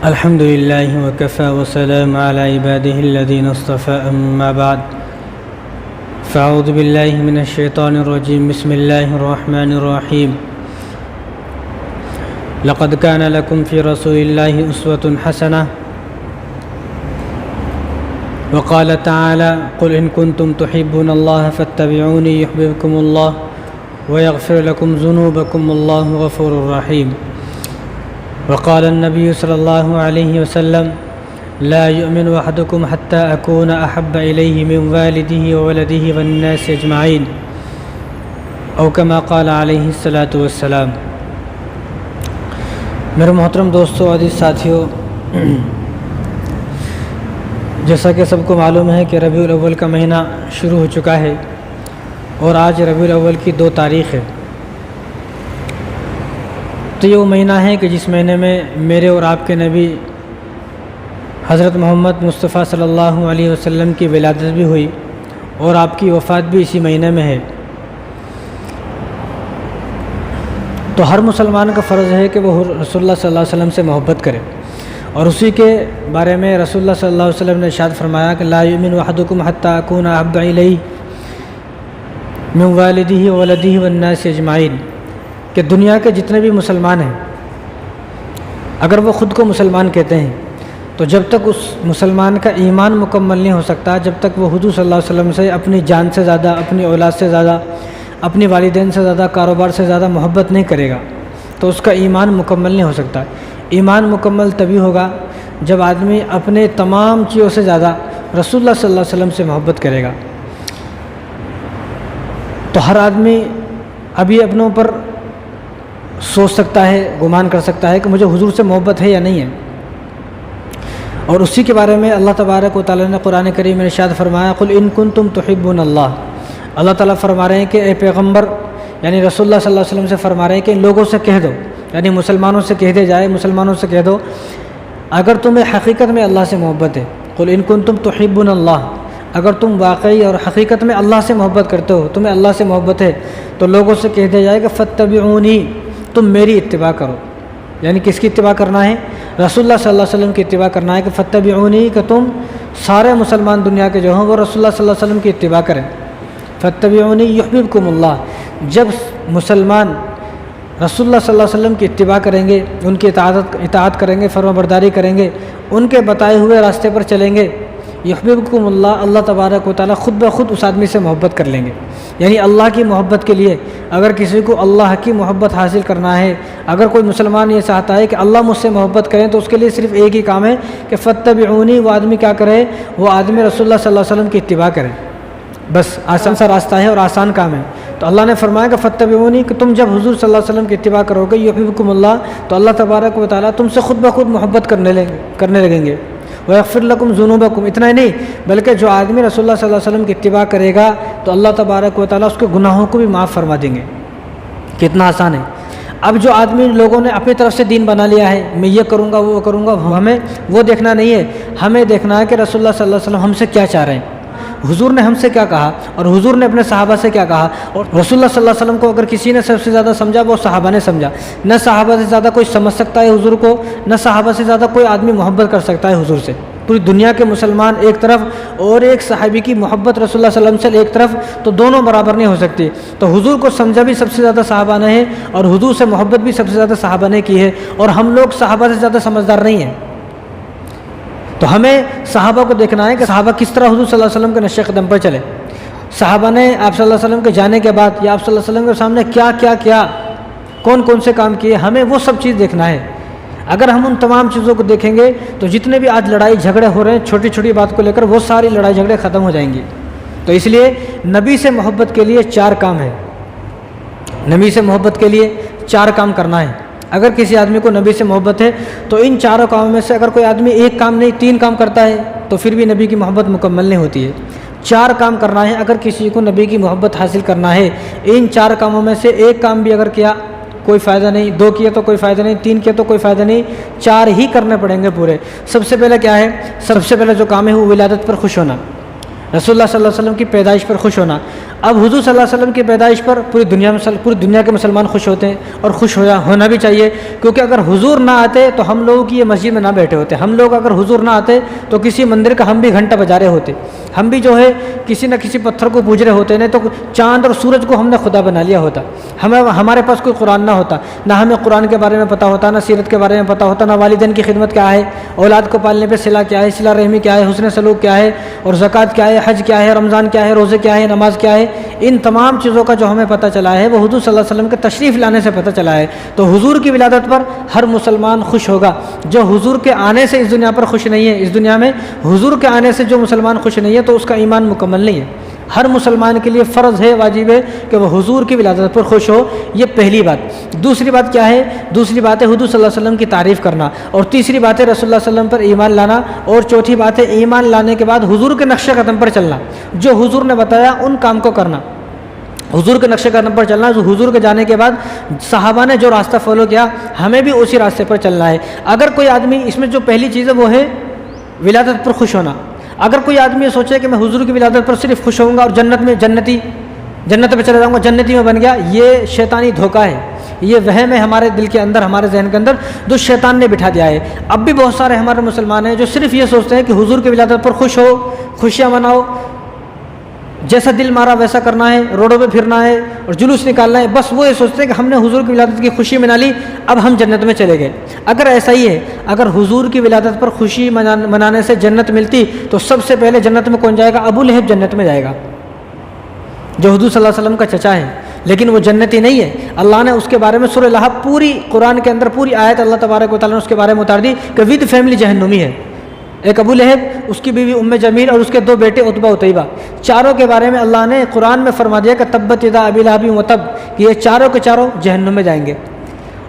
الحمد لله وكفى وسلام على عباده الذين اصطفى أما بعد فأعوذ بالله من الشيطان الرجيم بسم الله الرحمن الرحيم لقد كان لكم في رسول الله أسوة حسنة وقال تعالى قل إن كنتم تحبون الله فاتبعوني يحببكم الله ويغفر لكم ذنوبكم الله غفور رحيم وقال النبي صلى الله عليه وسلم لا يؤمن أحدكم حتى أكون أحب إليه من والده وولده والناس أجمعين أو كما قال عليه الصلاة والسلام۔ میرے محترم دوستوں، عزیز ساتھیوں، جیسا کہ سب کو معلوم ہے کہ ربیع الاول کا مہینہ شروع ہو چکا ہے اور آج ربیع الاول کی 2 تاریخ ہے۔ تو یہ وہ مہینہ ہے کہ جس مہینے میں میرے اور آپ کے نبی حضرت محمد مصطفیٰ صلی اللہ علیہ وسلم کی ولادت بھی ہوئی اور آپ کی وفات بھی اسی مہینے میں ہے۔ تو ہر مسلمان کا فرض ہے کہ وہ رسول اللہ صلی اللہ علیہ وسلم سے محبت کرے، اور اسی کے بارے میں رسول اللہ صلی اللہ علیہ وسلم نے ارشاد فرمایا کہ لا یؤمن احدکم حتی اکون احب الیہ من والدہ وولدہ والناس اجمعین، کہ دنیا کے جتنے بھی مسلمان ہیں اگر وہ خود کو مسلمان کہتے ہیں تو جب تک اس مسلمان کا ایمان مکمل نہیں ہو سکتا، جب تک وہ حضور صلی اللہ علیہ وسلم سے اپنی جان سے زیادہ، اپنی اولاد سے زیادہ، اپنی والدین سے زیادہ، کاروبار سے زیادہ محبت نہیں کرے گا تو اس کا ایمان مکمل نہیں ہو سکتا۔ ایمان مکمل تبھی ہوگا جب آدمی اپنے تمام چیزوں سے زیادہ رسول اللہ صلی اللہ علیہ وسلم سے محبت کرے گا۔ تو ہر آدمی ابھی اپنوں پر سوچ سکتا ہے، گمان کر سکتا ہے کہ مجھے حضور سے محبت ہے یا نہیں ہے، اور اسی کے بارے میں اللہ تبارک و تعالیٰ نے قرآن کریم میں ارشاد فرمایا قل ان کنتم تحبون اللہ۔ اللہ تعالیٰ فرما رہے ہیں کہ اے پیغمبر یعنی رسول اللہ صلی اللہ علیہ وسلم سے فرما رہے ہیں کہ ان لوگوں سے کہہ دو، یعنی مسلمانوں سے کہہ دے جائے، مسلمانوں سے کہہ دو اگر تمہیں حقیقت میں اللہ سے محبت ہے، قل ان کنتم تحبون اللہ، اگر تم واقعی اور حقیقت میں اللہ سے محبت کرتے ہو، تمہیں اللہ سے محبت ہے، تو لوگوں سے کہہ دیا جائے کہ فاتبعونی، تم میری اتباع کرو۔ یعنی کس کی اتباع کرنا ہے؟ رسول اللہ صلی اللہ علیہ وسلم کی اتباع کرنا ہے، کہ فاتبعونی، کہ تم سارے مسلمان دنیا کے جو ہوں وہ رسول اللہ صلی اللہ علیہ وسلم کی اتباع کریں۔ فاتبعونی یحببکم اللہ، جب مسلمان رسول اللہ صلی اللہ علیہ وسلم کی اتباع کریں گے، ان کی اطاعت کریں گے، فرما برداری کریں گے، ان کے بتائے ہوئے راستے پر چلیں گے، یحببکم اللہ، اللہ تبارک و تعالیٰ خود بخود اس آدمی سے محبت کر لیں گے۔ یعنی اللہ کی محبت کے لیے اگر کسی کو اللہ کی محبت حاصل کرنا ہے، اگر کوئی مسلمان یہ چاہتا ہے کہ اللہ مجھ سے محبت کریں، تو اس کے لیے صرف ایک ہی کام ہے کہ فاتبعونی، وہ آدمی کیا کرے؟ وہ آدمی رسول اللہ صلی اللہ علیہ وسلم کی اتباع کرے۔ بس آسان سا راستہ ہے اور آسان کام ہے۔ تو اللہ نے فرمایا کہ فاتبعونی، کہ تم جب حضور صلی اللہ علیہ وسلم کی اتباع کرو گے، یحببکم اللہ، تو اللہ تبارک و تعالیٰ تم سے خود بخود محبت کرنے لگیں گے۔ وَيَغْفِرْ لَكُمْ ذُنُوبَكُمْ، اتنا ہی نہیں بلکہ جو آدمی رسول اللہ صلی اللہ علیہ وسلم کی اتباع کرے گا تو اللہ تبارک و تعالیٰ اس کے گناہوں کو بھی معاف فرما دیں گے۔ کتنا آسان ہے۔ اب جو آدمی لوگوں نے اپنی طرف سے دین بنا لیا ہے، میں یہ کروں گا وہ کروں گا، ہمیں وہ دیکھنا نہیں ہے، ہمیں دیکھنا ہے کہ رسول اللہ صلی اللہ علیہ وسلم ہم سے کیا چاہ رہے ہیں، حضور نے ہم سے کیا کہا، اور حضور نے اپنے صحابہ سے کیا کہا۔ اور رسول اللہ صلی اللہ علیہ وسلم کو اگر کسی نے سب سے زیادہ سمجھا وہ صحابہ نے سمجھا، نہ صحابہ سے زیادہ کوئی سمجھ سکتا ہے حضور کو، نہ صحابہ سے زیادہ کوئی آدمی محبت کر سکتا ہے حضور سے۔ پوری دنیا کے مسلمان ایک طرف اور ایک صحابی کی محبت رسول اللہ صلی اللہ علیہ وسلم سے ایک طرف، تو دونوں برابر نہیں ہو سکتی۔ تو حضور کو سمجھا بھی سب سے زیادہ صحابہ نے ہے، اور حضور سے محبت بھی سب سے زیادہ صحابہ نے کی ہے، اور ہم لوگ صحابہ سے زیادہ سمجھدار نہیں ہیں۔ تو ہمیں صحابہ کو دیکھنا ہے کہ صحابہ کس طرح حضور صلی اللہ علیہ وسلم کے نقش قدم پر چلے، صحابہ نے آپ صلی اللہ علیہ وسلم کے جانے کے بعد یا آپ صلی اللہ علیہ وسلم کے سامنے کیا کیا کیا، کون کون سے کام کیے، ہمیں وہ سب چیز دیکھنا ہے۔ اگر ہم ان تمام چیزوں کو دیکھیں گے تو جتنے بھی آج لڑائی جھگڑے ہو رہے ہیں چھوٹی چھوٹی بات کو لے کر، وہ ساری لڑائی جھگڑے ختم ہو جائیں گی۔ تو اس لیے نبی سے محبت کے لیے 4 کام ہے، نبی سے محبت کے لیے 4 کام کرنا ہے۔ اگر کسی آدمی کو نبی سے محبت ہے تو ان 4 کاموں میں سے اگر کوئی آدمی ایک کام نہیں 3 کام کرتا ہے تو پھر بھی نبی کی محبت مکمل نہیں ہوتی ہے۔ 4 کام کرنا ہے اگر کسی کو نبی کی محبت حاصل کرنا ہے۔ ان 4 کاموں میں سے ایک کام بھی اگر کیا کوئی فائدہ نہیں، 2 کیا تو کوئی فائدہ نہیں، 3 کیا تو کوئی فائدہ نہیں، 4 ہی کرنے پڑیں گے پورے۔ سب سے پہلے کیا ہے؟ سب سے پہلے جو کام ہے وہ ولادت پر خوش ہونا، رسول اللہ صلی اللہ علیہ وسلم کی پیدائش پر خوش ہونا۔ اب حضور صلی اللہ علیہ وسلم کی پیدائش پر پوری دنیا کے مسلمان خوش ہوتے ہیں، اور خوش ہونا بھی چاہیے، کیونکہ اگر حضور نہ آتے تو ہم لوگوں کی یہ مسجد میں نہ بیٹھے ہوتے، ہم لوگ اگر حضور نہ آتے تو کسی مندر کا ہم بھی گھنٹہ بجا رہے ہوتے، ہم بھی جو ہے کسی نہ کسی پتھر کو پوج رہے ہوتے، نہیں تو چاند اور سورج کو ہم نے خدا بنا لیا ہوتا، ہمارے پاس کوئی قرآن نہ ہوتا، نہ ہمیں قرآن کے بارے میں پتہ ہوتا، نہ سیرت کے بارے میں پتہ ہوتا، نہ والدین کی خدمت کیا ہے، اولاد کو پالنے پہ صلہ کیا ہے، صلہ رحمی کیا ہے، حسن سلوک کیا ہے، اور زکوٰۃ کیا ہے، حج کیا ہے، رمضان کیا ہے، روزے کیا ہے، نماز کیا ہے، ان تمام چیزوں کا جو ہمیں پتہ چلا ہے وہ حضور صلی اللہ علیہ وسلم کے تشریف لانے سے پتہ چلا ہے۔ تو حضور کی ولادت پر ہر مسلمان خوش ہوگا۔ جو حضور کے آنے سے اس دنیا پر خوش نہیں ہے، اس دنیا میں حضور کے آنے سے جو مسلمان خوش نہیں ہے تو اس کا ایمان مکمل نہیں ہے۔ ہر مسلمان کے لیے فرض ہے، واجب ہے کہ وہ حضور کی ولادت پر خوش ہو، یہ پہلی بات۔ دوسری بات کیا ہے؟ دوسری بات ہے حضور صلی اللہ علیہ وسلم کی تعریف کرنا، اور تیسری بات ہے رسول اللہ صلی اللہ علیہ وسلم پر ایمان لانا، اور چوتھی بات ہے ایمان لانے کے بعد حضور کے نقش قدم پر چلنا، جو حضور نے بتایا ان کام کو کرنا، حضور کے نقش قدم پر چلنا، جو حضور کے جانے کے بعد صحابہ نے جو راستہ فالو کیا ہمیں بھی اسی راستے پر چلنا ہے۔ اگر کوئی آدمی، اس میں جو پہلی چیز ہے وہ ہے ولادت پر خوش ہونا، اگر کوئی آدمی یہ سوچے کہ میں حضور کی ولادت پر صرف خوش ہوں گا اور جنت پہ چلا جاؤں گا، جنتی میں بن گیا، یہ شیطانی دھوکہ ہے، یہ وہم ہے ہمارے دل کے اندر، ہمارے ذہن کے اندر جو شیطان نے بٹھا دیا ہے۔ اب بھی بہت سارے ہمارے مسلمان ہیں جو صرف یہ سوچتے ہیں کہ حضور کی ولادت پر خوش ہو، خوشیاں مناؤ، جیسا دل مارا ویسا کرنا ہے، روڈوں پہ پھرنا ہے اور جلوس نکالنا ہے، بس وہ یہ سوچتے ہیں کہ ہم نے حضور کی ولادت کی خوشی منا لی، اب ہم جنت میں چلے گئے۔ اگر ایسا ہی ہے، اگر حضور کی ولادت پر خوشی منانے سے جنت ملتی تو سب سے پہلے جنت میں کون جائے گا؟ ابو لہب جنت میں جائے گا، جو حضور صلی اللہ علیہ وسلم کا چچا ہے، لیکن وہ جنتی نہیں ہے۔ اللہ نے اس کے بارے میں سورہ لہب، پوری قرآن کے اندر پوری آیت اللہ تبارک و تعالیٰ نے اس کے بارے میں اتار دی کہ ود فیملی جہنمی ہے۔ ایک ابو لہب، اس کی بیوی ام جمیل اور اس کے 2 بیٹے عتبہ عتیبہ، چاروں کے بارے میں اللہ نے قرآن میں فرما دیا کہ تبت یدا ابی لہب وتب، کہ یہ چاروں کے چاروں جہنم میں جائیں گے۔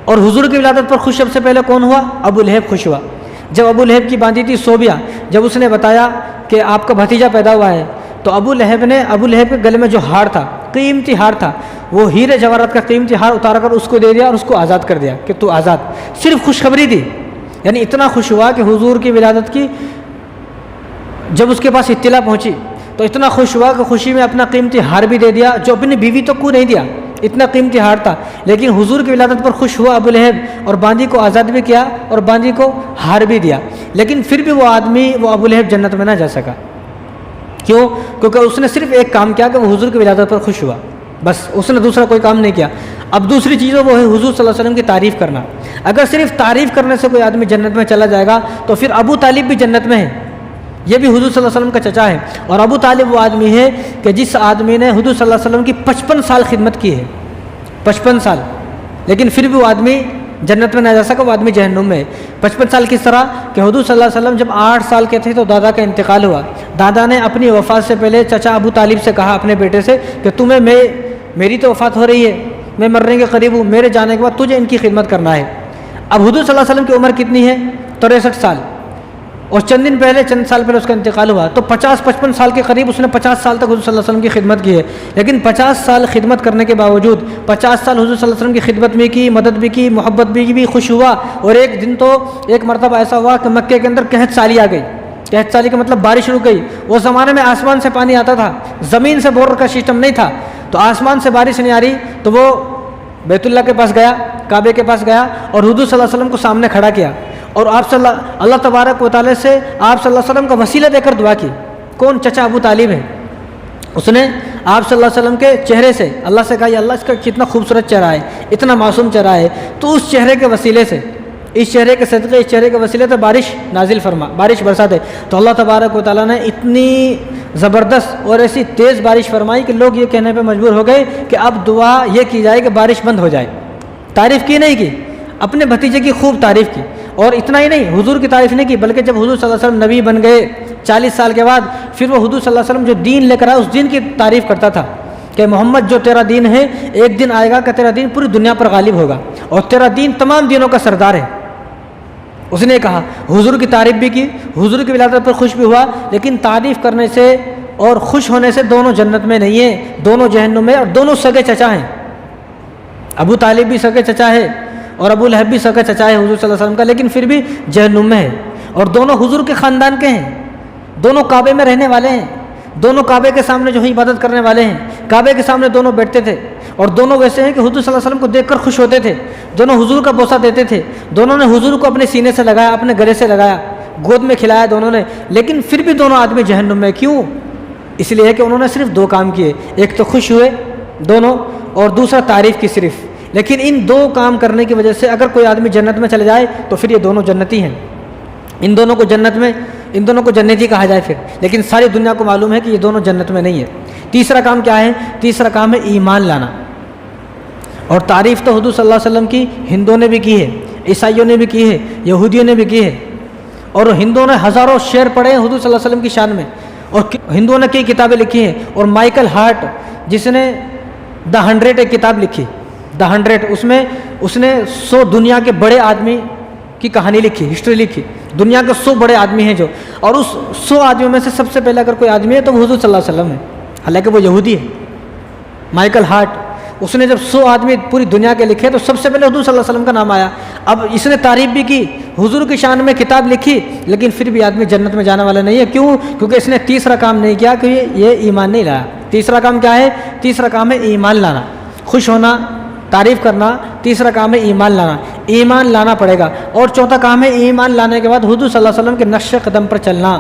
اور حضور کی ولادت پر خوش سب سے پہلے کون ہوا؟ ابو لہب خوش ہوا۔ جب ابو لہب کی باندھی تھی صوبیہ، جب اس نے بتایا کہ آپ کا بھتیجا پیدا ہوا ہے، تو ابو لہب کے گلے میں جو ہار تھا، قیمتی ہار تھا، وہ ہیرے جواہرات کا قیمتی ہار اتار کر اس کو دے دیا اور اس کو آزاد کر دیا کہ تو آزاد۔ صرف خوشخبری دی، یعنی اتنا خوش ہوا کہ حضور کی ولادت کی جب اس کے پاس اطلاع پہنچی تو اتنا خوش ہوا کہ خوشی میں اپنا قیمتی ہار بھی دے دیا، جو اپنی بیوی تو کو نہیں دیا، اتنا قیمتی ہار تھا، لیکن حضور کی ولادت پر خوش ہوا ابو لہب، اور باندھی کو آزاد بھی کیا اور باندھی کو ہار بھی دیا، لیکن پھر بھی وہ ابو لہب جنت میں نہ جا سکا۔ کیوں؟ کیونکہ اس نے صرف ایک کام کیا کہ وہ حضور کی ولادت پر خوش ہوا، بس اس نے دوسرا کوئی کام نہیں کیا۔ اب دوسری چیز وہ ہے حضور صلی اللہ علیہ وسلم کی تعریف کرنا۔ اگر صرف تعریف کرنے سے کوئی آدمی جنت میں چلا جائے گا تو پھر ابو طالب بھی جنت میں ہے، یہ بھی حضور صلی اللہ علیہ وسلم کا چچا ہے، اور ابو طالب وہ آدمی ہے کہ جس آدمی نے حضور صلی اللہ علیہ وسلم کی 55 سال خدمت کی ہے، 55 سال، لیکن پھر بھی وہ آدمی جنت میں نہ جا سکا، وہ آدمی جہنم میں ہے۔ 55 سال کس طرح کہ حضور صلی اللہ علیہ وسلم جب 8 سال کے تھے تو دادا کا انتقال ہوا، دادا نے اپنی وفات سے پہلے چچا ابو طالب سے کہا اپنے بیٹے سے کہ میری تو وفات ہو رہی ہے، میں مرنے کے قریب ہوں، میرے جانے کے بعد تجھے ان کی خدمت کرنا ہے۔ اب حضور صلی اللہ علیہ وسلم کی عمر کتنی ہے؟ 63 سال، اور چند سال پہلے اس کا انتقال ہوا، تو 50-55 سال کے قریب اس نے 50 سال تک حضور صلی اللہ علیہ وسلم کی خدمت کی ہے۔ لیکن 50 سال خدمت کرنے کے باوجود 50 سال حضور صلی اللہ علیہ وسلم کی خدمت بھی کی، مدد بھی کی، محبت بھی خوش ہوا، اور ایک دن تو ایک مرتبہ ایسا ہوا کہ مکے کے اندر قحط سالی آ گئی۔ قحط سالی کا مطلب بارش رک گئی۔ وہ زمانے میں آسمان سے پانی آتا تھا، زمین سے بورر کا سسٹم نہیں تھا، تو آسمان سے بارش نہیں آ رہی، تو وہ بیت اللہ کے پاس گیا، کعبے کے پاس گیا، اور حضور صلی اللہ علیہ وسلم کو سامنے کھڑا کیا، اور اللہ تبارک و تعالیٰ سے آپ صلی اللہ علیہ وسلم کا وسیلہ دے کر دعا کی۔ کون؟ چچا ابو طالب ہے۔ اس نے آپ صلی اللہ علیہ وسلم کے چہرے سے اللہ سے کہا، یا اللہ اس کا کتنا خوبصورت چہرہ ہے، اتنا معصوم چہرہ ہے، تو اس چہرے کے وسیلے سے، اس چہرے کے صدقے، اس چہرے کے وسیلے سے بارش نازل فرما، بارش برسا دے۔ تو اللہ تبارک و تعالیٰ نے اتنی زبردست اور ایسی تیز بارش فرمائی کہ لوگ یہ کہنے پہ مجبور ہو گئے کہ اب دعا یہ کی جائے کہ بارش بند ہو جائے۔ تعریف کی نہیں کی، اپنے بھتیجے کی خوب تعریف کی، اور اتنا ہی نہیں، حضور کی تعریف نہیں کی، بلکہ جب حضور صلی اللہ علیہ وسلم نبی بن گئے 40 سال کے بعد، پھر وہ حضور صلی اللہ علیہ وسلم جو دین لے کر آئے اس دین کی تعریف کرتا تھا کہ محمد جو تیرا دین ہے، ایک دن آئے گا کہ تیرا دین پوری دنیا پر غالب ہوگا، اور تیرا دین تمام دینوں کا سردار ہے۔ اس نے کہا، حضور کی تعریف بھی کی، حضور کی ولادت پر خوش بھی ہوا، لیکن تعریف کرنے سے اور خوش ہونے سے دونوں جنت میں نہیں ہیں، دونوں جہنم میں، اور دونوں سگے چچا ہیں۔ ابو طالب بھی سگے چچا ہے اور ابو لہب بھی سگا چچا ہے حضور صلی اللہ علیہ وسلم کا، لیکن پھر بھی جہنم میں ہے، اور دونوں حضور کے خاندان کے ہیں، دونوں کعبے میں رہنے والے ہیں، دونوں کعبے کے سامنے جو ہے عبادت کرنے والے ہیں، کعبے کے سامنے دونوں بیٹھتے تھے، اور دونوں ویسے ہیں کہ حضور صلی اللہ علیہ وسلم کو دیکھ کر خوش ہوتے تھے، دونوں حضور کا بوسہ دیتے تھے، دونوں نے حضور کو اپنے سینے سے لگایا، اپنے گلے سے لگایا، گود میں کھلایا دونوں نے، لیکن پھر بھی دونوں آدمی جہنم میں. کیوں؟ اس لیے کہ انہوں نے صرف دو کام کیے، ایک تو خوش ہوئے دونوں، اور دوسرا تعریف کی صرف. لیکن ان دو کام کرنے کی وجہ سے اگر کوئی آدمی جنت میں چلے جائے تو پھر یہ دونوں جنتی ہیں، ان دونوں کو جنتی کہا جائے پھر. لیکن ساری دنیا کو معلوم ہے کہ یہ دونوں جنت میں نہیں ہے. تیسرا کام کیا ہے؟ تیسرا کام ہے ایمان لانا. اور تعریف تو حضور صلی اللہ علیہ وسلم کی ہندوؤں نے بھی کی ہے، عیسائیوں نے بھی کی ہے، یہودیوں نے بھی کی ہے، اور ہندوؤں نے ہزاروں شعر پڑھے ہیں حضور صلی اللہ علیہ وسلم کی شان میں، اور ہندوؤں نے کئی کتابیں لکھی ہیں. اور مائیکل ہارٹ جس نے دا 100 ایک کتاب لکھی، دا 100، اس نے 100 دنیا کے بڑے آدمی کی کہانی لکھی، ہسٹری لکھی، دنیا کے 100 بڑے آدمی ہیں جو، اور اس 100 آدمیوں میں سے سب سے پہلے اگر کوئی آدمی ہے تو وہ حضور صلی اللہ علیہ وسلم ہے، حالانکہ وہ یہودی ہے. مائیکل ہارٹ، اس نے جب 100 آدمی پوری دنیا کے لکھے تو سب سے پہلے حضور صلی اللہ علیہ وسلم کا نام آیا. اب اس نے تعریف بھی کی، حضور کی شان میں کتاب لکھی، لیکن پھر بھی آدمی جنت میں جانے والا نہیں ہے. کیوں؟ کیونکہ اس نے تیسرا کام نہیں کیا کہ یہ ایمان نہیں لایا. تیسرا کام کیا ہے؟ تیسرا کام ہے ایمان لانا، خوش ہونا، تعریف کرنا. تیسرا کام ہے ایمان لانا، ایمان لانا پڑے گا. اور چوتھا کام ہے ایمان لانے کے بعد حضور صلی اللہ علیہ وسلم کے نقش قدم پر چلنا.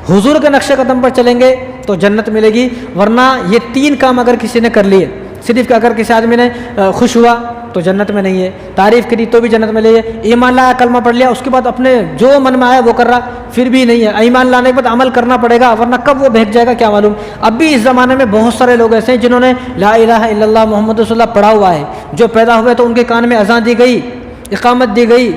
حضور کے نقش قدم پر چلیں گے تو جنت ملے گی، ورنہ یہ 3 کام اگر کسی نے کر لیے، صرف کہ اگر کسی آدمی نے خوش ہوا تو جنت میں نہیں ہے، تعریف کری تو بھی جنت میں نہیں ہے، ایمان لایا، کلمہ پڑھ لیا، اس کے بعد اپنے جو من میں آیا وہ کر رہا، پھر بھی نہیں ہے. ایمان لانے کے بعد عمل کرنا پڑے گا، ورنہ کب وہ بہک جائے گا کیا معلوم. اب بھی اس زمانے میں بہت سارے لوگ ایسے ہیں جنہوں نے لا الہ الا اللہ محمد رسول اللہ پڑھا ہوا ہے. جو پیدا ہوئے تو ان کے کان میں اذان دی گئی، اقامت دی گئی.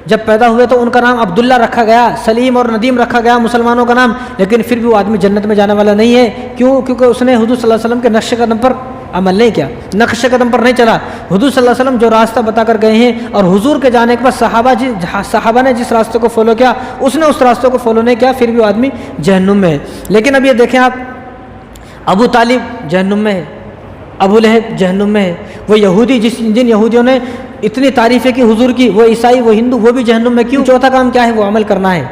جب پیدا ہوئے تو ان کا نام عبداللہ رکھا گیا، سلیم اور ندیم رکھا گیا مسلمانوں کا نام، لیکن پھر بھی وہ آدمی جنت میں جانے والا نہیں ہے. کیوں؟ کیونکہ اس نے حضور صلی اللہ علیہ وسلم کے نقش قدم پر عمل نہیں کیا، نقش قدم پر نہیں چلا. حضور صلی اللہ علیہ وسلم جو راستہ بتا کر گئے ہیں، اور حضور کے جانے کے بعد صحابہ نے جس راستے کو فالو کیا، اس نے اس راستے کو فالو نہیں کیا، پھر بھی وہ آدمی جہنم میں ہے. لیکن اب یہ دیکھیں آپ، ابو طالب جہنم میں ہے، ابو لہب جہنم میں ہے، وہ یہودی جن یہودیوں نے اتنی تعریفیں کی حضور کی، وہ عیسائی، وہ ہندو، وہ بھی جہنم میں. کیوں؟ چوتھا کام کیا ہے؟ وہ عمل کرنا ہے.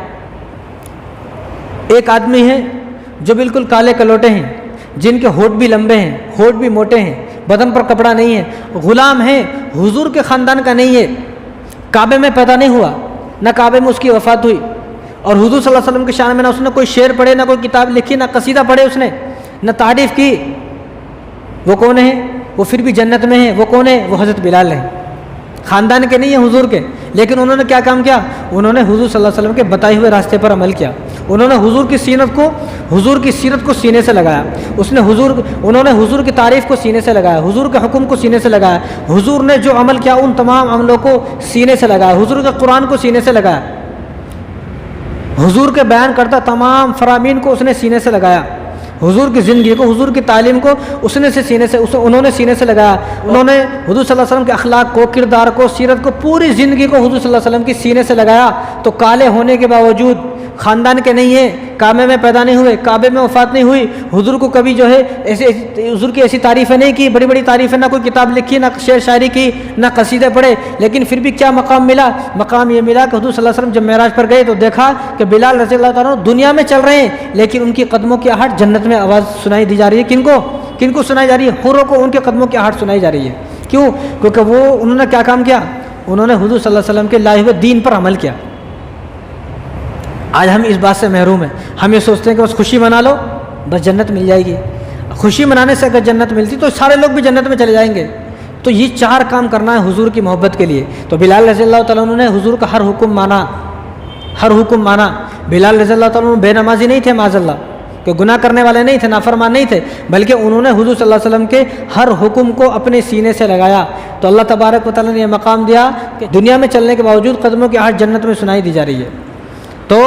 ایک آدمی ہے جو بالکل کالے کلوٹے ہیں، جن کے ہونٹ بھی لمبے ہیں، ہونٹ بھی موٹے ہیں، بدن پر کپڑا نہیں ہے، غلام ہے، حضور کے خاندان کا نہیں ہے، کعبے میں پیدا نہیں ہوا، نہ کعبے میں اس کی وفات ہوئی، اور حضور صلی اللہ علیہ وسلم کی شان میں نہ اس نے کوئی شعر پڑھے، نہ کوئی کتاب لکھی، نہ قصیدہ پڑھے اس نے، نہ تعریف کی. وہ کون ہے؟ وہ پھر بھی جنت میں ہے. وہ کون ہے؟ وہ حضرت بلال ہے. خاندان کے نہیں ہیں حضور کے، لیکن انہوں نے کیا کام کیا؟ انہوں نے حضور صلی اللہ علیہ وسلم کے بتائے ہوئے راستے پر عمل کیا. انہوں نے حضور کی سیرت کو سینے سے لگایا. انہوں نے حضور کی تعریف کو سینے سے لگایا، حضور کے حکم کو سینے سے لگایا. حضور نے جو عمل کیا ان تمام عملوں کو سینے سے لگایا. حضور کے قرآن کو سینے سے لگایا. حضور کے بیان کرتا تمام فرامین کو اس نے سینے سے لگایا. حضور کی زندگی کو، حضور کی تعلیم کو انہوں نے سینے سے لگایا. انہوں نے حضور صلی اللہ علیہ وسلم کے اخلاق کو، کردار کو، سیرت کو، پوری زندگی کو حضور صلی اللہ علیہ وسلم کی سینے سے لگایا. تو کالے ہونے کے باوجود، خاندان کے نہیں ہیں، کعبے میں پیدا نہیں ہوئے، کعبے میں وفات نہیں ہوئی، حضور کو کبھی جو ہے حضور کی ایسی تعریفیں نہیں کی، بڑی بڑی تعریفیں، نہ کوئی کتاب لکھی، نہ شعر شاعری کی، نہ قصیدے پڑھے، لیکن پھر بھی کیا مقام ملا؟ مقام یہ ملا کہ حضور صلی اللہ علیہ وسلم جب معراج پر گئے تو دیکھا کہ بلال رضی اللہ تعالیٰ دنیا میں چل رہے ہیں، لیکن ان کی قدموں کی آہٹ جنت میں آواز سنائی دی جا رہی ہے. کن کو سنائی جا رہی ہے؟ حوروں کو ان کے قدموں کی آہٹ سنائی جا رہی ہے. کیوں؟ کیونکہ انہوں نے کیا کام کیا؟ انہوں نے حضور صلی اللہ علیہ وسلم کے لائے ہوئے دین پر عمل کیا. آج ہم اس بات سے محروم ہیں. ہم یہ سوچتے ہیں کہ بس خوشی منا لو بس جنت مل جائے گی. خوشی منانے سے اگر جنت ملتی تو سارے لوگ بھی جنت میں چلے جائیں گے. تو یہ 4 کام کرنا ہے حضور کی محبت کے لیے. تو بلال رضی اللہ تعالیٰ عنہ نے حضور کا ہر حکم مانا. بلال رضی اللہ تعالیٰ عنہ بے نمازی نہیں تھے معاذ اللہ، کہ گناہ کرنے والے نہیں تھے، نافرمان نہیں تھے، بلکہ انہوں نے حضور صلی اللہ علیہ وسلم کے ہر حکم کو اپنے سینے سے لگایا. تو اللہ تبارک و تعالیٰ نے یہ مقام دیا کہ دنیا میں چلنے کے باوجود قدموں کی آہٹ جنت میں سنائی دی جا رہی ہے. تو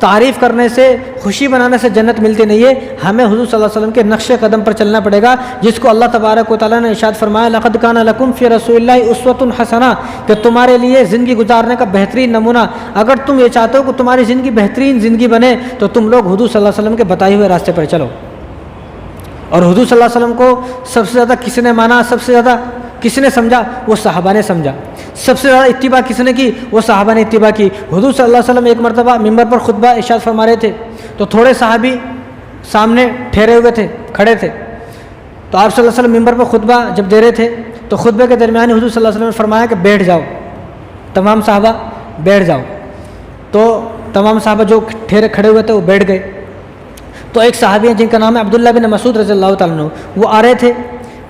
تعریف کرنے سے، خوشی منانے سے جنت ملتی نہیں ہے. ہمیں حضور صلی اللہ علیہ وسلم کے نقش قدم پر چلنا پڑے گا، جس کو اللہ تبارک و تعالیٰ نے ارشاد فرمایا لقد کان لکم فی رسول اللہ اسوۃ حسنہ، کہ تمہارے لیے زندگی گزارنے کا بہترین نمونہ. اگر تم یہ چاہتے ہو کہ تمہاری زندگی بہترین زندگی بنے تو تم لوگ حضور صلی اللہ علیہ وسلم کے بتائے ہوئے راستے پر چلو. اور حضور صلی اللہ علیہ وسلم کو سب سے زیادہ کس نے مانا، سب سے زیادہ کس نے سمجھا؟ وہ صحابہ نے سمجھا. سب سے زیادہ اتباع کس نے کی؟ وہ صحابہ نے اتباع کی. حضور صلی اللہ علیہ وسلم ایک مرتبہ ممبر پر خطبہ ارشاد فرما رہے تھے، تو تھوڑے صحابی سامنے ٹھہرے ہوئے تھے، کھڑے تھے. تو آپ صلی اللہ علیہ وسلم ممبر پر خطبہ جب دے رہے تھے تو خطبے کے درمیان حضور صلی اللہ علیہ وسلم نے فرمایا کہ بیٹھ جاؤ، تمام صحابہ بیٹھ جاؤ. تو تمام صحابہ جو کھڑے ہوئے تھے وہ بیٹھ گئے. تو ایک صحابی ہیں جن کا نام ہے عبداللہ بن مسعود رضی اللہ تعالیٰ عنہ، وہ آ رہے تھے.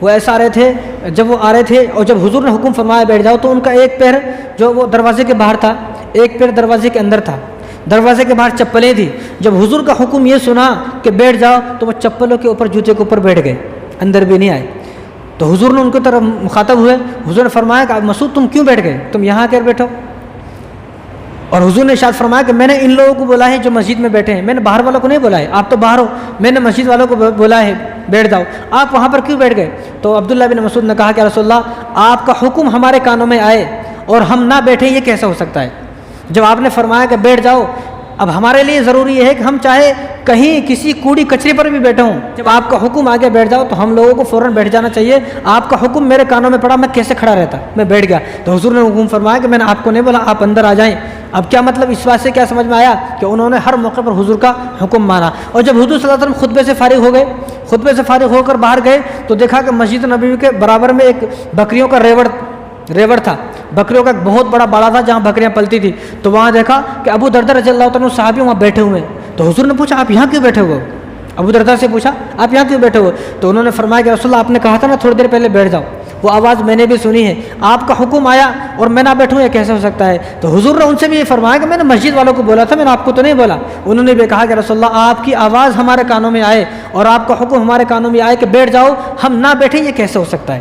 وہ ایسا آ رہے تھے، جب وہ آ رہے تھے اور جب حضور نے حکم فرمایا بیٹھ جاؤ تو ان کا ایک پیر جو وہ دروازے کے باہر تھا، ایک پیر دروازے کے اندر تھا. دروازے کے باہر چپلیں تھیں. جب حضور کا حکم یہ سنا کہ بیٹھ جاؤ تو وہ چپلوں کے اوپر، جوتے کے اوپر بیٹھ گئے، اندر بھی نہیں آئے. تو حضور نے ان کی طرف مخاطب ہوئے. حضور نے فرمایا کہ مسعود تم کیوں بیٹھ گئے، تم یہاں کر بیٹھو. اور حضور نے ارشاد فرمایا کہ میں نے ان لوگوں کو بولا ہے جو مسجد میں بیٹھے ہیں، میں نے باہر والوں کو نہیں بولا ہے، آپ تو باہر ہو، میں نے مسجد والوں کو بولا ہے بیٹھ جاؤ، آپ وہاں پر کیوں بیٹھ گئے؟ تو عبداللہ بن مسعود نے کہا کہ رسول اللہ آپ کا حکم ہمارے کانوں میں آئے اور ہم نہ بیٹھیں، یہ کیسے ہو سکتا ہے؟ جب آپ نے فرمایا کہ بیٹھ جاؤ، اب ہمارے لیے ضروری ہے کہ ہم چاہے کہیں کسی کوڑی کچرے پر بھی بیٹھے ہوں، جب آپ کا حکم آگے بیٹھ جاؤ تو ہم لوگوں کو فوراً بیٹھ جانا چاہیے. آپ کا حکم میرے کانوں میں پڑا، میں کیسے کھڑا رہتا، میں بیٹھ گیا. تو حضور نے حکم فرمایا کہ میں نے آپ کو نہیں بولا، آپ اندر آ جائیں. اب کیا مطلب، اس بات سے کیا سمجھ میں آیا کہ انہوں نے ہر موقع پر حضور کا حکم مانا. اور جب حضور صلی اللہ علیہ وسلم خطبے سے فارغ ہو گئے، خطبے سے فارغ ہو کر باہر گئے تو دیکھا کہ مسجد نبوی کے برابر میں ایک بکریوں کا ریوڑ تھا. بکریوں کا ایک بہت بڑا باڑا تھا جہاں بکریاں پلتی تھی. تو وہاں دیکھا کہ ابو دردہ رضی اللہ تعالیٰ صحابی وہاں بیٹھے ہوئے ہیں. تو حضور نے پوچھا آپ یہاں کیوں بیٹھے ہوئے؟ ابو دردہ سے پوچھا آپ یہاں کیوں بیٹھے ہوئے؟ تو انہوں نے فرمایا کہ رسول اللہ آپ نے کہا تھا نا تھوڑی دیر پہلے بیٹھ جاؤ، وہ آواز میں نے بھی سنی ہے، آپ کا حکم آیا اور میں نہ بیٹھوں، یہ کیسے ہو سکتا ہے؟ تو حضور نے ان سے بھی یہ فرمایا کہ میں نے مسجد والوں کو بولا تھا، میں نے آپ کو تو نہیں بولا. انہوں نے بھی کہا کہ رسول اللہ آپ کی آواز ہمارے کانوں میں آئے اور آپ کا حکم ہمارے کانوں میں آئے کہ بیٹھ جاؤ، ہم نہ بیٹھیں، یہ کیسے ہو سکتا ہے؟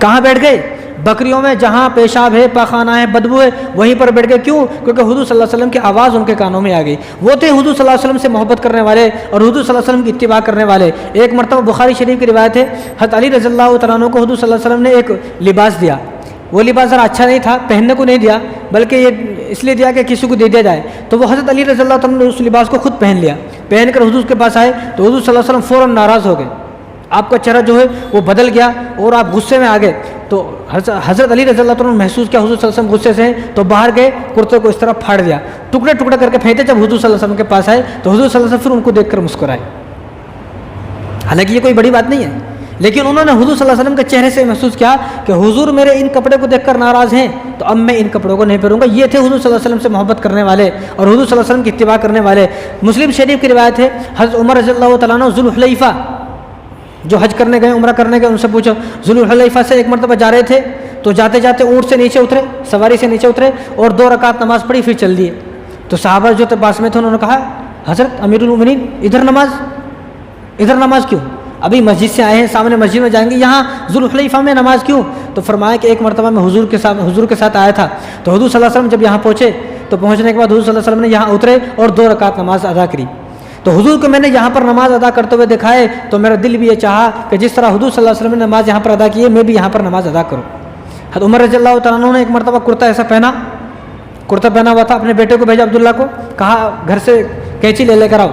کہاں بیٹھ گئے؟ بکریوں میں جہاں پیشاب ہے، پاخانہ ہے، بدبو ہے، وہیں پر بیٹھ گئے. کیوں؟ کیونکہ حضور صلی اللہ علیہ وسلم کی آواز ان کے کانوں میں آ گئی. وہ تھے حضور صلی اللہ علیہ وسلم سے محبت کرنے والے اور حضور صلی اللہ علیہ وسلم کی اتباع کرنے والے. ایک مرتبہ بخاری شریف کی روایت ہے، حضرت علی رضی اللہ تعالیٰ عنہ کو حضور صلی اللہ علیہ وسلم نے ایک لباس دیا. وہ لباس ذرا اچھا نہیں تھا، پہننے کو نہیں دیا، بلکہ یہ اس لیے دیا کہ کسی کو دے دیا جائے. تو وہ حضرت علی رضی اللہ تعالیٰ نے اس لباس کو خود پہن لیا. پہن کر حضور کے پاس آئے تو حضور صلی اللہ علیہ وسلم فوراً ناراض ہو گئے. آپ کا چہرہ جو ہے وہ بدل گیا اور آپ غصے میں آ گئے. تو حضرت علی رضی اللہ تعالیٰ نے محسوس کیا حضور صلی اللہ علیہ وسلم غصے سے ہیں، تو باہر گئے، کرتے کو اس طرح پھاڑ دیا، ٹکڑے ٹکڑے کر کے پھینکے. جب حضور صلی اللہ علیہ وسلم کے پاس آئے تو حضور صلی اللہ علیہ وسلم پھر ان کو دیکھ کر مسکرائے. حالانکہ یہ کوئی بڑی بات نہیں ہے، لیکن انہوں نے حضور صلی اللہ علیہ وسلم کے چہرے سے محسوس کیا کہ حضور میرے ان کپڑے کو دیکھ کر ناراض ہیں، تو اب میں ان کپڑوں کو نہیں پہنوں گا. یہ تھے حضور صلی اللہ علیہ وسلم سے محبت کرنے والے اور حضور صلی اللہ علیہ وسلم کی اتباع کرنے والے. مسلم شریف کی روایت ہے، حضرت عمر رضی اللہ تعالیٰ عنہ ذوالحلیفہ جو حج کرنے گئے، عمرہ کرنے گئے، ان سے پوچھو. ذوالحلیفہ سے ایک مرتبہ جا رہے تھے تو جاتے جاتے اونٹ سے نیچے اترے، سواری سے نیچے اترے اور 2 رکعت نماز پڑھی، پھر چل دیے. تو صحابہ جو تھے پاس میں تھے، انہوں نے کہا حضرت امیر المومنین ادھر نماز کیوں؟ ابھی مسجد سے آئے ہیں، سامنے مسجد میں جائیں گے، یہاں ذوالحلیفہ میں نماز کیوں؟ تو فرمایا کہ ایک مرتبہ میں حضور کے ساتھ آیا تھا. تو حضور صلی اللہ علیہ وسلم جب یہاں پہنچے تو پہنچنے کے بعد حضور صلی اللہ علیہ وسلم نے یہاں اترے اور 2 رکعت نماز ادا کری. تو حضور کو میں نے یہاں پر نماز ادا کرتے ہوئے دیکھا ہے تو میرا دل بھی یہ چاہا کہ جس طرح حضور صلی اللہ علیہ وسلم نے نماز یہاں پر ادا کی ہے، میں بھی یہاں پر نماز ادا کروں. حضرت عمر رضی اللہ تعالیٰ عنہ نے ایک مرتبہ کرتا پہنا ہوا تھا، اپنے بیٹے کو بھیجا عبداللہ کو، کہا گھر سے کینچی لے کر آؤ.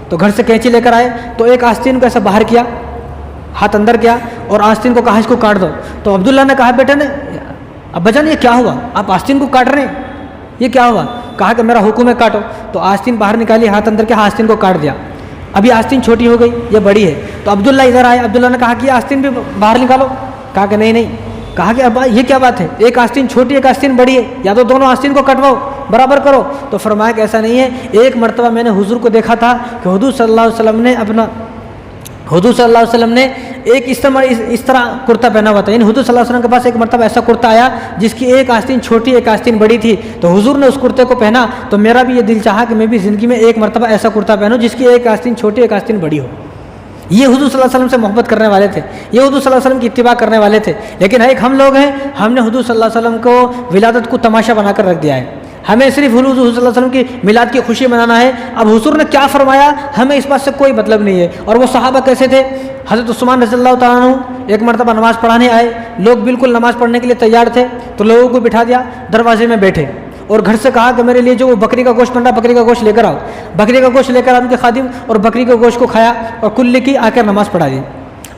تو گھر سے کینچی لے کر آئے تو ایک آستین کو ایسا باہر کیا، ہاتھ اندر کیا اور آستین کو کہا اس کو کاٹ دو. تو عبداللہ نے کہا بیٹے نے ابا جان یہ کیا ہوا، آپ آستین کو کاٹ رہے ہیں، یہ کیا ہوا؟ کہا کہ میرا حکم ہے کاٹو. تو آستین باہر نکالی، ہاتھ اندر کیا، آستین کو کاٹ دیا. ابھی آستین چھوٹی ہو گئی، یہ بڑی ہے. تو عبداللہ ادھر آئے، عبداللہ نے کہا کہ یہ آستین بھی باہر نکالو. کہا کہ نہیں. کہا کہ ابا یہ کیا بات ہے، ایک آستین چھوٹی ایک آستین بڑی ہے، یا تو دونوں آستین کو کٹواؤ، برابر کرو. تو فرمایا کہ ایسا نہیں ہے. ایک مرتبہ میں نے حضور کو دیکھا تھا کہ حضور صلی اللہ علیہ وسلم نے ایک اس طرح کرتا پہنا ہوا تھا. یعنی حضور صلی اللہ علیہ وسلم کے پاس ایک مرتبہ ایسا کرتا آیا جس کی ایک آستین چھوٹی ایک آستین بڑی تھی. تو حضور نے اس کرتے کو پہنا تو میرا بھی یہ دل چاہا کہ میں بھی زندگی میں ایک مرتبہ ایسا کرتا پہنوں جس کی ایک آستین چھوٹی ایک آستین بڑی ہو. یہ حضور صلی اللہ علیہ وسلم سے محبت کرنے والے تھے، یہ حضور صلی اللہ علیہ وسلم کی اتباع کرنے والے تھے. لیکن ایک ہم لوگ ہیں، ہم نے حضور صلی اللہ علیہ وسلم کو ولادت کو تماشا بنا کر رکھ دیا ہے. ہمیں صرف حضور صلی اللہ علیہ وسلم کی میلاد کی خوشی منانا ہے. اب حضور نے کیا فرمایا ہمیں اس بات سے کوئی مطلب نہیں ہے. اور وہ صحابہ کیسے تھے؟ حضرت عثمان رضی اللہ تعالیٰ عنہ ایک مرتبہ نماز پڑھانے آئے، لوگ بالکل نماز پڑھنے کے لیے تیار تھے، تو لوگوں کو بٹھا دیا، دروازے میں بیٹھے اور گھر سے کہا کہ میرے لیے جو بکری کا گوشت بن رہا بکری کا گوشت لے کر آؤ. بکری کا گوشت لے کر ان کے خادم اور بکری کے گوشت کو کھایا اور کل کی آ کر نماز پڑھا دی.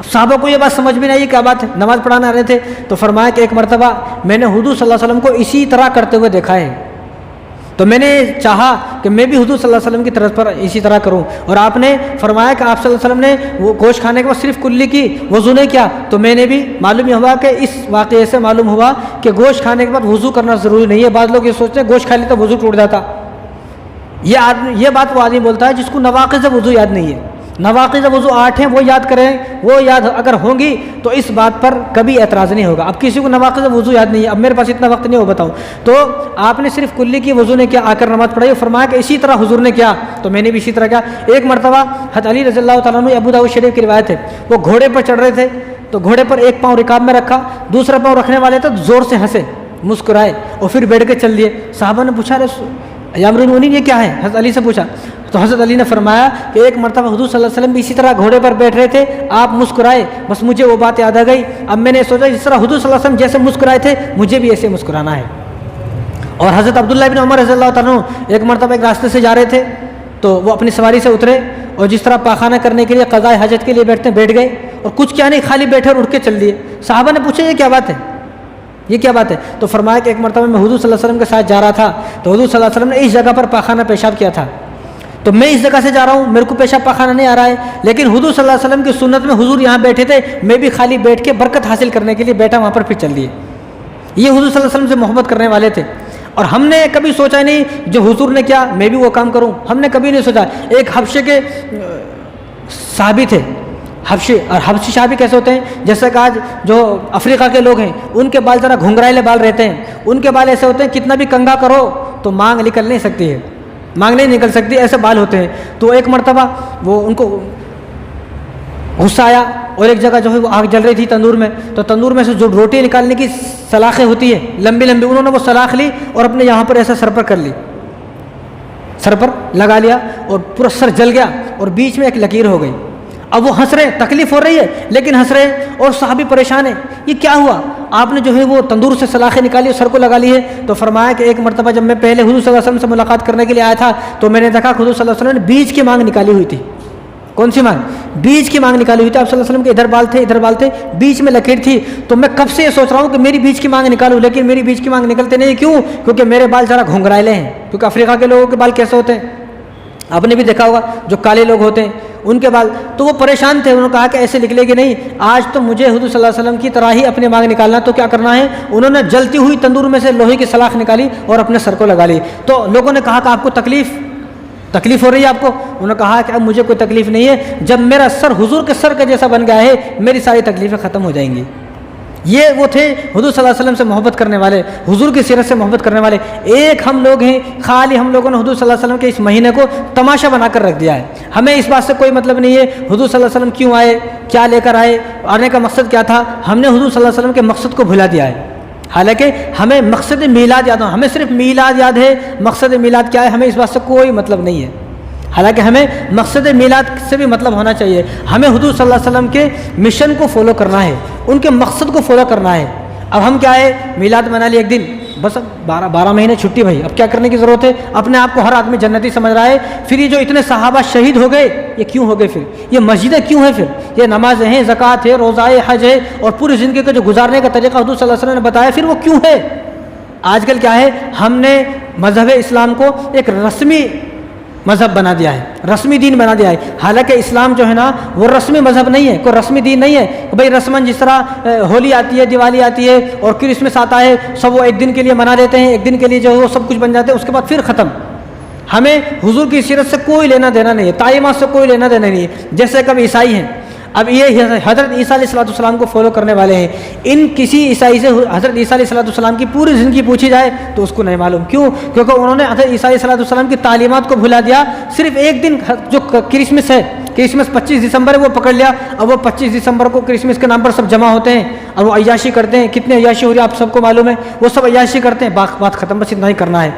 صحابہ کو یہ بات سمجھ میں نہیں آئی کیا بات ہے، نماز پڑھانے آ رہے تھے. تو فرمایا کہ ایک مرتبہ میں نے حضور صلی اللہ علیہ وسلم کو اسی طرح کرتے ہوئے دیکھا ہے. تو میں نے چاہا کہ میں بھی حضور صلی اللہ علیہ وسلم کی طرز پر اسی طرح کروں، اور آپ نے فرمایا کہ آپ صلی اللہ علیہ وسلم نے وہ گوشت کھانے کے بعد صرف کلی کی، وضو نہیں کیا، تو میں نے بھی معلوم یہ ہوا کہ اس واقعے سے معلوم ہوا کہ گوشت کھانے کے بعد وضو کرنا ضروری نہیں ہے۔ بعض لوگ یہ سوچتے ہیں گوشت کھا لیتا وضو ٹوٹ جاتا، یہ بات وہ آدمی بولتا ہے جس کو نواقض وضو یاد نہیں ہے۔ نواقض وضو 8 ہیں، وہ یاد کریں، وہ یاد اگر ہوں گی تو اس بات پر کبھی اعتراض نہیں ہوگا۔ اب کسی کو نواقض وضو یاد نہیں ہے، اب میرے پاس اتنا وقت نہیں ہو بتاؤں، تو آپ نے صرف کلی کی، وضو نے کیا، آ کر نماز پڑھائی، فرمایا کہ اسی طرح حضور نے کیا، تو میں نے بھی اسی طرح کیا۔ ایک مرتبہ حضرت علی رضی اللہ تعالیٰ عنہ، ابو داؤد شریف کی روایت ہے، وہ گھوڑے پر چڑھ رہے تھے، تو گھوڑے پر ایک پاؤں رکاب میں رکھا، دوسرا پاؤں رکھنے والے تھے، زور سے ہنسے، مسکرائے اور پھر بیٹھ کے چل دیے۔ صحابہ نے پوچھا یا امیر المؤمنین یہ کیا ہے، حضرت علی سے پوچھا، تو حضرت علی نے فرمایا کہ ایک مرتبہ حضور صلی اللہ علیہ وسلم بھی اسی طرح گھوڑے پر بیٹھ رہے تھے، آپ مسکرائے، بس مجھے وہ بات یاد آ گئی، اب میں نے سوچا جس طرح حضور صلی اللہ علیہ وسلم جیسے مسکرائے تھے مجھے بھی ایسے مسکرانا ہے۔ اور حضرت عبداللہ بن عمر رضی اللہ تعالیٰ عنہ ایک مرتبہ ایک راستے سے جا رہے تھے، تو وہ اپنی سواری سے اترے اور جس طرح پاخانہ کرنے کے لیے قضاء حاجت کے لیے بیٹھ گئے، اور کچھ کیا نہیں، خالی بیٹھے اور اٹھ کے چل دیے۔ صحابہ نے پوچھا یہ کیا بات ہے، یہ کیا بات ہے، تو فرمایا کہ ایک مرتبہ میں حضور صلی اللہ علیہ وسلم کے ساتھ جا رہا تھا، تو حضور صلی اللہ علیہ وسلم نے اس جگہ پر پاخانہ پیشاب کیا تھا، تو میں اس جگہ سے جا رہا ہوں، میرے کو پیشاب پاخانہ نہیں آ رہا ہے، لیکن حضور صلی اللہ علیہ وسلم کی سنت میں حضور یہاں بیٹھے تھے، میں بھی خالی بیٹھ کے برکت حاصل کرنے کے لیے بیٹھا وہاں پر، پھر چل دیے۔ یہ حضور صلی اللہ علیہ وسلم سے محبت کرنے والے تھے، اور ہم نے کبھی سوچا نہیں جو حضور نے کیا میں بھی وہ کام کروں، ہم نے کبھی نہیں سوچا۔ ایک حبشے کے صحابی تھے، حبشی، اور حبشی صحابی کیسے ہوتے ہیں، جیسے کہ آج جو افریقہ کے لوگ ہیں ان کے بال ذرا گھنگرائلے بال رہتے ہیں، ان کے بال ایسے ہوتے ہیں کتنا بھی کنگھا کرو تو مانگ نکل نہیں سکتی ہے، مانگ نہیں نکل سکتی، ایسے بال ہوتے ہیں۔ تو ایک مرتبہ وہ ان کو غصہ آیا، اور ایک جگہ جو ہے وہ آگ جل رہی تھی تندور میں، تو تندور میں سے جو روٹی نکالنے کی سلاخیں ہوتی ہیں لمبی لمبی، انہوں نے وہ سلاخ لی اور اپنے یہاں پر ایسا سر پر کر لی، سر پر لگا لیا، اور پورا سر جل گیا اور بیچ میں ایک لکیر ہو گئی۔ اب وہ ہنس رہے ہیں، تکلیف ہو رہی ہے لیکن ہنس رہے ہیں، اور صحابی پریشان ہے، یہ کیا ہوا، آپ نے جو ہے وہ تندور سے سلاخیں نکالی اور سر کو لگا لی ہے۔ تو فرمایا کہ ایک مرتبہ جب میں پہلے حضور صلی اللہ علیہ وسلم سے ملاقات کرنے کے لیے آیا تھا، تو میں نے دیکھا کہ حضور صلی اللہ علیہ وسلم نے بیچ کی مانگ نکالی ہوئی تھی۔ کون سی مانگ؟ بیچ کی مانگ نکالی ہوئی تھی، آپ صلی اللہ علیہ وسلم کے ادھر بال تھے، ادھر بال تھے، بیچ میں لکیر تھی۔ تو میں کب سے یہ سوچ رہا ہوں کہ میری بیچ کی مانگ نکالوں، لیکن میری بیچ کی مانگ نکلتے نہیں، کیوں؟ کیونکہ میرے بال ذرا گھنگرائلے ہیں، کیونکہ افریقہ کے لوگوں کے بال کیسے ہوتے ہیں، آپ نے بھی دیکھا ہوگا، جو کالے لوگ ہوتے ہیں ان کے بال، تو وہ پریشان تھے، انہوں نے کہا کہ ایسے نکلے گی نہیں، آج تو مجھے حضور صلی اللہ علیہ وسلم کی طرح ہی اپنی مانگ نکالنا، تو کیا کرنا ہے، انہوں نے جلتی ہوئی تندور میں سے لوہے کی سلاخ نکالی اور اپنے سر کو لگا لی۔ تو لوگوں نے کہا کہ آپ کو تکلیف ہو رہی ہے آپ کو، انہوں نے کہا کہ اب مجھے کوئی تکلیف نہیں ہے، جب میرا سر حضور کے سر کا جیسا بن گیا ہے میری ساری تکلیفیں ختم ہو جائیں گی۔ یہ وہ تھے حضور صلی اللہ علیہ وسلم سے محبت کرنے والے، حضور کی سیرت سے محبت کرنے والے۔ ایک ہم لوگ ہیں خالی ہم لوگوں نے حضور صلی اللہ علیہ وسلم کے اس مہینے کو تماشا بنا کر رکھ دیا ہے، ہمیں اس بات سے کوئی مطلب نہیں ہے حضور صلی اللہ علیہ وسلم کیوں آئے، کیا لے کر آئے، آنے کا مقصد کیا تھا، ہم نے حضور صلی اللہ علیہ وسلم کے مقصد کو بھلا دیا ہے۔ حالانکہ ہمیں مقصد میلاد یاد ہو، ہمیں صرف میلاد یاد ہے، مقصد میلاد کیا ہے ہمیں اس بات سے کوئی مطلب نہیں ہے، حالانکہ ہمیں مقصد میلاد سے بھی مطلب ہونا چاہیے، ہمیں حضور صلی اللہ علیہ وسلم کے مشن کو فالو کرنا ہے، ان کے مقصد کو فالو کرنا ہے۔ اب ہم کیا ہے، میلاد منا لی ایک دن، بس اب 12 مہینے چھٹی بھائی، اب کیا کرنے کی ضرورت ہے، اپنے آپ کو ہر آدمی جنتی سمجھ رہا ہے۔ پھر یہ جو اتنے صحابہ شہید ہو گئے یہ کیوں ہو گئے، پھر یہ مسجدیں کیوں ہیں، پھر یہ نمازیں ہیں، زکوٰۃ ہے، روزہ ہے، حج ہے، اور پوری زندگی کا جو گزارنے کا طریقہ حضور صلی اللہ علیہ وسلم نے بتایا، پھر وہ کیوں ہے؟ آج کل کیا ہے، ہم نے مذہب اسلام کو ایک رسمی مذہب بنا دیا ہے، رسمی دین بنا دیا ہے، حالانکہ اسلام جو ہے نا وہ رسمی مذہب نہیں ہے، کوئی رسمی دین نہیں ہے کہ بھائی رسماً جس طرح ہولی آتی ہے، دیوالی آتی ہے اور کرسمس آتا ہے، سب وہ ایک دن کے لیے منا لیتے ہیں، ایک دن کے لیے جو ہے وہ سب کچھ بن جاتے ہیں، اس کے بعد پھر ختم۔ ہمیں حضور کی سیرت سے کوئی لینا دینا نہیں ہے، تعلیمات سے کوئی لینا دینا نہیں ہے۔ جیسے کہ اب عیسائی ہیں، اب یہ حضرت عیسیٰ علیہ السلام کو فالو کرنے والے ہیں، ان کسی عیسائی سے حضرت عیسیٰ علیہ السلام کی پوری زندگی پوچھی جائے تو اس کو نہیں معلوم، کیوں؟ کیونکہ انہوں نے حضرت عیسیٰ علیہ السلام کی تعلیمات کو بھلا دیا، صرف ایک دن جو کرسمس ہے، کرسمس 25 دسمبر ہے وہ پکڑ لیا، اب وہ 25 دسمبر کو کرسمس کے نام پر سب جمع ہوتے ہیں، اب وہ عیاشی کرتے ہیں، کتنے عیاشی ہو رہی ہے آپ سب کو معلوم ہے، وہ سب عیاشی کرتے ہیں، بات ختم، بس اتنا ہی کرنا ہے،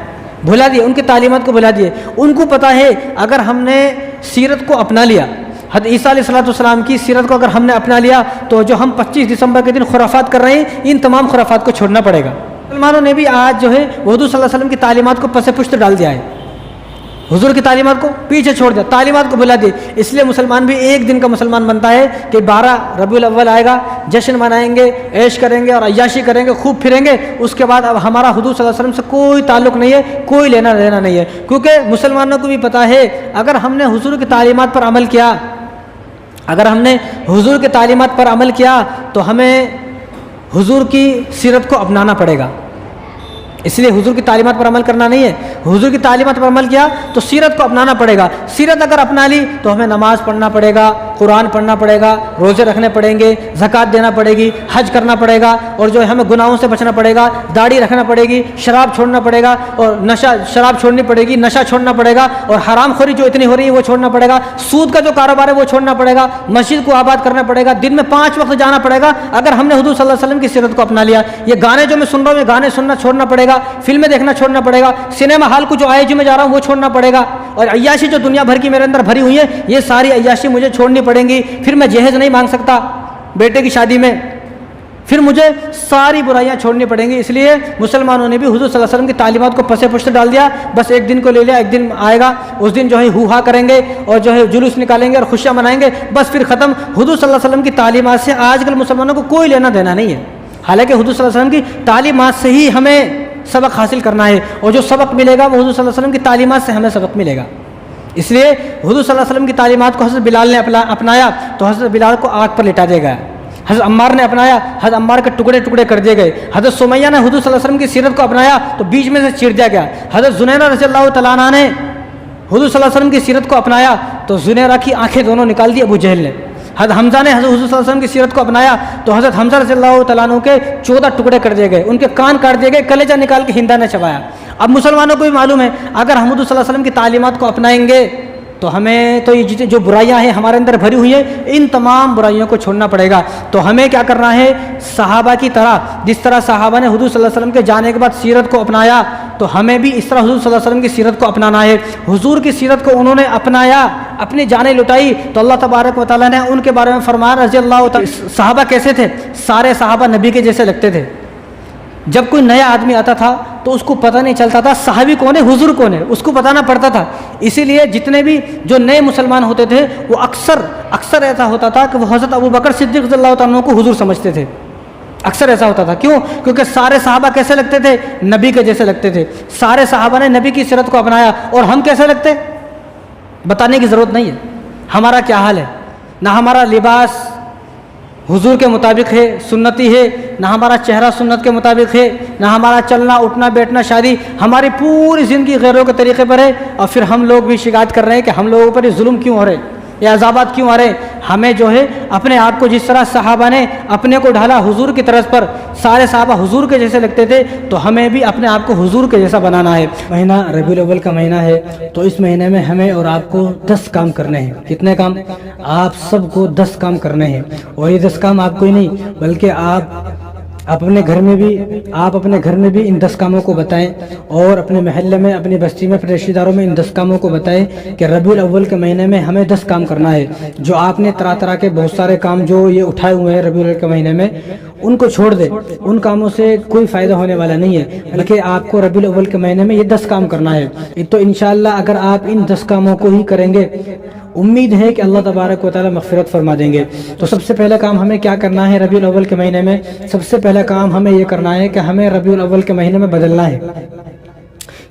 بھلا دیے، ان کی تعلیمات کو بھلا دیے۔ ان کو پتہ ہے اگر ہم نے سیرت کو اپنا لیا، حضرت عیسیٰ علیہ السلام کی سیرت کو اگر ہم نے اپنا لیا، تو جو ہم 25 دسمبر کے دن خرافات کر رہے ہیں ان تمام خرافات کو چھوڑنا پڑے گا۔ مسلمانوں نے بھی آج جو ہے حضور صلی اللہ علیہ وسلم کی تعلیمات کو پس پشت ڈال دیا ہے، حضور کی تعلیمات کو پیچھے چھوڑ دیا، تعلیمات کو بلا دی۔ اس لیے مسلمان بھی ایک دن کا مسلمان بنتا ہے کہ 12 ربیع الاول آئے گا، جشن منائیں گے، عیش کریں گے اور عیاشی کریں گے، خوب پھریں گے، اس کے بعد اب ہمارا حضور صلی اللہ علیہ وسلم سے کوئی تعلق نہیں ہے، کوئی لینا دینا نہیں ہے، کیونکہ مسلمانوں کو بھی پتہ ہے اگر ہم نے حضور کی تعلیمات پر عمل کیا، اگر ہم نے حضور کی تعلیمات پر عمل کیا تو ہمیں حضور کی سیرت کو اپنانا پڑے گا۔ اس لیے حضور کی تعلیمات پر عمل کرنا نہیں ہے، حضور کی تعلیمات پر عمل کیا تو سیرت کو اپنانا پڑے گا۔ سیرت اگر اپنا لی تو ہمیں نماز پڑھنا پڑے گا، قرآن پڑھنا پڑے گا، روزے رکھنے پڑیں گے، زکوٰۃ دینا پڑے گی، حج کرنا پڑے گا، اور جو ہے ہمیں گناہوں سے بچنا پڑے گا، داڑھی رکھنا پڑے گی، شراب چھوڑنا پڑے گا، اور شراب چھوڑنی پڑے گی، نشہ چھوڑنا پڑے گا، اور حرام خوری جو اتنی ہو رہی ہے وہ چھوڑنا پڑے گا، سود کا جو کاروبار ہے وہ چھوڑنا پڑے گا، مسجد کو آباد کرنا پڑے گا، دن میں 5 وقت جانا پڑے گا اگر ہم نے حضور صلی اللہ علیہ وسلم کی سیرت کو اپنا لیا۔ یہ گانے جو میں سن رہا ہوں، یہ گانے سننا چھوڑنا پڑے گا، فلمیں دیکھنا چھوڑنا پڑے گا، سنیما ہال کو جو آئے جو میں جا رہا ہوں وہ چھوڑنا پڑے گا، اور عیاشی جو دنیا بھر کی میرے اندر بھری ہوئی ہے یہ ساری عیاشی مجھے چھوڑنی پڑیں گی۔ پھر میں جہیز نہیں مانگ سکتا بیٹے کی شادی میں، پھر مجھے ساری برائیاں چھوڑنی پڑیں گی۔ اس لیے مسلمانوں نے بھی حضور صلی اللہ علیہ وسلم کی تعلیمات کو پسے پشت ڈال دیا، بس ایک دن کو لے لیا، ایک دن آئے گا اس دن جو ہے ہو ہا کریں گے اور جو ہے جلوس نکالیں گے اور خوشیاں منائیں گے، بس پھر ختم۔ حضور صلی اللہ علیہ وسلم کی تعلیمات سے آج کل مسلمانوں کو کوئی لینا دینا نہیں ہے، حالانکہ حضور صلی اللہ علیہ وسلم کی تعلیمات سے ہی ہمیں سبق حاصل کرنا ہے، اور جو سبق ملے گا وہ حضور صلی اللہ علیہ وسلم کی تعلیمات سے ہمیں سبق ملے گا۔ اس لیے حضور صلی اللہ علیہ وسلم کی تعلیمات کو حضرت بلال نے اپنایا تو حضرت بلال کو آگ پر لٹا دیا گیا، حضرت عمار نے اپنایا، حضرت عمار کے ٹکڑے ٹکڑے کر دیے گئے، حضرت سمیہ نے حضور صلی اللہ علیہ وسلم کی سیرت کو اپنایا تو بیچ میں سے چیر دیا گیا، حضرت زنیرہ رضی اللہ تعالیٰ عنہ نے حضور صلی اللہ علیہ وسلم کی سیرت کو اپنایا تو زنیرہ کی آنکھیں دونوں نکال دی ابو جہل نے، حضرت حمزہ نے حضور صلی اللہ علیہ وسلم کی سیرت کو اپنایا تو حضرت حمزہ رضی اللہ تعالیٰ عنہ کے 14 ٹکڑے کر دیے گئے، ان کے کان کاٹ دیے گئے، کلیجہ نکال کے ہندا نے چبایا۔ اب مسلمانوں کو بھی معلوم ہے اگر ہم حضور صلی اللہ علیہ وسلم کی تعلیمات کو اپنائیں گے تو ہمیں تو یہ جو برائیاں ہیں ہمارے اندر بھری ہوئی ہیں ان تمام برائیوں کو چھوڑنا پڑے گا۔ تو ہمیں کیا کرنا ہے، صحابہ کی طرح، جس طرح صحابہ نے حضور صلی اللہ علیہ وسلم کے جانے کے بعد سیرت کو اپنایا تو ہمیں بھی اس طرح حضور صلی اللہ علیہ وسلم کی سیرت کو اپنانا ہے۔ حضور کی سیرت کو انہوں نے اپنایا، اپنی جانیں لٹائی تو اللہ تبارک و تعالیٰ نے ان کے بارے میں فرمایا رضی اللہ تعالیٰ۔ صحابہ کیسے تھے؟ سارے صحابہ نبی کے جیسے لگتے تھے، جب کوئی نیا آدمی آتا تھا تو اس کو پتہ نہیں چلتا تھا صحابی کون ہے، حضور کون ہے، اس کو بتانا پڑتا تھا۔ اسی لیے جتنے بھی جو نئے مسلمان ہوتے تھے وہ اکثر ایسا ہوتا تھا کہ وہ حضرت ابوبکر صدیق رضی اللہ تعالیٰ عنہ کو حضور سمجھتے تھے، اکثر ایسا ہوتا تھا۔ کیوں؟ کیونکہ سارے صحابہ کیسے لگتے تھے؟ نبی کے جیسے لگتے تھے، سارے صحابہ نے نبی کی سیرت کو اپنایا۔ اور ہم کیسے لگتے بتانے کی ضرورت نہیں ہے، ہمارا کیا حال ہے، نہ ہمارا لباس حضور کے مطابق ہے، سنتی ہے، نہ ہمارا چہرہ سنت کے مطابق ہے، نہ ہمارا چلنا اٹھنا بیٹھنا شادی، ہماری پوری زندگی غیروں کے طریقے پر ہے، اور پھر ہم لوگ بھی شکایت کر رہے ہیں کہ ہم لوگوں پر یہ ظلم کیوں ہو رہے ہیں، یہ عذابات کیوں آ رہے ہیں۔ ہمیں جو ہے اپنے آپ کو جس طرح صحابہ نے اپنے کو ڈھالا حضور کی طرز پر، سارے صحابہ حضور کے جیسے لگتے تھے، تو ہمیں بھی اپنے آپ کو حضور کے جیسا بنانا ہے۔ مہینہ ربیع الاول کا مہینہ ہے تو اس مہینے میں ہمیں اور آپ کو 10 کام کرنے ہیں۔ کتنے کام؟ آپ سب کو 10 کام کرنے ہیں، اور یہ 10 کام آپ کو ہی نہیں بلکہ آپ اپنے گھر میں بھی ان 10 کاموں کو بتائیں، اور اپنے محلے میں، اپنی بستی میں، اپنے رشتہ داروں میں ان 10 کاموں کو بتائیں کہ ربیع الاول کے مہینے میں ہمیں 10 کام کرنا ہے۔ جو آپ نے طرح کے بہت سارے کام جو یہ اٹھائے ہوئے ہیں ربیع الاول کے مہینے میں، ان کو چھوڑ دیں، ان کاموں سے کوئی فائدہ ہونے والا نہیں ہے، بلکہ آپ کو ربیع الاول کے مہینے میں یہ 10 کام کرنا ہے۔ تو انشاءاللہ اگر آپ ان 10 کاموں کو ہی کریں گے امید ہے کہ اللہ تبارک و تعالیٰ مغفرت فرما دیں گے۔ تو سب سے پہلا کام ہمیں کیا کرنا ہے ربیع الاول کے مہینے میں؟ سب سے پہلا کام ہمیں یہ کرنا ہے کہ ہمیں ربیع الاول کے مہینے میں بدلنا ہے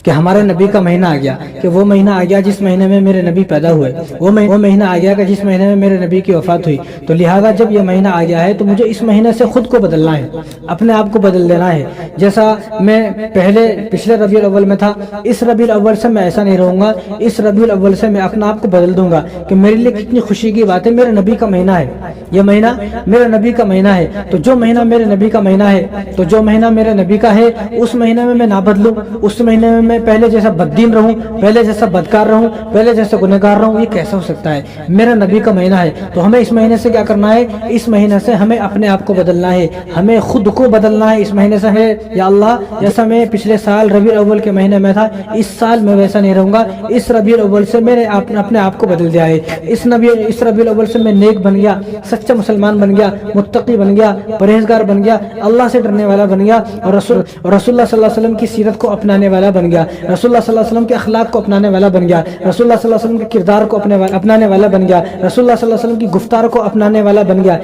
کہ ہمارے نبی کا مہینہ آ گیا، کہ وہ مہینہ آ گیا جس مہینے میں میرے نبی پیدا ہوئے، وہ مہینہ آ گیا کہ جس مہینے میں میرے نبی کی وفات ہوئی۔ تو لہٰذا جب یہ مہینہ آ گیا ہے تو مجھے اس مہینے سے خود کو بدلنا ہے، اپنے آپ کو بدل دینا ہے۔ جیسا میں پچھلے ربیع الاول میں تھا، اس ربیع الاول سے میں ایسا نہیں رہوں گا، اس ربیع الاول سے میں اپنا آپ کو بدل دوں گا کہ میرے لیے کتنی خوشی کی بات ہے، میرے نبی کا مہینہ ہے، یہ مہینہ میرے نبی کا مہینہ ہے۔ تو جو مہینہ میرے نبی کا مہینہ ہے، تو جو مہینہ میرے نبی کا ہے اس مہینے میں نہ بدلوں، اس مہینے میں میں پہلے جیسا بددین رہوں، پہلے جیسا بدکار رہوں، پہلے جیسا گنہگار رہوں، یہ کیسا ہو سکتا ہے؟ میرا نبی کا مہینہ ہے تو ہمیں اس مہینے سے کیا کرنا ہے؟ اس مہینے سے ہمیں اپنے آپ کو بدلنا ہے، ہمیں خود کو بدلنا ہے۔ اس مہینے سے ہے یا اللہ جیسا میں پچھلے سال ربیع الاول کے مہینے میں تھا، اس سال میں ویسا نہیں رہوں گا، اس ربیع الاول سے میں نے اپنے آپ کو بدل دیا ہے، اس ربیع الاول سے میں نیک بن گیا، سچا مسلمان بن گیا، متقی بن گیا، پرہیزگار بن گیا، اللہ سے ڈرنے والا بن گیا، اور رسول اللہ صلی اللہ علیہ وسلم کی سیرت کو اپنانے والا بن گیا۔ گیا، رسول اللہ صلی اللہ علیہ وسلم کے اخلاق کو اپنانے والا بن گیا، رسول اللہ صلی اللہ علیہ وسلم کے کردار کو اپنانے والا بن گیا، رسول اللہ صلی اللہ علیہ وسلم کی گفتار کو اپنانے والا بن گیا۔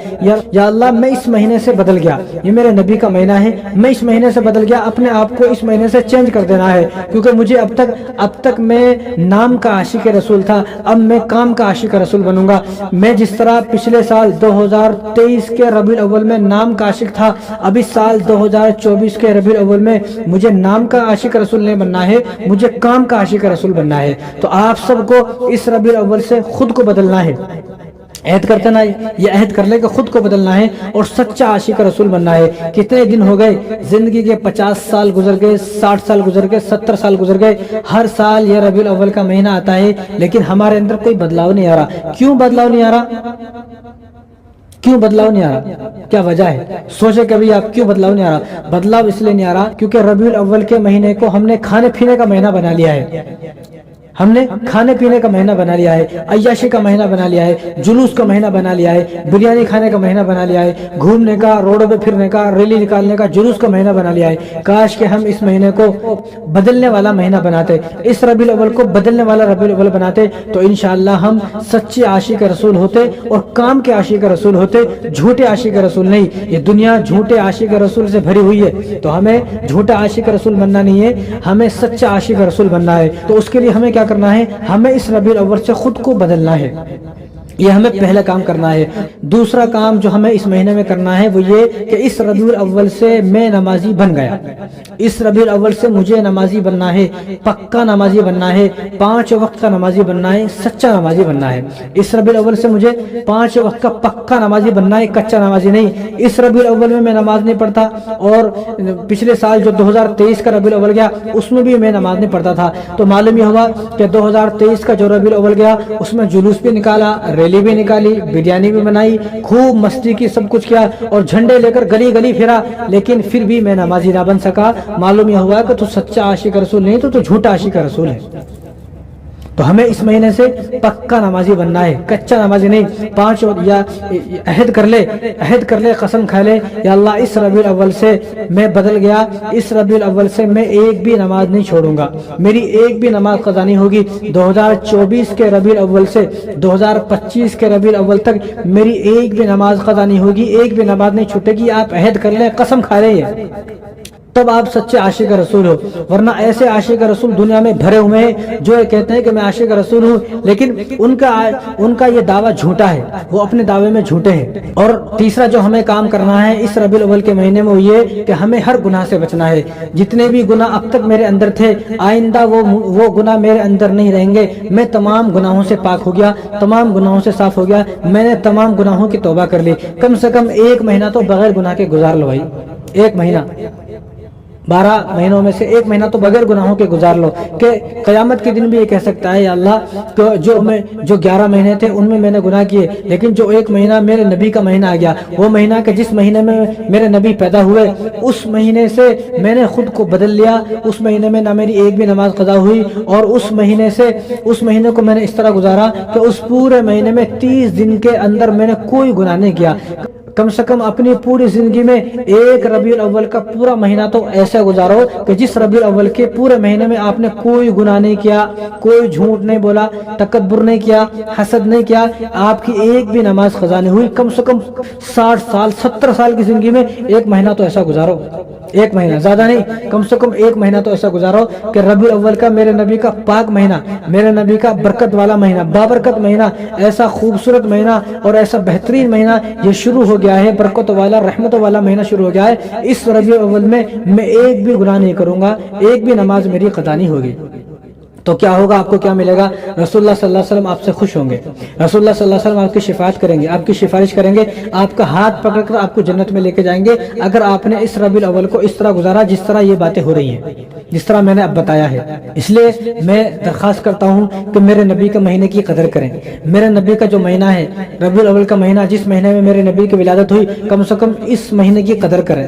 یا اللہ میں اس مہینے سے بدل گیا، یہ میرے نبی کا مہینہ ہے، میں اس مہینے سے بدل گیا، اپنے آپ کو اس مہینے سے چینج کر دینا ہے، کیونکہ مجھے اب تک میں نام کا عاشق رسول تھا، اب میں کام کا عاشق رسول بنوں گا۔ میں جس طرح پچھلے سال 2023 کے ربیع الاول میں نام کا عاشق تھا، اب اس سال 2024 کے ربیع الاول میں مجھے نام کا عاشق رسول نہیں بننا ہے، مجھے کام کا عاشق رسول بننا ہے۔ تو آپ سب کو اس ربیع الاول سے خود کو بدلنا ہے، عہد کرتے نا، یہ عہد کر لے کہ خود کو بدلنا ہے اور سچا عاشق رسول بننا ہے۔ کتنے دن ہو گئے، زندگی کے 50 سال گزر گئے، 60 سال گزر گئے، 70 سال گزر گئے، ہر سال یہ ربیع الاول کا مہینہ آتا ہے، لیکن ہمارے اندر کوئی بدلاؤ نہیں آ رہا۔ کیوں بدلاؤ نہیں آ رہا؟ کیوں بدلاؤ نہیں آ رہا؟ کیا وجہ ہے؟ سوچے کبھی آپ کیوں بدلاؤ نہیں آ رہا؟ بدلاؤ اس لیے نہیں آ رہا کیونکہ ربیع الاول کے مہینے کو ہم نے کھانے پینے کا مہینہ بنا لیا ہے، ہم نے کھانے پینے کا مہینہ بنا لیا ہے، عیاشی کا مہینہ بنا لیا ہے، جلوس کا مہینہ بنا لیا ہے، بریانی کھانے کا مہینہ بنا لیا ہے، گھومنے کا، روڈوں پہ پھرنے کا، ریلی نکالنے کا، جلوس کا مہینہ بنا لیا ہے۔ کاش کہ ہم اس مہینے کو بدلنے والا مہینہ بناتے، اس ربیع الاول کو بدلنے والا ربیع الاول بناتے، تو انشاءاللہ ہم سچے عاشق رسول ہوتے اور کام کے عاشق رسول ہوتے، جھوٹے عاشق رسول نہیں۔ یہ دنیا جھوٹے عاشق رسول سے بھری ہوئی ہے، تو ہمیں جھوٹا عاشق رسول بننا نہیں ہے، ہمیں سچا عاشق رسول بننا ہے۔ تو اس کے لیے ہمیں کیا کرنا ہے؟ ہمیں اس ربیع الاول سے خود کو بدلنا ہے، یہ ہمیں پہلا کام کرنا ہے۔ دوسرا کام جو ہمیں اس مہینے میں کرنا ہے وہ یہ کہ اس ربیع الاول سے میں نمازی بن گیا، اس ربیع الاول سے مجھے نمازی بننا ہے، پکا نمازی بننا ہے، 5 وقت کا نمازی بننا ہے، سچا نمازی بننا ہے۔ اس ربیع الاول سے مجھے 5 وقت کا پکا نمازی بننا ہے، کچا نمازی نہیں۔ اس ربیع الاول میں نماز نہیں پڑھتا، اور پچھلے سال جو 2023 کا ربیع الاول گیا اس میں بھی میں نماز نہیں پڑھتا تھا، تو معلوم یہ ہوا کہ 2023 کا جو ربیع الاول گیا اس میں جلوس بھی نکالا، ریلی بھی نکالی، بریانی بھی بنائی، خوب مستی کی، سب کچھ کیا، اور جھنڈے لے کر گلی گلی پھرا، لیکن پھر بھی میں نمازی نہ بن سکا۔ معلوم یہ ہوا کہ تو سچا عاشق رسول نہیں، تو جھوٹا عاشق رسول ہے۔ تو ہمیں اس مہینے سے پکا نمازی بننا ہے، کچا نمازی نہیں۔ 5 یا عہد کر لے، قسم کھا لے، یا اللہ اس ربیع الاول سے میں بدل گیا، اس ربیع الاول سے میں ایک بھی نماز نہیں چھوڑوں گا، میری ایک بھی نماز قضا نہیں ہوگی۔ 2024 کے ربیع الاول سے 2025 کے ربیع الاول تک میری ایک بھی نماز قضا نہیں ہوگی، ایک بھی نماز نہیں چھوٹے گی۔ آپ عہد کر لیں، قسم کھا لیں، تب آپ سچے عاشق رسول ہو، ورنہ ایسے عاشق رسول دنیا میں بھرے ہوئے ہیں جو یہ کہتے ہیں کہ میں عاشق رسول ہوں، لیکن ان کا یہ دعویٰ جھوٹا ہے، وہ اپنے دعوے میں جھوٹے ہیں۔ اور تیسرا جو ہمیں کام کرنا ہے اس ربیع الاول کے مہینے میں وہ یہ کہ ہمیں ہر گناہ سے بچنا ہے۔ جتنے بھی گناہ اب تک میرے اندر تھے، آئندہ وہ گناہ میرے اندر نہیں رہیں گے۔ میں تمام گناہوں سے پاک ہو گیا، تمام گناہوں سے صاف ہو گیا، میں نے تمام گناہوں کی توبہ کر لی۔ کم سے کم 1 مہینہ تو بغیر گناہ کے گزار لو بھائی، 1 مہینہ، 12 مہینوں میں سے 1 مہینہ تو بغیر گناہوں کے گزار لو، کہ قیامت کے دن بھی یہ کہہ سکتا ہے یا اللہ جو 11 مہینے تھے ان میں نے گناہ کیے، لیکن جو 1 مہینہ میرے نبی کا مہینہ آ گیا، وہ مہینہ کہ جس مہینے میں میرے نبی پیدا ہوئے، اس مہینے سے میں نے خود کو بدل لیا، اس مہینے میں نہ میری ایک بھی نماز قضا ہوئی، اور اس مہینے کو میں نے اس طرح گزارا کہ اس پورے مہینے میں 30 دن کے اندر میں نے کوئی گناہ نہیں کیا۔ کم سے کم اپنی پوری زندگی میں ایک ربیع الاول کا پورا مہینہ تو ایسا گزارو کہ جس ربیع الاول کے پورے مہینے میں آپ نے کوئی گناہ نہیں کیا، کوئی جھوٹ نہیں بولا، تکبر نہیں کیا، حسد نہیں کیا، آپ کی ایک بھی نماز قضا نہیں ہوئی۔ کم سے کم 60 سال 70 سال کی زندگی میں 1 مہینہ تو ایسا گزارو، 1 مہینہ، زیادہ نہیں، کم سے کم 1 مہینہ تو ایسا گزارو کہ ربیع الاول کا میرے نبی کا پاک مہینہ، میرے نبی کا برکت والا مہینہ، بابرکت مہینہ، ایسا خوبصورت مہینہ اور ایسا بہترین مہینہ یہ شروع ہو گیا ہے، برکت والا رحمت والا مہینہ شروع ہو گیا ہے۔ اس ربیع الاول میں ایک بھی گناہ نہیں کروں گا، ایک بھی نماز میری قضا نہیں ہوگی۔ تو کیا ہوگا؟ آپ کو کیا ملے گا؟ رسول اللہ صلی اللہ علیہ وسلم آپ سے خوش ہوں گے، رسول اللہ صلی اللہ علیہ وسلم آپ کی شفاعت کریں گے، آپ کی سفارش کریں گے، آپ کا ہاتھ پکڑ کر آپ کو جنت میں لے کے جائیں گے، اگر آپ نے اس ربیع الاول کو اس طرح گزارا جس طرح یہ باتیں ہو رہی ہیں، جس طرح میں نے اب بتایا ہے۔ اس لیے میں درخواست کرتا ہوں کہ میرے نبی کے مہینے کی قدر کریں۔ میرے نبی کا جو مہینہ ہے ربیع الاول کا مہینہ، جس مہینے میں میرے نبی کی ولادت ہوئی، کم سے کم اس مہینے کی قدر کریں،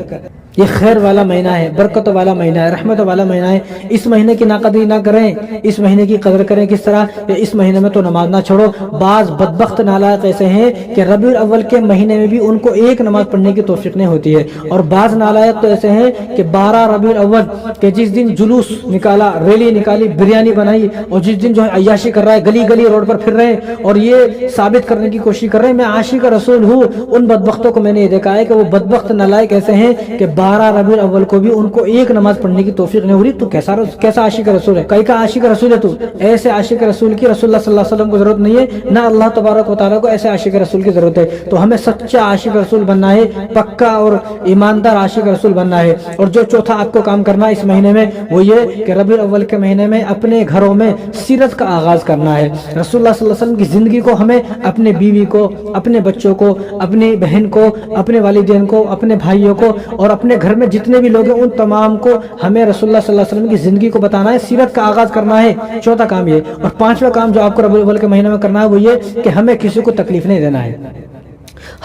یہ خیر والا مہینہ ہے، برکت والا مہینہ ہے، رحمت والا مہینہ ہے۔ اس مہینے کی ناقدری نہ کریں، اس مہینے کی قدر کریں۔ کس طرح کہ اس مہینے میں تو نماز نہ چھوڑو۔ بعض بدبخت نالائق ایسے ہیں کہ ربیع الاول کے مہینے میں بھی ان کو ایک نماز پڑھنے کی توفیق نہیں ہوتی ہے، اور بعض نالائق تو ایسے ہیں کہ 12 ربیع الاول کہ جس دن جلوس نکالا، ریلی نکالی، بریانی بنائی، اور جس دن جو ہے عیاشی کر رہا ہے، گلی گلی روڈ پر پھر رہے ہیں اور یہ ثابت کرنے کی کوشش کر رہے ہیں میں عاشق رسول ہوں۔ ان بدبختوں کو میں نے یہ دیکھا ہے کہ وہ بدبخت نالائق ایسے ہیں کہ 12 ربیع الاول کو بھی ان کو ایک نماز پڑھنے کی توفیق نہیں ہو رہی۔ تو کیسا عاشق رسول ہے؟ کئی کا عاشق رسول ہے تو؟ ایسے عاشق رسول کی رسول اللہ صلی اللہ علیہ وسلم کو ضرورت نہیں ہے، نہ اللہ تبارک و تعالیٰ کو ایسے عاشق رسول کی ضرورت ہے۔ تو ہمیں سچا عاشق رسول بننا ہے، پکا اور ایماندار عاشق رسول بننا ہے۔ اور جو چوتھا آپ کو کام کرنا ہے اس مہینے میں وہ یہ کہ ربیع الاول کے مہینے میں اپنے گھروں میں سیرت کا آغاز کرنا ہے۔ رسول اللہ صلی اللہ علیہ وسلم کی زندگی کو ہمیں اپنے بیوی کو، اپنے بچوں کو، اپنی بہن کو، اپنے والدین کو، اپنے بھائیوں کو اور اپنے گھر میں جتنے بھی لوگ ہیں ان تمام کو ہمیں رسول اللہ صلی اللہ علیہ وسلم کی زندگی کو بتانا ہے، سیرت کا آغاز کرنا ہے۔ چوتھا کام یہ۔ اور پانچواں کام جو آپ کو ربیع الاول کے مہینے میں کرنا ہے وہ یہ کہ ہمیں کسی کو تکلیف نہیں دینا ہے۔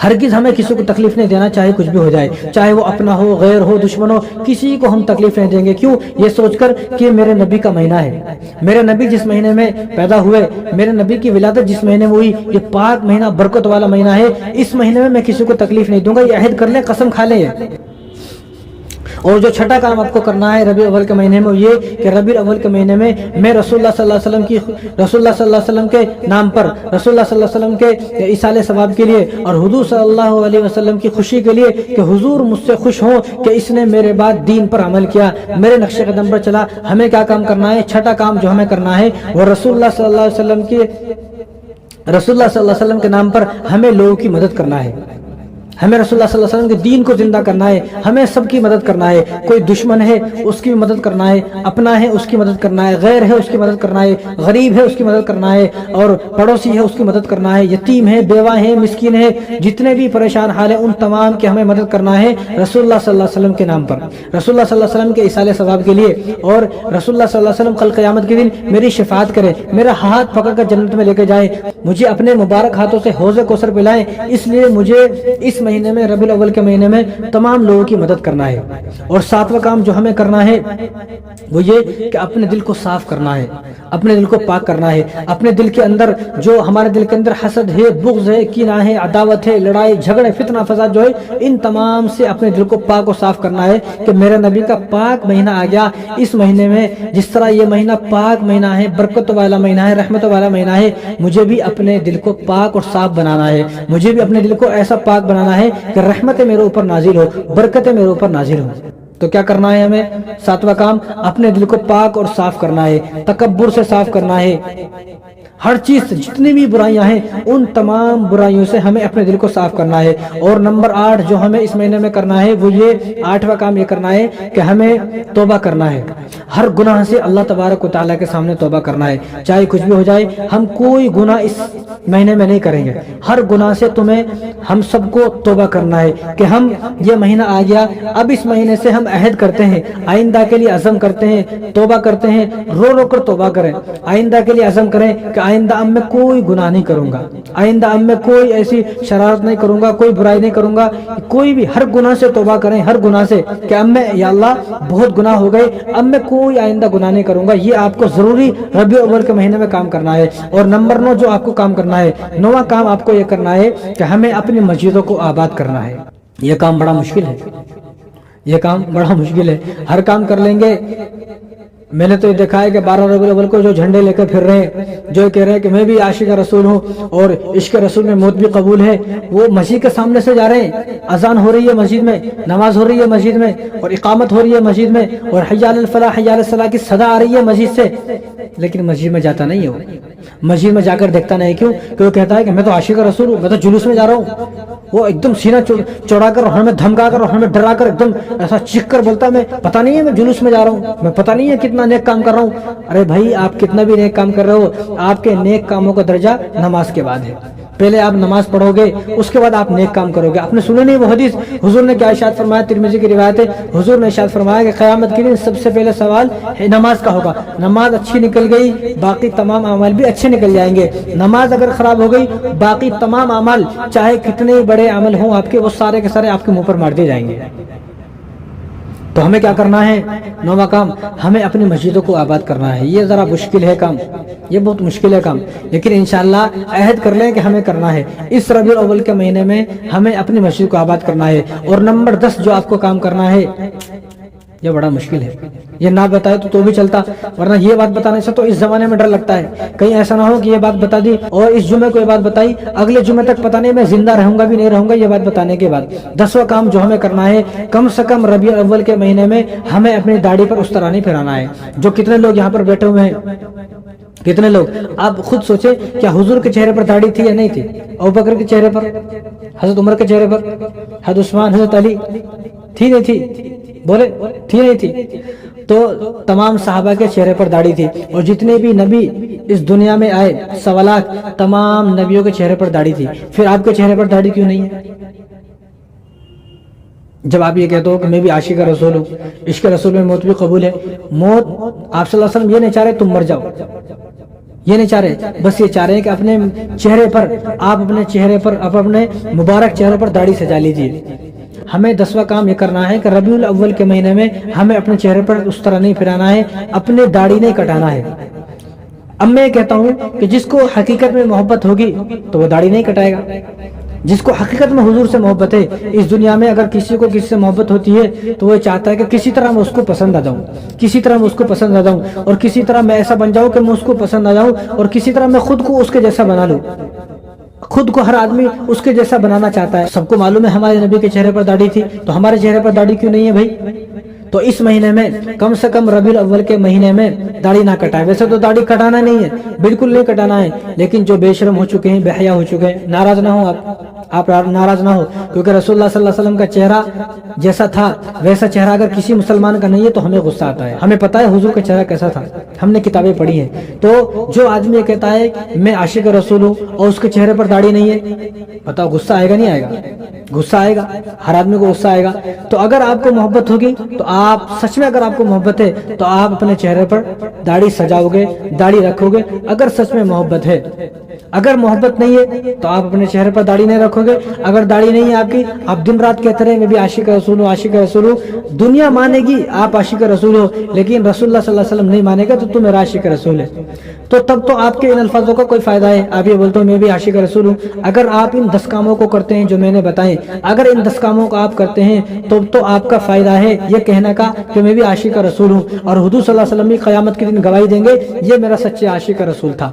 ہرگز ہمیں کسی کو تکلیف نہیں دینا، چاہے کچھ بھی ہو جائے، چاہے وہ اپنا ہو، غیر ہو، دشمن ہو، کسی کو ہم تکلیف نہیں دیں گے۔ کیوں؟ یہ سوچ کر کہ میرے نبی کا مہینہ ہے، میرے نبی جس مہینے میں پیدا ہوئے، میرے نبی کی ولادت جس مہینے میں ہوئی، یہ پاک مہینہ، برکت والا مہینہ ہے، اس مہینے میں کسی کو تکلیف نہیں دوں گا۔ یہ عہد کر لیں، قسم کھا لیں۔ اور جو چھٹا کام آپ کو کرنا ہے ربیع الاول کے مہینے میں وہ یہ کہ ربیع الاول کے مہینے میں رسول اللہ صلی اللہ علیہ وسلم کے نام پر، رسول اللہ صلی اللہ علیہ وسلم کے ایصال ثواب کے لیے اور حضور صلی اللہ علیہ وسلم کی خوشی کے لیے کہ حضور مجھ سے خوش ہوں کہ اس نے میرے بعد دین پر عمل کیا، میرے نقش قدم پر چلا، ہمیں کیا کام کرنا ہے؟ چھٹا کام جو ہمیں کرنا ہے وہ رسول اللہ صلی اللہ علیہ وسلم کے نام پر ہمیں لوگوں کی مدد کرنا ہے۔ ہمیں رسول اللہ صلی اللہ علیہ وسلم کے دین کو زندہ کرنا ہے، ہمیں سب کی مدد کرنا ہے۔ کوئی دشمن ہے اس کی مدد کرنا ہے، اپنا ہے اس کی مدد کرنا ہے، غیر ہے اس کی مدد کرنا ہے، غریب ہے اس کی مدد کرنا ہے، اور پڑوسی ہے اس کی مدد کرنا ہے، یتیم ہے، بیوہ ہے، مسکین ہے، جتنے بھی پریشان حال ہیں ان تمام کی ہمیں مدد کرنا ہے رسول اللہ صلی اللہ علیہ وسلم کے نام پر، رسول اللہ صلی اللہ علیہ وسلم کے ایصال ثواب کے لیے۔ اور رسول اللہ صلی اللہ علیہ وسلم کل قیامت کے دن میری شفاعت کرے، میرا ہاتھ پکڑ کر جنت میں لے کے جائے، مجھے اپنے مبارک ہاتھوں سے حوض کوثر پلائیں۔ اس لیے مجھے اس مہینے میں ربیع الاول کے مہینے میں تمام لوگوں کی مدد کرنا ہے۔ اور ساتواں کام جو ہمیں کرنا ہے وہ یہ کہ اپنے دل کو صاف کرنا ہے، اپنے دل کو پاک کرنا ہے۔ اپنے دل کے اندر جو ہمارے دل کے اندر حسد ہے، بغض ہے، کینہ ہے، عداوت ہے، لڑائی جھگڑے، فتنہ فساد جو ہے، ان تمام سے اپنے دل کو پاک و صاف کرنا ہے کہ میرے نبی کا پاک مہینہ آ گیا، اس مہینے میں جس طرح یہ مہینہ پاک مہینہ ہے، برکت والا مہینہ ہے، رحمت والا مہینہ ہے، مجھے بھی اپنے دل کو پاک اور صاف بنانا ہے، مجھے بھی اپنے دل کو ایسا پاک بنانا ہے کہ رحمتیں میرے اوپر نازل ہو، برکتیں میرے اوپر نازل ہو۔ تو کیا کرنا ہے ہمیں؟ ساتواں کام اپنے دل کو پاک اور صاف کرنا ہے، تکبر سے صاف کرنا ہے، ہر چیز سے جتنی بھی برائیاں ہیں ان تمام برائیوں سے ہمیں اپنے دل کو صاف کرنا ہے۔ اور نمبر 8 جو ہمیں اس مہینے میں کرنا ہے وہ یہ 8واں کام یہ کرنا ہے کہ ہمیں توبہ کرنا ہے، ہر گناہ سے اللہ تبارک و تعالیٰ کے سامنے توبہ کرنا ہے، چاہے کچھ بھی ہو جائے۔ ہم کوئی گناہ اس مہینے میں نہیں کریں گے، ہر گناہ سے ہم سب کو توبہ کرنا ہے کہ ہم یہ مہینہ آ گیا، اب اس مہینے سے ہم عہد کرتے ہیں، آئندہ کے لیے عزم کرتے ہیں، توبہ کرتے ہیں، رو رو کر توبہ کریں، آئندہ کے لیے عزم کریں کہ آئندہ اب میں کوئی گناہ نہیں کروں گا، آئندہ اب میں کوئی ایسی شرارت نہیں کروں گا، کوئی برائی نہیں کروں گا، کوئی بھی ہر گناہ سے توبہ کریں، ہر گناہ سے کہ اب میں یا اللہ بہت گناہ ہو گئے، اب میں کوئی آئندہ گناہ نہیں کروں گا۔ یہ آپ کو ضروری ربیع الاول کے مہینے میں کام کرنا ہے۔ اور نمبر 9 جو آپ کو کام کرنا ہے، 9واں کام آپ کو یہ کرنا ہے کہ ہمیں اپنی مسجدوں کو آباد کرنا ہے۔ یہ کام بڑا مشکل ہے، یہ کام بڑا مشکل ہے، ہر کام کر لیں گے۔ میں نے تو یہ دیکھا ہے کہ 12 ربیع الاول کو جو جھنڈے لے کر پھر رہے ہیں، جو کہہ رہے ہیں کہ میں بھی عاشق رسول ہوں اور عشق رسول میں موت بھی قبول ہے، وہ مسجد کے سامنے سے جا رہے ہیں، اذان ہو رہی ہے مسجد میں، نماز ہو رہی ہے مسجد میں، اور اقامت ہو رہی ہے مسجد میں، اور حی علی الفلاح حی علی الصلاح کی صدا آ رہی ہے مسجد سے، لیکن مسجد میں جاتا نہیں ہے، وہ مسجد میں جا کر دیکھتا نہیں۔ کیوں؟ کہ وہ کہتا ہے کہ میں تو عاشق رسول ہوں، میں تو جلوس میں جا رہا ہوں۔ وہ ایک دم سینہ چوڑا کر، ہمیں دھمکا کر، ہمیں ڈرا کر، ایک دم ایسا چیخ کر بولتا ہے میں پتہ نہیں ہے میں جلوس میں جا رہا ہوں، میں پتہ نہیں ہے کتنا نیک کام کر رہا ہوں۔ ارے بھائی، آپ کتنا بھی نیک کام کر رہے ہو، آپ کے نیک کاموں کا درجہ نماز کے بعد ہے۔ پہلے آپ نماز پڑھو گے، اس کے بعد آپ نیک کام کرو گے۔ آپ نے سنا نہیں وہ حدیث؟ حضور نے کیا ارشاد فرمایا؟ ترمذی کی روایت ہے، حضور نے ارشاد فرمایا کہ قیامت کے دن سب سے پہلے سوال نماز کا ہوگا۔ نماز اچھی نکل گئی، باقی تمام اعمال بھی اچھے نکل جائیں گے۔ نماز اگر خراب ہو گئی، باقی تمام اعمال چاہے کتنے بڑے عمل ہوں آپ کے، وہ سارے کے سارے آپ کے منہ پر مار دیے جائیں گے۔ تو ہمیں کیا کرنا ہے؟ 9واں کام، ہمیں اپنی مسجدوں کو آباد کرنا ہے۔ یہ ذرا مشکل ہے کام، یہ بہت مشکل ہے کام، لیکن انشاءاللہ عہد کر لیں کہ ہمیں کرنا ہے۔ اس ربیع الاول کے مہینے میں ہمیں اپنی مسجد کو آباد کرنا ہے۔ اور نمبر 10 جو آپ کو کام کرنا ہے، یہ بڑا مشکل ہے، یہ نہ بتائے تو بھی چلتا، ورنہ یہ بات بتانے سے تو اس زمانے میں ڈر لگتا ہے، کہیں ایسا نہ ہو کہ یہ بات بتا دی اور اس جمعے کو یہ بات بتائی، اگلے جمعے تک پتہ نہیں میں زندہ رہوں گا بھی نہیں رہوں گا یہ بات بتانے کے بعد۔ 10واں کام جو ہمیں کرنا ہے، کم سے کم ربیع الاول کے مہینے میں ہمیں اپنی داڑھی پر استرا نہیں پھرانا ہے۔ جو کتنے لوگ یہاں پر بیٹھے ہوئے ہیں، کتنے لوگ، آپ خود سوچیں کیا حضور کے چہرے پر داڑھی تھی یا نہیں تھی؟ ابوبکر کے چہرے پر، حضرت عمر کے چہرے پر، حضرت عثمان، حضرت علی، تھی نہیں تھی؟ بولے تھی نہیں تھی؟ تو تمام صحابہ کے چہرے پر داڑھی تھی، اور جتنے بھی نبی اس دنیا میں آئے 1.25 لاکھ، تمام نبیوں کے چہرے پر داڑھی تھی۔ پھر آپ کے چہرے پر داڑھی کیوں نہیں ہے؟ جب آپ یہ کہتے ہو کہ میں بھی عاشق رسول ہوں، عشق رسول میں موت بھی قبول ہے، موت آپ صلی اللہ علیہ وسلم یہ نہیں چاہ رہے تم مر جاؤ، یہ نہیں چاہ رہے، بس یہ چاہ رہے ہیں کہ اپنے چہرے پر، آپ اپنے چہرے پر، اپنے مبارک چہرے پر داڑھی سجا لیجیے۔ ہمیں 10واں کام یہ کرنا ہے کہ ربیع الاول کے مہینے میں ہمیں اپنے چہرے پر اس طرح نہیں پھرانا ہے، اپنے داڑھی نہیں کٹانا ہے۔ اب میں کہتا ہوں کہ جس کو حقیقت میں محبت ہوگی تو وہ داڑھی نہیں کٹائے گا، جس کو حقیقت میں حضور سے محبت ہے۔ اس دنیا میں اگر کسی کو کسی سے محبت ہوتی ہے تو وہ چاہتا ہے کہ کسی طرح میں اس کو پسند آ جاؤں، کسی طرح میں اس کو پسند آ جاؤں، اور کسی طرح میں ایسا بن جاؤں کہ میں اس کو پسند آ جاؤں، اور کسی طرح میں خود کو اس کے جیسا بنا لوں۔ خود کو ہر آدمی اس کے جیسا بنانا چاہتا ہے۔ سب کو معلوم ہے ہمارے نبی کے چہرے پر داڑھی تھی، تو ہمارے چہرے پر داڑھی کیوں نہیں ہے بھائی؟ تو اس مہینے میں کم سے کم ربیع الاول کے مہینے میں داڑھی نہ کٹائے۔ ویسے تو داڑھی کٹانا نہیں ہے، بالکل نہیں کٹانا ہے، لیکن جو بے شرم ہو چکے ہیں، بے حیا ہو چکے ہیں، ناراض نہ ہو آپ ناراض نہ ہو، کیونکہ رسول اللہ صلی اللہ علیہ وسلم کا چہرہ جیسا تھا ویسا چہرہ اگر کسی مسلمان کا نہیں ہے تو ہمیں غصہ آتا ہے۔ ہمیں پتہ ہے حضور کا چہرہ کیسا تھا، ہم نے کتابیں پڑھی ہیں۔ تو جو آدمی یہ کہتا ہے میں عاشق رسول ہوں اور اس کے چہرے پر داڑھی نہیں ہے، بتاؤ غصہ آئے گا نہیں آئے گا؟ غصہ آئے گا، ہر آدمی کو غصہ آئے گا۔ تو اگر آپ کو محبت ہوگی تو آپ سچ میں، اگر آپ کو محبت ہے تو آپ اپنے چہرے پر داڑھی سجاؤ گے، داڑھی رکھو گے، اگر سچ میں محبت ہے۔ اگر محبت نہیں ہے تو آپ اپنے چہرے پر داڑھی نہیں رکھو گے۔ اگر داڑھی نہیں ہے آپ کی، آپ دن رات کہتے رہے میں بھی عاشق رسول ہوں، عاشق رسول ہوں، دنیا مانے گی آپ عاشق رسول ہو، لیکن رسول اللہ صلی اللہ علیہ وسلم نہیں مانے گا تو تم میرا عاشق رسول ہے۔ تو تب تو آپ کے ان الفاظوں کا کوئی فائدہ ہے؟ آپ یہ بولتے ہو میں بھی عاشق رسول ہوں۔ اگر آپ ان 10 کاموں کو کرتے ہیں جو میں نے بتائے، اگر ان 10 کاموں کو آپ کرتے ہیں تو آپ کا فائدہ ہے یہ کہنے کا کہ میں بھی عاشق رسول ہوں، اور حضور صلی اللہ علیہ وسلم بھی قیامت کے دن گواہی دیں گے یہ میرا سچے عاشق رسول تھا،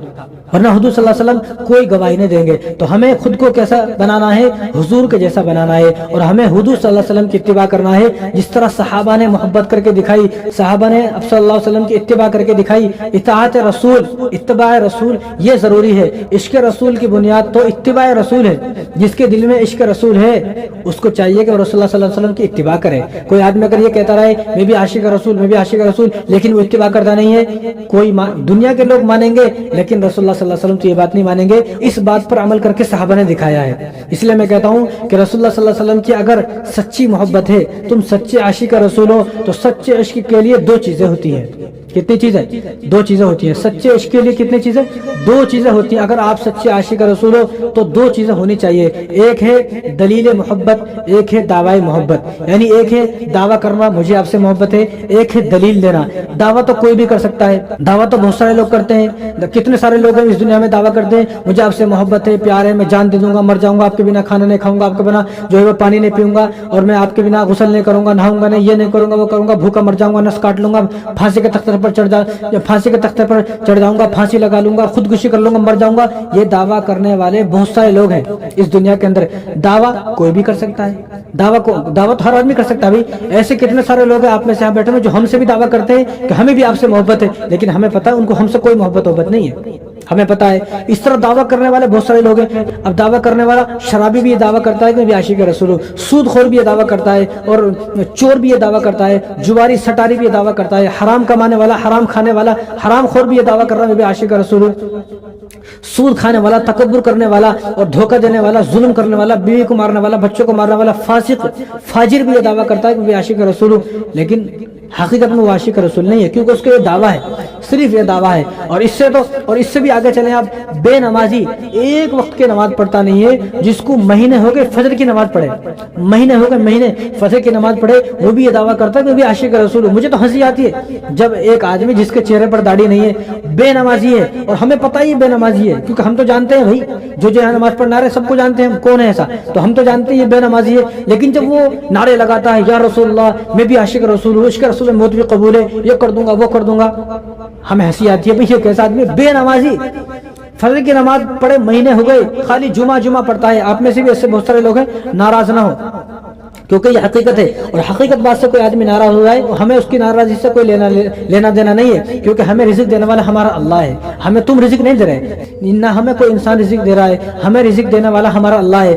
ورنہ حضور صلی اللہ علیہ وسلم کوئی گواہی نہیں دیں گے۔ تو ہمیں خود کو کیسا بنانا ہے؟ حضور کے جیسا بنانا ہے، اور ہمیں حضور صلی اللہ علیہ وسلم کی اتباع کرنا ہے، جس طرح صحابہ نے محبت کر کے دکھائی، صحابہ نے اب صلی اللہ علیہ وسلم کی اتباع کر کے دکھائی۔ اطاعت رسول، اتباع رسول یہ ضروری ہے۔ عشق رسول کی بنیاد تو اتباع رسول ہے۔ جس کے دل میں عشق رسول ہے اس کو چاہیے کہ رسول اللہ صلی اللہ علیہ وسلم کی اتباع کرے۔ کوئی آدمی اگر یہ کہتا رہے میں بھی عاشق رسول، میں بھی عاشق رسول، لیکن وہ اتباع کرتا نہیں ہے، کوئی دنیا کے لوگ مانیں گے لیکن رسول اللہ صلی اللہ علیہ وسلم تو یہ بات نہیں مانیں گے۔ اس بات پر عمل کر کے صحابہ نے دکھایا ہے۔ اس لیے میں کہتا ہوں کہ رسول اللہ صلی اللہ علیہ وسلم کی اگر سچی محبت ہے، تم سچے عاشق رسول ہو، تو سچے عشق کے لیے 2 چیزیں ہوتی ہیں۔ کتنی چیزیں؟ 2 چیزیں ہوتی ہیں۔ سچے عشق کے لیے کتنی چیزیں؟ 2 چیزیں ہوتی ہیں۔ اگر آپ سچے عاشق رسول ہو تو 2 چیزیں ہونی چاہیے، ایک ہے دلیل محبت، ایک ہے دعوی محبت۔ یعنی ایک ہے دعویٰ کرنا مجھے آپ سے محبت ہے، ایک ہے دلیل دینا۔ دعویٰ تو کوئی بھی کر سکتا ہے، دعویٰ تو بہت سارے لوگ کرتے ہیں، کتنے سارے لوگ ہیں اس دنیا میں دعویٰ کرتے ہیں مجھے آپ سے محبت ہے، پیار ہے، میں جان دے دوں گا، مر جاؤں گا، آپ کے بنا کھانا نہیں کھاؤں گا، آپ کے بنا جو ہے وہ پانی نہیں پیوں گا، اور میں آپ کے بنا غسل نہیں کروں گا، نہاؤں گا نہیں، یہ نہیں کروں گا، وہ کروں گا، بھوکا مر جاؤں گا، نس کاٹ لوں گا، پھانسی کے تختے پر چڑھ جاؤں گا، پھانسی لگا لوں گا، خودکشی کر لوں گا، مر جاؤں گا۔ یہ دعویٰ کرنے والے بہت سارے لوگ ہیں اس دنیا کے اندر۔ دعویٰ کوئی بھی کر سکتا ہے، دعویٰ تو ہر آدمی کر سکتا ہے۔ بھائی ایسے کتنے سارے لوگ ہیں آپ میں سے یہاں بیٹھے ہوئے جو ہم سے بھی دعویٰ کرتے ہیں کہ ہمیں بھی آپ سے محبت ہے، لیکن ہمیں پتہ ہے ان کو ہم سے کوئی محبت نہیں ہے، ہمیں پتہ ہے۔ اس طرح دعویٰ کرنے والے بہت سارے لوگ ہیں۔ اب دعویٰ کرنے والا شرابی بھی یہ دعویٰ کرتا ہے کہ میں بھی عاشق رسول ہوں، سود خور بھی یہ دعویٰ کرتا ہے، اور چور بھی یہ دعویٰ کرتا ہے، جواری سٹاری بھی یہ دعویٰ کرتا ہے، حرام کمانے والا، حرام کھانے والا، حرام خور بھی یہ دعویٰ کر رہا ہے میں بھی عاشق رسول ہوں، سود کھانے والا، تکبر کرنے والا اور دھوکہ دینے والا، ظلم کرنے والا، بیوی کو مارنے والا، بچوں کو مارنے والا، فاسق فاجر بھی یہ دعویٰ کرتا ہے کہ میں بھی عاشق رسول ہوں، لیکن حقیقت میں وہ عاشق رسول نہیں ہے، کیونکہ اس کا یہ دعویٰ ہے، صرف یہ دعویٰ ہے۔ اور اس سے بھی آگے چلیں آپ، بے نمازی ایک وقت کی نماز پڑھتا نہیں ہے، جس کو مہینے ہو گئے فجر کی نماز پڑھے، مہینے ہو گئے مہینے فجر کی نماز پڑھے، وہ بھی یہ دعویٰ کرتا ہے کہ وہ بھی عاشق رسول ہے۔ مجھے تو ہنسی آتی ہے جب ایک آدمی جس کے چہرے پر داڑھی نہیں ہے، بے نمازی ہے، اور ہمیں پتہ ہی بے نمازی ہے، کیونکہ ہم تو جانتے ہیں بھائی جو یہاں نماز پڑھنا رہے سب کو جانتے ہیں ہم کون ہے ایسا، تو ہم تو جانتے ہیں یہ بے نمازی ہے، لیکن جب وہ نعرے لگاتا ہے یا رسول اللہ میں بھی عاشق رسول ہوں، عشق رسول موت بھی قبول ہے، یہ کر دوں گا وہ کر دوں گا، ہمیں ہنسی آتی ہے بھائی یہ کیسا آدمی بے نمازی، فجر کی نماز پڑھے مہینے ہو گئے، خالی جمعہ پڑھتا ہے۔ آپ میں سے بھی ایسے بہت سارے لوگ ہیں، ناراض نہ ہو کیونکہ یہ حقیقت ہے، اور حقیقت بات سے کوئی آدمی ناراض ہو جائے ہمیں اس کی ناراضی سے کوئی لینا دینا نہیں ہے، کیونکہ ہمیں رزق دینے والا ہمارا اللہ ہے، ہمیں تم رزق نہیں دے رہے، نہ ہمیں کوئی انسان رزق دے رہا ہے، ہمیں رزق دینے والا ہمارا اللہ ہے۔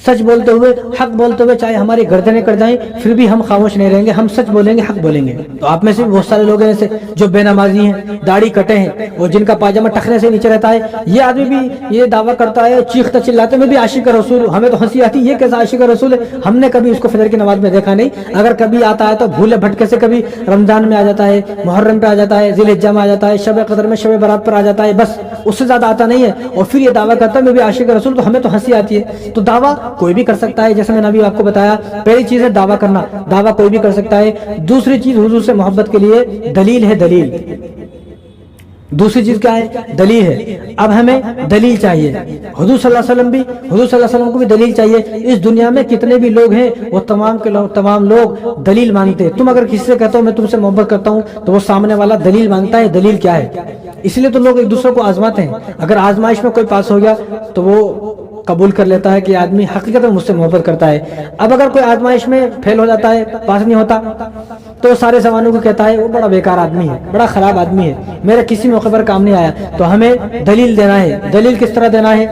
سچ بولتے ہوئے، حق بولتے ہوئے چاہے ہماری گردنیں کٹ جائیں پھر بھی ہم خاموش نہیں رہیں گے، ہم سچ بولیں گے، حق بولیں گے۔ تو آپ میں سے بہت سارے لوگ ہیں ایسے جو بے نمازی ہیں، داڑھی کٹے ہیں، اور جن کا پاجامہ ٹخنے سے نیچے رہتا ہے، یہ آدمی بھی یہ دعویٰ کرتا ہے، چیختا چلاتے میں بھی عاشق رسول، ہمیں تو ہنسی آتی یہ کیسا عاشق رسول ہے، ہم نے کبھی اس کو فجر کی نماز میں دیکھا نہیں، اگر کبھی آتا ہے تو بھولے بھٹکے سے کبھی رمضان میں آ جاتا ہے، محرم پہ آ جاتا ہے، ذی الحجہ میں آ جاتا ہے، شب قدر میں، شب برات پر آ جاتا ہے، بس اس سے زیادہ آتا نہیں ہے، اور پھر یہ دعویٰ کرتا ہے میں بھی عاشق رسول، تو ہمیں تو ہنسی آتی ہے۔ تو دعویٰ کوئی بھی کر سکتا ہے، جیسے میں نے ابھی آپ کو بتایا، پہلی چیز ہے دعویٰ کرنا، دعویٰ کوئی بھی کر سکتا ہے۔ دوسری چیز حضور سے محبت کے لیے دلیل ہے، دلیل۔ دوسری چیز کیا ہے؟ دلیل ہے۔ اب ہمیں دلیل چاہیے، حضور صلی اللہ علیہ وسلم کو بھی دلیل چاہیے۔ اس دنیا میں کتنے بھی لوگ ہیں وہ تمام لوگ دلیل مانگتے ہیں۔ تم اگر کسی سے کہتے ہو میں تم سے محبت کرتا ہوں تو وہ سامنے والا دلیل مانگتا ہے، دلیل کیا ہے؟ اس لیے تو لوگ ایک دوسرے کو آزماتے ہیں، اگر آزمائش میں کوئی پاس ہو گیا تو وہ قبول کر لیتا ہے کہ آدمی حقیقت میں مجھ سے محبت کرتا ہے۔ اب اگر کوئی آزمائش میں فیل ہو جاتا ہے، پاس نہیں ہوتا، تو سارے زمانوں کو کہتا ہے وہ بڑا بیکار آدمی ہے، بڑا خراب آدمی ہے، میرا کسی موقع پر کام نہیں آیا۔ تو ہمیں دلیل دینا ہے۔ دلیل کس طرح دینا ہے؟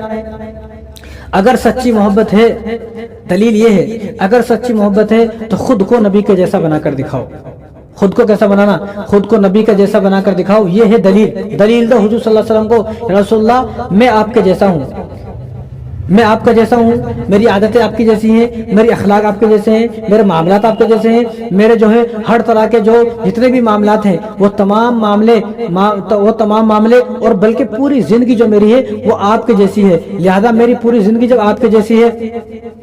اگر سچی محبت ہے، دلیل یہ ہے، اگر سچی محبت ہے تو خود کو نبی کے جیسا بنا کر دکھاؤ۔ خود کو کیسا بنانا؟ خود کو نبی کا جیسا بنا کر دکھاؤ، یہ ہے دلیل۔ دلیل دو حضور صلی اللہ علیہ وسلم کو، رسول اللہ میں آپ کے جیسا ہوں، میں آپ کا جیسا ہوں، میری عادتیں آپ کی جیسی ہیں، میری اخلاق آپ کے جیسے ہیں، میرے معاملات آپ کے جیسے ہیں، میرے جو ہے ہر طرح کے جو جتنے بھی معاملات ہیں وہ تمام معاملے اور بلکہ پوری زندگی جو میری ہے وہ آپ کے جیسی ہے، لہذا میری پوری زندگی جب آپ کے جیسی ہے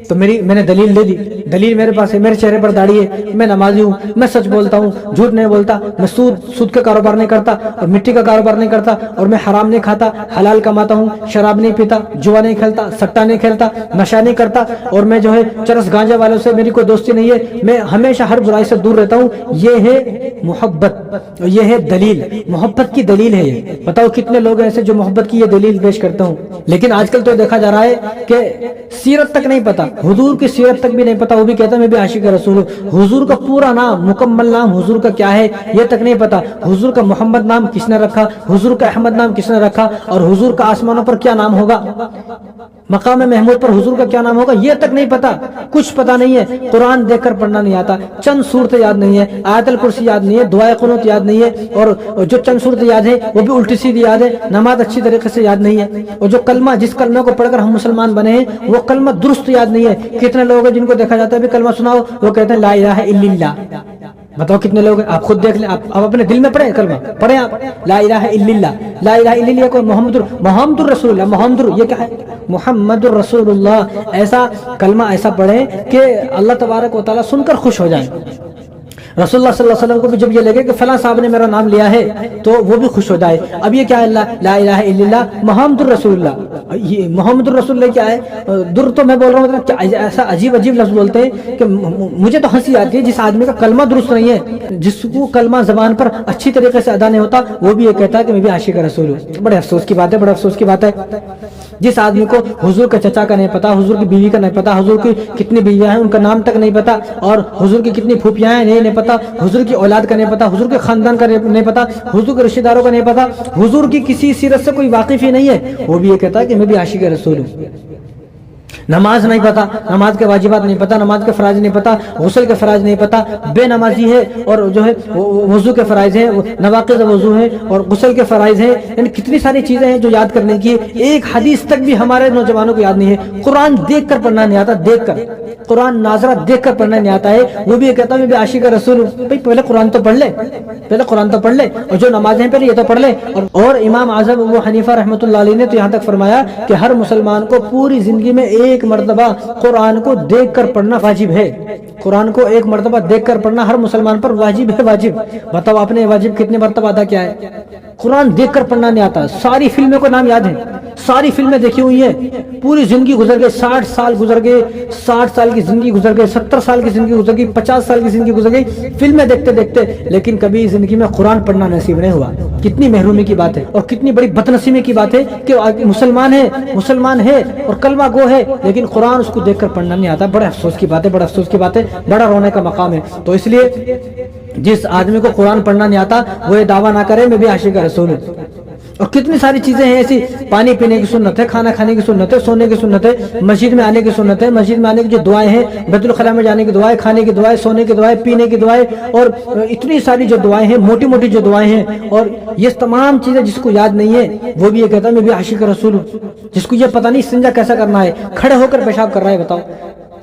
تو میں نے دلیل دے دی۔ دلیل میرے پاس ہے، میرے چہرے پر داڑھی ہے، میں نمازی ہوں، میں سچ بولتا ہوں، جھوٹ نہیں بولتا، میں سود کا کاروبار نہیں کرتا اور مٹی کا کاروبار نہیں کرتا، اور میں حرام نہیں کھاتا، حلال کماتا ہوں، شراب نہیں پیتا، جوا نہیں کھیلتا، سٹا نہیں کھیلتا، نشہ نہیں کرتا، اور میں جو ہے چرس گانجا والوں سے میری کوئی دوستی نہیں ہے، میں ہمیشہ ہر برائی سے دور رہتا ہوں۔ یہ ہے محبت، یہ ہے دلیل، محبت کی دلیل ہے یہ۔ بتاؤ کتنے لوگ ایسے جو محبت کی یہ دلیل پیش کرتے ہوں، لیکن آج کل تو دیکھا جا رہا ہے کہ سیرت تک نہیں پتا، حضور کی سیرت تک بھی نہیں پتا، وہ بھی کہتا ہے میں بھی عاشق رسول ہوں۔ حضور کا پورا نام، مکمل نام حضور کا کیا ہے یہ تک نہیں پتا، حضور کا محمد نام کس نے رکھا، حضور کا احمد نام کس نے رکھا، اور حضور کا آسمانوں پر کیا نام ہوگا، مقام محمود پر حضور کا کیا نام ہوگا یہ تک نہیں پتا، کچھ پتا نہیں ہے۔ قرآن دیکھ کر پڑھنا نہیں آتا، چند صورتیں یاد نہیں ہے، آیت الکرسی یاد نہیں ہے، دعائے قنوت یاد نہیں ہے، اور جو چند صورتیں یاد ہے وہ بھی الٹی سیدھی یاد ہے، نماز اچھی طریقے سے یاد نہیں ہے، اور جو کلمہ جس کلمے کو پڑھ کر ہم مسلمان بنے ہیں وہ کلمہ درست یاد نہیں ہے۔ کتنے لوگ ہیں جن کو دیکھا جاتا ہے بھی کلمہ سناؤ وہ کہتے ہیں لا الہ الا اللہ، بتاؤ کتنے لوگ ہیں، آپ خود دیکھ لیں، آپ اپنے دل میں پڑھیں کلمہ، پڑھیں آپ لا الہ الا اللہ، لا الہ الا اللہ کو محمد الرسول اللہ، محمد یہ کیا ہے، محمد الرسول اللہ، ایسا کلمہ ایسا پڑھیں کہ اللہ تبارک و تعالیٰ سن کر خوش ہو جائیں۔ رسول اللہ صلی اللہ علیہ وسلم کو بھی جب یہ لگے کہ فلاں صاحب نے میرا نام لیا ہے تو وہ بھی خوش ہو جائے۔ اب یہ کیا ہے، لا الہ الا اللہ محمد الرسول اللہ، یہ محمد الرسول اللہ کیا ہے، در تو میں بول رہا ہوں ایسا عجیب لفظ بولتے ہیں کہ مجھے تو ہنسی آتی ہے۔ جس آدمی کا کلمہ درست نہیں ہے، جس کو کلمہ زبان پر اچھی طریقے سے ادا نہیں ہوتا، وہ بھی یہ کہتا ہے کہ میں بھی عاشق رسول ہوں۔ بڑے افسوس کی بات ہے، بڑے افسوس کی بات ہے۔ جس آدمی کو حضور کا چچا کا نہیں پتا، حضور کی بیوی کا نہیں پتا، حضور کی کتنی بیویاں ہیں ان کا نام تک نہیں پتا، اور حضور کی کتنی پھوپھیاں ہیں نہیں پتا، حضور کی اولاد کا نہیں پتا، حضور کے خاندان کا نہیں پتا، حضور کے رشتہ داروں کا نہیں پتا، حضور کی کسی سیرت سے کوئی واقف ہی نہیں ہے، وہ بھی یہ کہتا ہے کہ میں بھی عاشق رسول ہوں۔ نماز نہیں پتا، نماز کے واجبات نہیں پتا، نماز کے فرائض نہیں پتا، غسل کے فرائض نہیں پتا، بے نمازی ہے اور جو ہے وضو کے فرائض ہیں، نواقض وضو ہیں اور غسل کے فرائض ہیں، یعنی کتنی ساری چیزیں ہیں جو یاد کرنے کی. ایک حدیث تک بھی ہمارے نوجوانوں کو یاد نہیں ہے. قرآن دیکھ کر پڑھنا نہیں آتا، دیکھ کر قرآن ناظرہ دیکھ کر پڑھنا نہیں آتا ہے. وہ بھی یہ کہتا ہے میں بھی عاشق رسول ہوں. بھائی پہلے قرآن تو پڑھ لے، پہلے قرآن تو پڑھ لے، اور جو نمازیں ہیں پہلے یہ تو پڑھ لے. اور امام اعظم ابو حنیفہ رحمۃ اللہ علیہ نے تو یہاں تک فرمایا کہ ہر مسلمان کو پوری زندگی میں ایک مرتبہ قرآن کو دیکھ کر پڑھنا واجب ہے. قرآن کو ایک مرتبہ دیکھ کر پڑھنا ہر مسلمان پر واجب ہے. واجب بتاؤ آپ نے واجب کتنے مرتبہ ادا کیا ہے؟ قرآن دیکھ کر پڑھنا نہیں آتا. ساری فلموں کو نام یاد ہے، ساری فلمیں دیکھی ہوئی ہیں، پوری زندگی گزر گئے، 60 سال گزر گئے، 60 سال کی زندگی گزر گئے، 70 سال کی زندگی گزر گئی، 50 سال کی زندگی گزر گئی فلمیں دیکھتے دیکھتے، لیکن کبھی زندگی میں قرآن پڑھنا نصیب نہیں ہوا. کتنی محرومی کی بات ہے اور کتنی بڑی بدنصیبی کی بات ہے کہ مسلمان ہے اور کلمہ گو ہے، لیکن قرآن اس کو دیکھ کر پڑھنا نہیں آتا. بڑے افسوس کی بات ہے، بڑا افسوس کی بات ہے، بڑا رونے کا مقام ہے. تو اس لیے جس آدمی کو قرآن پڑھنا نہیں آتا وہ یہ دعویٰ نہ کرے میں بھی عاشق رسول ہوں. اور کتنی ساری چیزیں ہیں ایسی، پانی پینے کی سنت ہے، کھانا کھانے کی سنت ہے، سونے کی سنت ہے، مسجد میں آنے کی سنت ہے، مسجد میں آنے کی جو دعائیں ہیں، بیت الخلاء میں جانے کی دعائیں، کھانے کی دعائیں، سونے کی دعائیں، پینے کی دعائیں، اور اتنی ساری جو دعائیں ہیں، موٹی موٹی جو دعائیں ہیں، اور یہ تمام چیزیں جس کو یاد نہیں ہے وہ بھی یہ کہتا ہے میں بھی عاشق رسول ہوں. جس کو یہ پتہ نہیں استنجا کیسا کرنا ہے، کھڑے ہو کر پیشاب کر رہا ہے، بتاؤ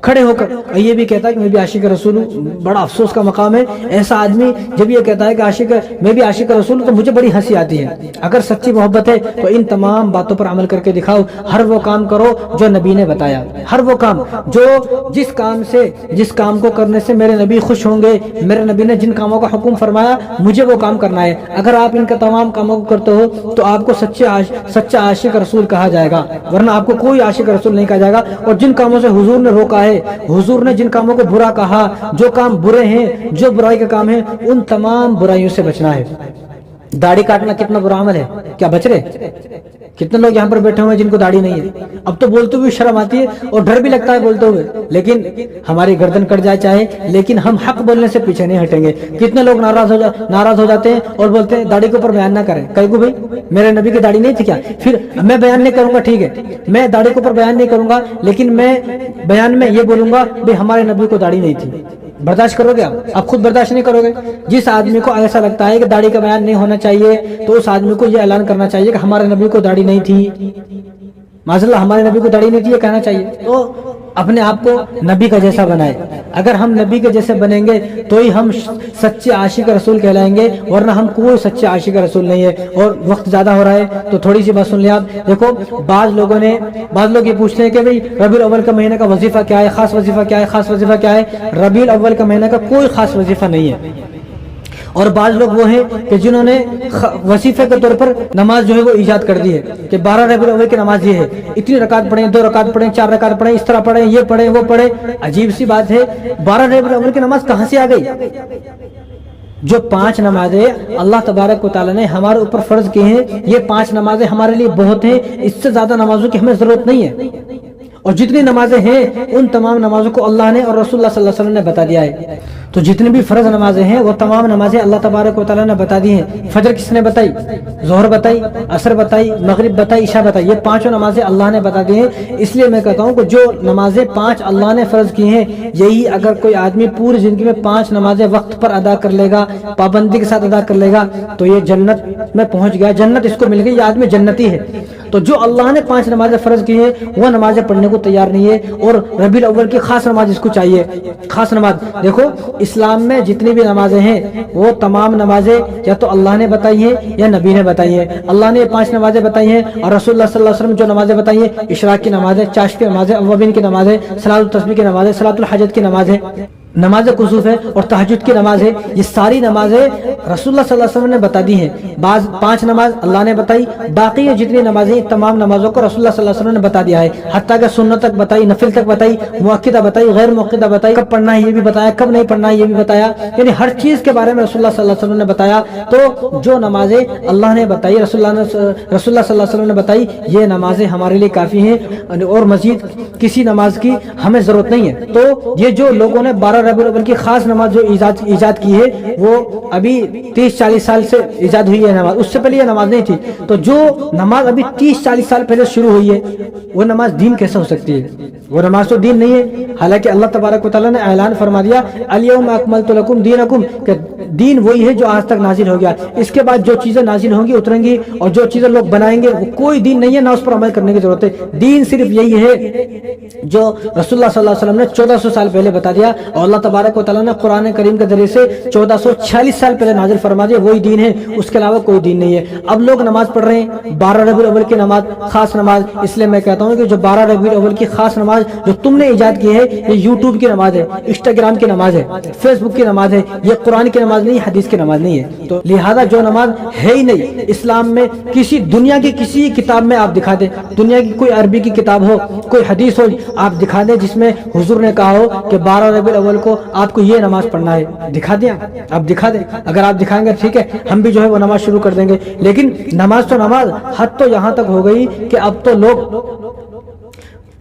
کھڑے ہو کر، یہ بھی کہتا ہے کہ میں بھی عاشق رسول ہوں. بڑا افسوس کا مقام ہے. ایسا آدمی جب یہ کہتا ہے کہ میں بھی عاشق رسول ہوں تو مجھے بڑی ہنسی آتی ہے. اگر سچی محبت ہے تو ان تمام باتوں پر عمل کر کے دکھاؤ. ہر وہ کام کرو جو نبی نے بتایا، ہر وہ کام جو جس کام کو کرنے سے میرے نبی خوش ہوں گے، میرے نبی نے جن کاموں کا حکم فرمایا مجھے وہ کام کرنا ہے. اگر آپ ان کا تمام کاموں کو کرتے ہو تو آپ کو سچا عاشق رسول کہا جائے گا، ورنہ آپ کو کوئی عاشق رسول نہیں کہا جائے گا. اور جن کاموں سے حضور نے روکا ہے، حضور نے جن کاموں کو برا کہا، جو کام برے ہیں، جو برائی کے کام ہیں، ان تمام برائیوں سے بچنا ہے. داڑھی کاٹنا کتنا برا عمل ہے، کیا بچ رہے؟ کتنے لوگ یہاں پر بیٹھے ہوئے ہیں جن کو داڑھی نہیں ہے. اب تو بولتے ہوئے شرم آتی ہے اور ڈر بھی لگتا ہے بولتے ہوئے، لیکن ہماری گردن کٹ جائے چاہے، لیکن ہم حق بولنے سے پیچھے نہیں ہٹیں گے. کتنے لوگ ناراض ہو جاتے ہیں اور بولتے ہیں داڑھی کے اوپر بیان نہ کریں. کہیں کو بھائی میرے نبی کی داڑھی نہیں تھی کیا؟ پھر میں بیان نہیں کروں گا، ٹھیک ہے میں داڑھی کے اوپر بیان نہیں کروں گا، لیکن میں بیان میں یہ بولوں گا بھائی ہمارے نبی کو داڑھی نہیں تھی. برداشت کرو گے آپ خود برداشت نہیں کرو گے. جس آدمی کو ایسا لگتا ہے کہ داڑھی کا بیان نہیں ہونا چاہیے تو اس آدمی کو یہ اعلان کرنا چاہیے کہ ہمارے نبی کو داڑھی نہیں تھی، معذاللہ ہمارے نبی کو داڑھی نہیں تھی، یہ کہنا چاہیے. تو اپنے آپ کو نبی کا جیسا بنائے. اگر ہم نبی کے جیسے بنیں گے تو ہی ہم سچے عاشق رسول کہلائیں گے، ورنہ ہم کوئی سچے عاشق رسول نہیں ہے. اور وقت زیادہ ہو رہا ہے تو تھوڑی سی بات سن لیں آپ. دیکھو بعض لوگ یہ پوچھتے ہیں کہ بھئی ربیع الاول کا مہینہ کا وظیفہ کیا ہے، خاص وظیفہ کیا ہے، خاص وظیفہ کیا ہے. ربیع الاول کا مہینہ کا کوئی خاص وظیفہ نہیں ہے. اور بعض لوگ وہ ہیں کہ جنہوں نے وظیفے کے طور پر نماز جو ہے وہ ایجاد کر دی ہے کہ 12 ربیع الاول کی نماز یہ ہے، اتنی رکعت پڑھیں، 2 رکعت پڑھیں، 4 رکعت پڑھیں، اس طرح پڑھیں، یہ پڑھیں وہ پڑھیں. عجیب سی بات ہے، 12 ربیع الاول کی نماز کہاں سے آ گئی؟ جو 5 نمازیں اللہ تبارک و تعالیٰ نے ہمارے اوپر فرض کی ہیں، یہ 5 نمازیں ہمارے لیے بہت ہیں. اس سے زیادہ نمازوں کی ہمیں ضرورت نہیں ہے. اور جتنی نمازیں ہیں ان تمام نمازوں کو اللہ نے اور رسول اللہ صلی اللہ علیہ وسلم نے بتا دیا ہے. تو جتنی بھی فرض نمازیں ہیں وہ تمام نمازیں اللہ تبارک و تعالیٰ نے بتا دی ہیں. فجر کس نے بتائی؟ ظہر بتائی، عصر بتائی، مغرب بتائی، عشاء بتائی. یہ 5 نمازیں اللہ نے بتا دی ہیں. اس لیے میں کہتا ہوں کہ جو نمازیں 5 اللہ نے فرض کی ہیں، یہی اگر کوئی آدمی پوری زندگی میں 5 نمازیں وقت پر ادا کر لے گا، پابندی کے ساتھ ادا کر لے گا، تو یہ جنت میں پہنچ گیا، جنت اس کو مل گئی، یہ آدمی جنتی ہے. تو جو اللہ نے 5 نمازیں فرض کی ہیں وہ نمازیں پڑھنے کو تیار نہیں ہے. اور ربیع الاول کی خاص نماز اس کو چاہیے. خاص نماز دیکھو، اسلام میں جتنی بھی نمازیں ہیں وہ تمام نمازیں یا تو اللہ نے بتائی ہیں یا نبی نے بتائی ہیں. اللہ نے 5 نمازیں بتائی ہیں اور رسول اللہ صلی اللہ علیہ وسلم جو نمازیں بتائی ہیں، اشراق کی نمازیں، چاشت کی نمازیں، اوابین کی نمازیں، صلاۃ التسبیح کی نمازیں، صلاۃ الحاجت کی نمازیں، نماز کسوف ہے اور تہجد کی نماز ہے. یہ ساری نمازیں رسول اللہ صلی اللہ علیہ وسلم نے بتا دی ہیں. بعض 5 نماز اللہ نے بتائی، باقی جتنی نمازیں تمام نمازوں کو رسول اللہ صلی اللہ علیہ وسلم نے بتا دیا ہے. حتیٰ کہ سنت تک بتائی، نفل تک بتائی، مؤکدہ بتائی، غیر مؤکدہ بتائی، کب پڑھنا ہے یہ بھی بتایا، کب نہیں پڑھنا ہے یہ بھی بتایا. یعنی ہر چیز کے بارے میں رسول اللہ صلی اللہ علیہ وسلم نے بتایا. تو جو نمازیں اللہ نے بتائی، رسول اللہ صلی اللہ علیہ وسلم نے بتائی، یہ نمازیں ہمارے لیے کافی ہیں اور مزید کسی نماز کی ہمیں ضرورت نہیں ہے. تو یہ جو لوگوں نے 12 ربیع الاول کی خاص نماز جو ایجاد کی ہے وہ ابھی 30-40 سال سے ایجاد ہوئی ہے نماز، اس سے پہلے یہ نماز نہیں تھی. تو جو نماز ابھی 30-40 سال پہلے شروع ہوئی ہے وہ نماز دین کیسے ہو سکتی ہے؟ وہ نماز تو دین نہیں ہے، حالانکہ اللہ تبارک و تعالیٰ نے اعلان فرما دیا الیوم اکملت لکم دینکم کہ دین وہی ہے جو آج تک نازل ہو گیا، اس کے بعد جو چیزیں نازل ہوں گی اتریں گی، اور جو چیزیں لوگ بنائیں گے وہ کوئی دین نہیں ہے، نہ اس پر عمل کرنے کی ضرورت ہے۔ دین صرف یہی ہے جو رسول اللہ صلی اللہ علیہ وسلم نے 1400 سال پہلے بتا دیا، اور اللہ تبارک و تعالیٰ نے قرآن کریم کے ذریعے سے 1446 سال پہلے نازل فرما دیا، وہی دین ہے، اس کے علاوہ کوئی دین نہیں ہے۔ اب لوگ نماز پڑھ رہے ہیں 12 ربیع الاول کی نماز، خاص نماز، اس لیے میں کہتا ہوں کہ جو 12 ربیع الاول کی خاص نماز جو تم نے ایجاد کی ہے، یہ یوٹیوب کی نماز ہے، انسٹاگرام کی نماز ہے، فیس بک کی نماز ہے، یہ قرآن کی نماز نہیں، حدیث کی نماز نہیں ہے۔ تو لہذا جو نماز ہے ہی نہیں اسلام میں، کسی دنیا کی کسی کتاب میں آپ دکھا دیں، دنیا کی کوئی عربی کی کتاب ہو، کوئی حدیث ہو، آپ دکھا دیں جس میں حضور نے کہا ہو کہ 12 ربیع الاول کو آپ کو یہ نماز پڑھنا ہے، دکھا دیں، آپ دکھا دیں۔ اگر آپ دکھائیں گے ٹھیک ہے، ہم بھی جو ہے وہ نماز شروع کر دیں گے، لیکن نماز تو نماز، حد تو یہاں تک ہو گئی کہ اب تو لوگ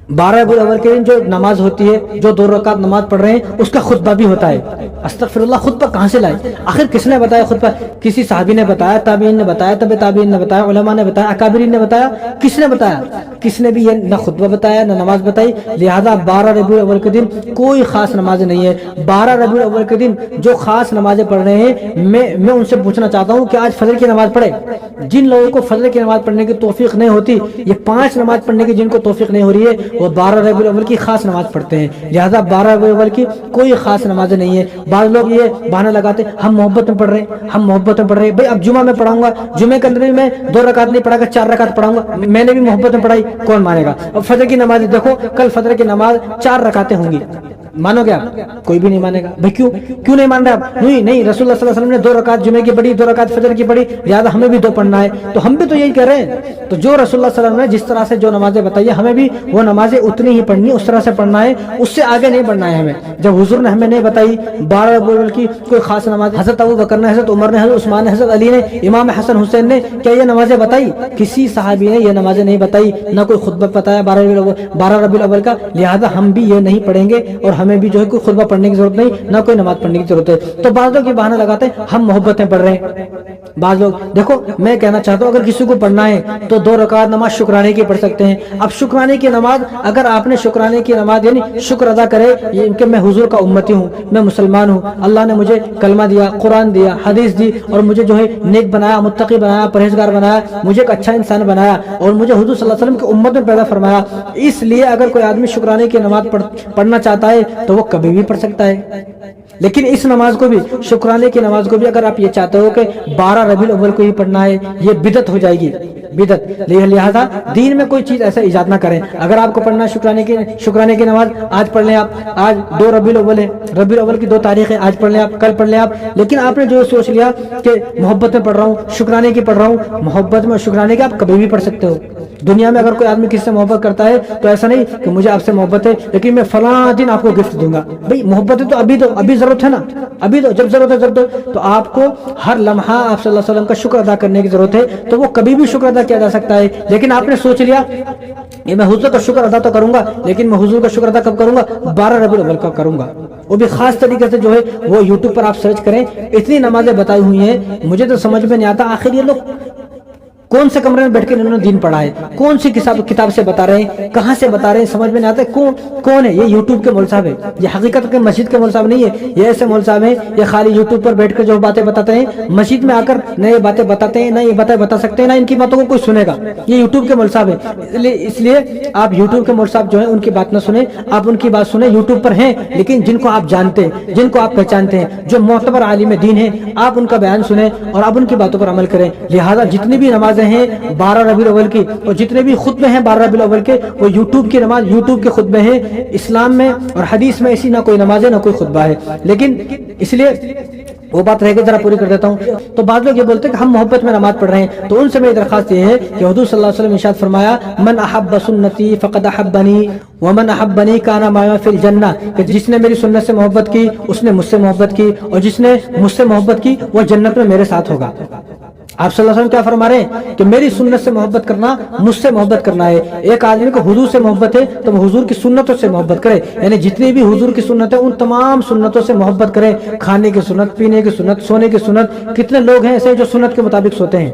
12 ربیع الاول کے دن جو نماز ہوتی ہے، جو 2 رکعت نماز پڑھ رہے ہیں، اس کا خطبہ بھی ہوتا ہے۔ استغفر اللہ، خطبہ کہاں سے لائے؟ آخر کس نے بتایا خطبہ؟ کسی صحابی نے بتایا، تابعین نے بتایا، تبع تابعین نے بتایا، علماء نے بتایا، اکابرین نے بتایا؟ کس نے بتایا؟ کس نے بھی یہ نہ خطبہ بتایا نہ نماز بتائی۔ لہذا 12 ربیع الاول کے دن کوئی خاص نماز نہیں ہے۔ 12 ربیع الاول کے دن جو خاص نمازیں پڑھ رہے ہیں، میں ان سے پوچھنا چاہتا ہوں کہ آج فجر کی نماز پڑھے؟ جن لوگوں کو فجر کی نماز پڑھنے کی توفیق نہیں ہوتی، یہ 5 نماز پڑھنے کی جن کو توفیق نہیں ہو رہی ہے، وہ 12 ربیع الاول کی خاص نماز پڑھتے ہیں۔ لہذا 12 ربیع الاول کی کوئی خاص نماز نہیں ہے۔ بعض لوگ یہ بہانہ لگاتے ہم محبت میں پڑھ رہے ہیں، ہم محبت میں پڑھ رہے ہیں۔ بھائی اب جمعہ میں پڑھاؤں گا، جمعے کے اندر بھی میں 2 رکعت نہیں پڑھا گا، 4 رکعت پڑھاؤں گا، میں نے بھی محبت میں پڑھائی، کون مانے گا؟ اب فجر کی نماز دیکھو، کل فجر کی نماز 4 رکعتیں ہوں گی، مانو گے آپ؟ کوئی بھی نہیں مانے گا۔ بھائی کیوں نہیں مان رہے آپ؟ نہیں، رسول اللہ صلی اللہ علیہ وسلم نے 2 رکعت جمعے کی پڑھی، 2 رکعت فجر کی پڑھی، لہٰذا ہمیں بھی 2 پڑھنا ہے۔ تو ہم بھی تو یہی کہہ رہے ہیں۔ تو جو رسول اللہ صلی اللہ علیہ وسلم نے جس طرح سے جو نمازیں بتائی ہمیں بھی وہ نمازیں اتنی ہی پڑھنی، اس طرح سے پڑھنا ہے، اس سے آگے نہیں بڑھنا ہے ہمیں۔ جب حضور نے ہمیں نہیں بتائی 12 ربیع الاول کی کوئی خاص نماز، حضرت ابو بکر نے، حضرت عمر نے، حضرت عثمان نے، حضرت علی نے، امام حسن حسین نے کیا یہ نمازیں بتائی؟ کسی صحابی نے یہ نمازیں نہیں بتائی، نہ کوئی خطبہ بتایا 12 ربیع الاول کا، لہذا ہم بھی یہ نہیں پڑھیں گے، اور ہمیں بھی جو ہے کوئی خطبہ پڑھنے کی ضرورت نہیں، نہ کوئی نماز پڑھنے کی ضرورت ہے۔ تو بعض لوگ یہ بہانہ لگاتے ہیں ہم محبت میں پڑھ رہے ہیں۔ بعض لوگ دیکھو، میں کہنا چاہتا ہوں اگر کسی کو پڑھنا ہے تو 2 رکعت نماز شکرانے کی پڑھ سکتے ہیں۔ اب شکرانے کی نماز، اگر آپ نے شکرانے کی نماز یعنی شکر ادا کرے کہ میں حضور کا امتی ہوں، میں مسلمان ہوں، اللہ نے مجھے کلمہ دیا، قرآن دیا، حدیث دی، اور مجھے جو ہے نیک بنایا، متقی بنایا، پرہیزگار بنایا، مجھے ایک اچھا انسان بنایا، اور مجھے حضور صلی اللہ علیہ وسلم کی امت میں پیدا فرمایا، اس لیے اگر کوئی آدمی شکرانے کی نماز پڑھنا چاہتا ہے تو وہ کبھی بھی پڑھ سکتا ہے۔ لیکن اس نماز کو بھی، شکرانے کی نماز کو بھی، اگر آپ یہ چاہتے ہو کہ 12 ربیع الاول کو ہی پڑھنا ہے، یہ بدعت ہو جائے گی، بدعت۔ لہذا دین میں کوئی چیز ایسا ایجاد نہ کریں۔ اگر آپ کو پڑھنا شکرانے کی نماز، آج پڑھ لیں آپ، آج 2 ربیع الاول ہے، ربیع الاول کی 2 تاریخ ہے، آج پڑھ لیں آپ، کل پڑھ لیں آپ۔ لیکن آپ نے جو سوچ لیا کہ محبت میں پڑھ رہا ہوں، شکرانے کی پڑھ رہا ہوں، محبت میں شکرانے کی آپ کبھی بھی پڑھ سکتے ہو۔ دنیا میں اگر کوئی آدمی کسی سے محبت کرتا ہے تو ایسا نہیں کہ مجھے آپ سے محبت ہے لیکن میں فلاں دن آپ کو گفٹ دوں گا۔ بھئی محبت ہے تو ابھی ضرورت ہے نا، ابھی تو جب ضرورت ہے تو آپ کو ہر لمحہ آپ صلی اللہ علیہ وسلم کا شکر ادا کرنے کی ضرورت ہے، تو وہ کبھی بھی شکر ادا کیا جا سکتا ہے۔ لیکن آپ نے سوچ لیا کہ میں حضور کا شکر ادا تو کروں گا، لیکن میں حضور کا شکر ادا کب کروں گا؟ 12 ربیع الاول کا کروں گا، وہ بھی خاص طریقے سے جو ہے وہ یوٹیوب پر آپ سرچ کریں، اتنی نمازیں بتائی ہوئی ہیں، مجھے تو سمجھ میں نہیں آتا آخر یہ لوگ کون سے کمرے میں بیٹھ کے انہوں نے دین پڑھا ہے، کون سی کتاب سے بتا رہے ہیں، کہاں سے بتا رہے ہیں، سمجھ میں نہیں آتا کون ہے یہ؟ یوٹیوب کے مول صاحب ہے، یہ حقیقت کے مسجد کے مول صاحب نہیں ہے، یہ ایسے مول صاحب ہیں یہ خالی یوٹیوب پر بیٹھ کر جو باتیں بتاتے ہیں، مسجد میں آ کر نہ یہ باتیں بتاتے ہیں، نہ یہ باتیں بتا سکتے ہیں، نہ ان کی باتوں کو کوئی سنے گا۔ یہ یوٹیوب کے مول صاحب ہے، اس لیے آپ یوٹیوب کے مول صاحب جو ہیں ان کی بات نہ سنیں، آپ ان کی بات سنیں، یوٹیوب پر ہیں لیکن جن کو آپ جانتے ہیں، جن کو آپ پہچانتے ہیں، جو معتبر عالم دین ہیں، آپ ان کا بیان سنیں اور آپ ان کی باتوں پر عمل کریں۔ لہذا جتنی بھی نمازیں ہیں 12 ربیع الاول کی، اور جتنے بھی خطبے ہیں 12 ربیع الاول کے، وہ یوٹیوب کی نماز، یوٹیوب کے خطبے ہیں۔ اسلام میں اور حدیث میں ایسی نہ کوئی نماز ہے نہ کوئی خطبہ ہے۔ لیکن اس لیے وہ بات رہ گئی، ذرا پوری کر دیتا ہوں۔ تو بعض لوگ یہ بولتے ہیں کہ ہم محبت میں نماز پڑھ رہے ہیں، تو ان سے میری درخواست یہ ہے کہ حضور صلی اللہ علیہ وسلم نے ارشاد فرمایا من احب سنتی فقد احبنی ومن احبنی کان معی فی الجنہ، کہ جس نے میری سنت سے محبت کی اس نے مجھ سے محبت کی، اور جس نے مجھ سے محبت کی وہ جنت میں میرے ساتھ ہوگا۔ آپ صلی اللہ علیہ وسلم کیا فرما رہے ہیں کہ میری سنت سے محبت کرنا، مجھ سے محبت کرنا ہے۔ ایک آدمی کو حضور سے محبت ہے تو وہ حضور کی سنتوں سے محبت کرے، یعنی جتنی بھی حضور کی سنت ہے ان تمام سنتوں سے محبت کرے۔ کھانے کی سنت، پینے کی سنت، سونے کی سنت، کتنے لوگ ہیں ایسے جو سنت کے مطابق سوتے ہیں،